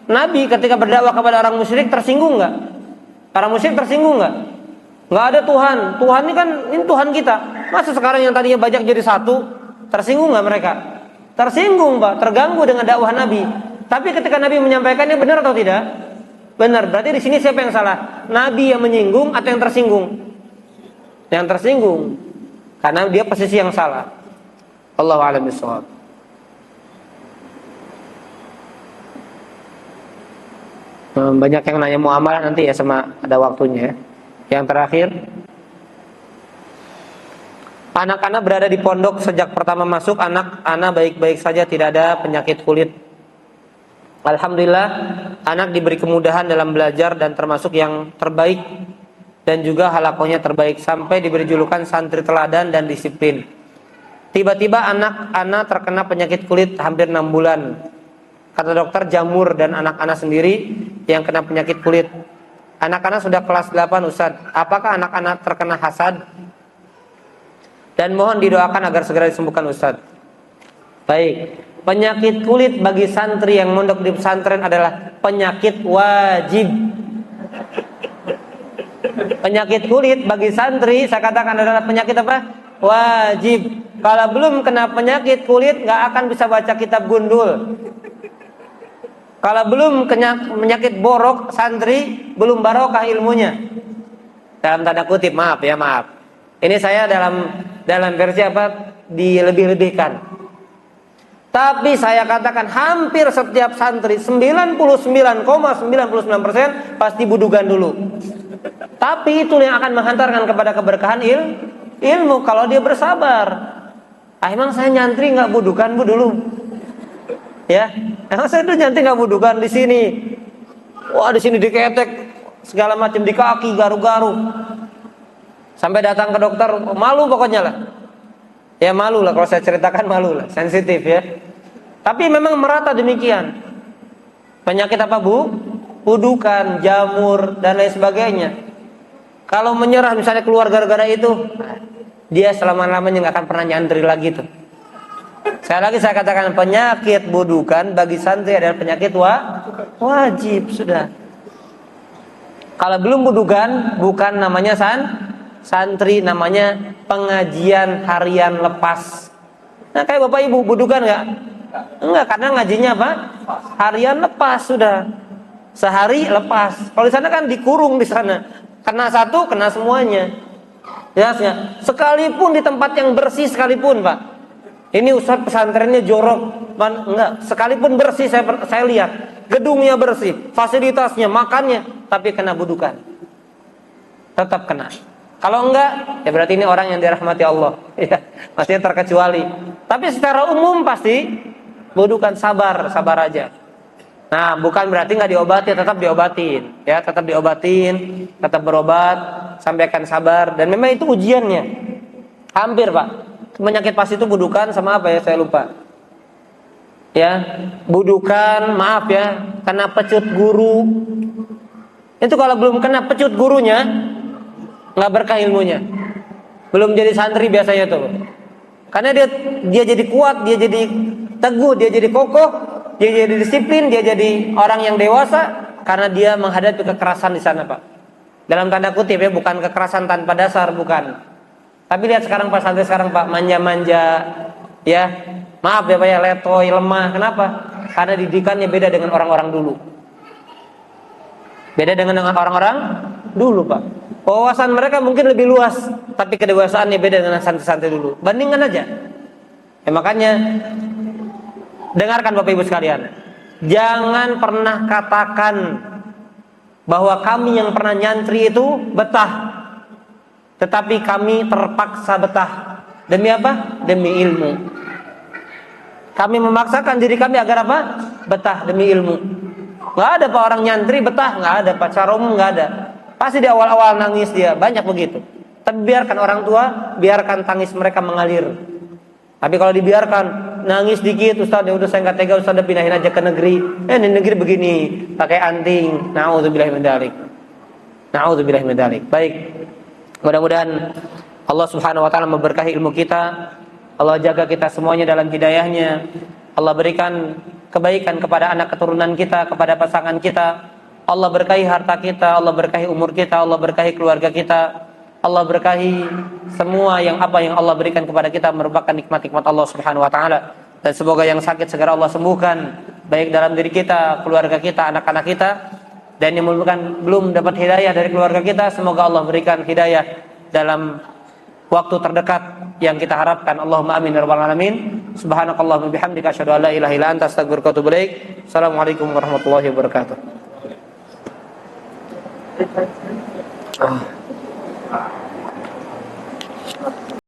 Nabi ketika berdakwah kepada orang musyrik tersinggung nggak? Orang musyrik tersinggung nggak? Nggak ada Tuhan. Tuhan ini kan, ini Tuhan kita. Masa sekarang yang tadinya banyak jadi satu, tersinggung nggak mereka? Tersinggung Pak, terganggu dengan dakwah Nabi. Tapi ketika Nabi menyampaikannya, benar atau tidak? Benar. Berarti di sini siapa yang salah? Nabi yang menyinggung atau yang tersinggung? Yang tersinggung, karena dia posisi yang salah. Allahu a'lam bishawab. Banyak yang nanya muamalah nanti ya, sama ada waktunya ya. Yang terakhir, anak-anak berada di pondok sejak pertama masuk, anak baik-baik saja, tidak ada penyakit kulit. Alhamdulillah, anak diberi kemudahan dalam belajar dan termasuk yang terbaik, dan juga halakohnya terbaik, sampai diberi julukan santri teladan dan disiplin. Tiba-tiba anak-anak terkena penyakit kulit hampir 6 bulan. Kata dokter, jamur dan anak-anak sendiri yang kena penyakit kulit. Anak-anak sudah kelas 8 Ustaz. Apakah anak-anak terkena hasad? Dan mohon didoakan agar segera disembuhkan Ustaz. Baik, penyakit kulit bagi santri yang mondok di pesantren adalah penyakit wajib. Penyakit kulit bagi santri, saya katakan, adalah penyakit apa? Wajib. Kalau belum kena penyakit kulit, gak akan bisa baca kitab gundul. Kalau belum kena penyakit borok, santri belum barokah ilmunya. Dalam tanda kutip, maaf. Ini saya dalam versi apa? Dilebih-lebihkan. Tapi saya katakan hampir setiap santri 99,99% pasti budugan dulu. Tapi itu yang akan menghantarkan kepada keberkahan ilmu kalau dia bersabar. Emang saya nyantri nggak budukan bu dulu? Ya, emang saya itu nyantri nggak budukan di sini? Wah, di sini diketek segala macam, di kaki garu-garu. Sampai datang ke dokter, malu pokoknya lah. Ya malu lah kalau saya ceritakan, malu lah, sensitif ya. Tapi memang merata demikian. Penyakit apa bu? Budukan, jamur dan lain sebagainya. Kalau menyerah misalnya keluar gara-gara itu, dia selama-lamanya nggak akan pernah nyantri lagi tuh. Saya katakan, penyakit budukan bagi santri adalah penyakit wajib sudah. Kalau belum budukan, bukan namanya santri, namanya pengajian harian lepas. Nah kayak bapak ibu budukan nggak? Enggak, karena ngajinya apa? Harian lepas sudah. Sehari lepas. Kalau di sana kan dikurung di sana. Kena satu, kena semuanya. Jelasnya. Sekalipun di tempat yang bersih sekalipun, Pak. Ini ustaz pesantrennya jorok, enggak. Sekalipun bersih, saya lihat gedungnya bersih, fasilitasnya, makannya, tapi kena budukan, tetap kena. Kalau enggak, ya berarti ini orang yang dirahmati Allah. Ya, maksudnya terkecuali. Tapi secara umum pasti budukan, sabar aja. Nah, bukan berarti nggak diobati, tetap diobatin, ya, tetap diobatin, tetap berobat, sampaikan sabar. Dan memang itu ujiannya. Hampir Pak. Penyakit pasti itu budukan sama apa ya, saya lupa. Ya, budukan, maaf ya, kena pecut guru. Itu kalau belum kena pecut gurunya, nggak berkah ilmunya. Belum jadi santri biasanya tuh. Karena dia jadi kuat, dia jadi teguh, dia jadi kokoh, dia jadi disiplin, dia jadi orang yang dewasa karena dia menghadapi kekerasan di sana, Pak. Dalam tanda kutip ya, bukan kekerasan tanpa dasar, bukan. Tapi lihat sekarang Pak, santri sekarang Pak, manja-manja, ya, maaf ya Pak ya, letoy, lemah. Kenapa? Karena didikannya beda dengan orang-orang dulu. Beda dengan orang-orang dulu Pak. Wawasan mereka mungkin lebih luas, tapi kedewasaannya beda dengan santri-santri dulu. Bandingkan aja. Ya makanya, dengarkan Bapak Ibu sekalian, jangan pernah katakan bahwa kami yang pernah nyantri itu betah. Tetapi kami terpaksa betah. Demi apa? Demi ilmu. Kami memaksakan diri kami agar apa? Betah demi ilmu. Gak ada Pak orang nyantri betah, gak ada Pak. Secara umum gak ada. Pasti di awal-awal nangis dia, banyak begitu. Tapi biarkan orang tua, biarkan tangis mereka mengalir. Tapi kalau dibiarkan nangis dikit, Ustaz, ya udah saya nggak tega, Ustaz, pindahin aja ke negeri. Di negeri begini, pakai anting. Nauzubillahi min dzalik. Nauzubillahi min dzalik. Baik. Mudah-mudahan Allah Subhanahu wa taala memberkahi ilmu kita. Allah jaga kita semuanya dalam hidayahnya. Allah berikan kebaikan kepada anak keturunan kita, kepada pasangan kita. Allah berkahi harta kita, Allah berkahi umur kita, Allah berkahi keluarga kita. Allah berkahi semua yang Allah berikan kepada kita merupakan nikmat-nikmat Allah Subhanahu wa taala. Dan semoga yang sakit segera Allah sembuhkan, baik dalam diri kita, keluarga kita, anak-anak kita. Dan yang belum dapat hidayah dari keluarga kita, semoga Allah berikan hidayah dalam waktu terdekat yang kita harapkan. Allahumma amin ya rabbal alamin. Subhanakallahumma bihamdika asyhadu an la ilaha illa anta astaghfiruka wa atubu ilaik. Assalamualaikum warahmatullahi wabarakatuh.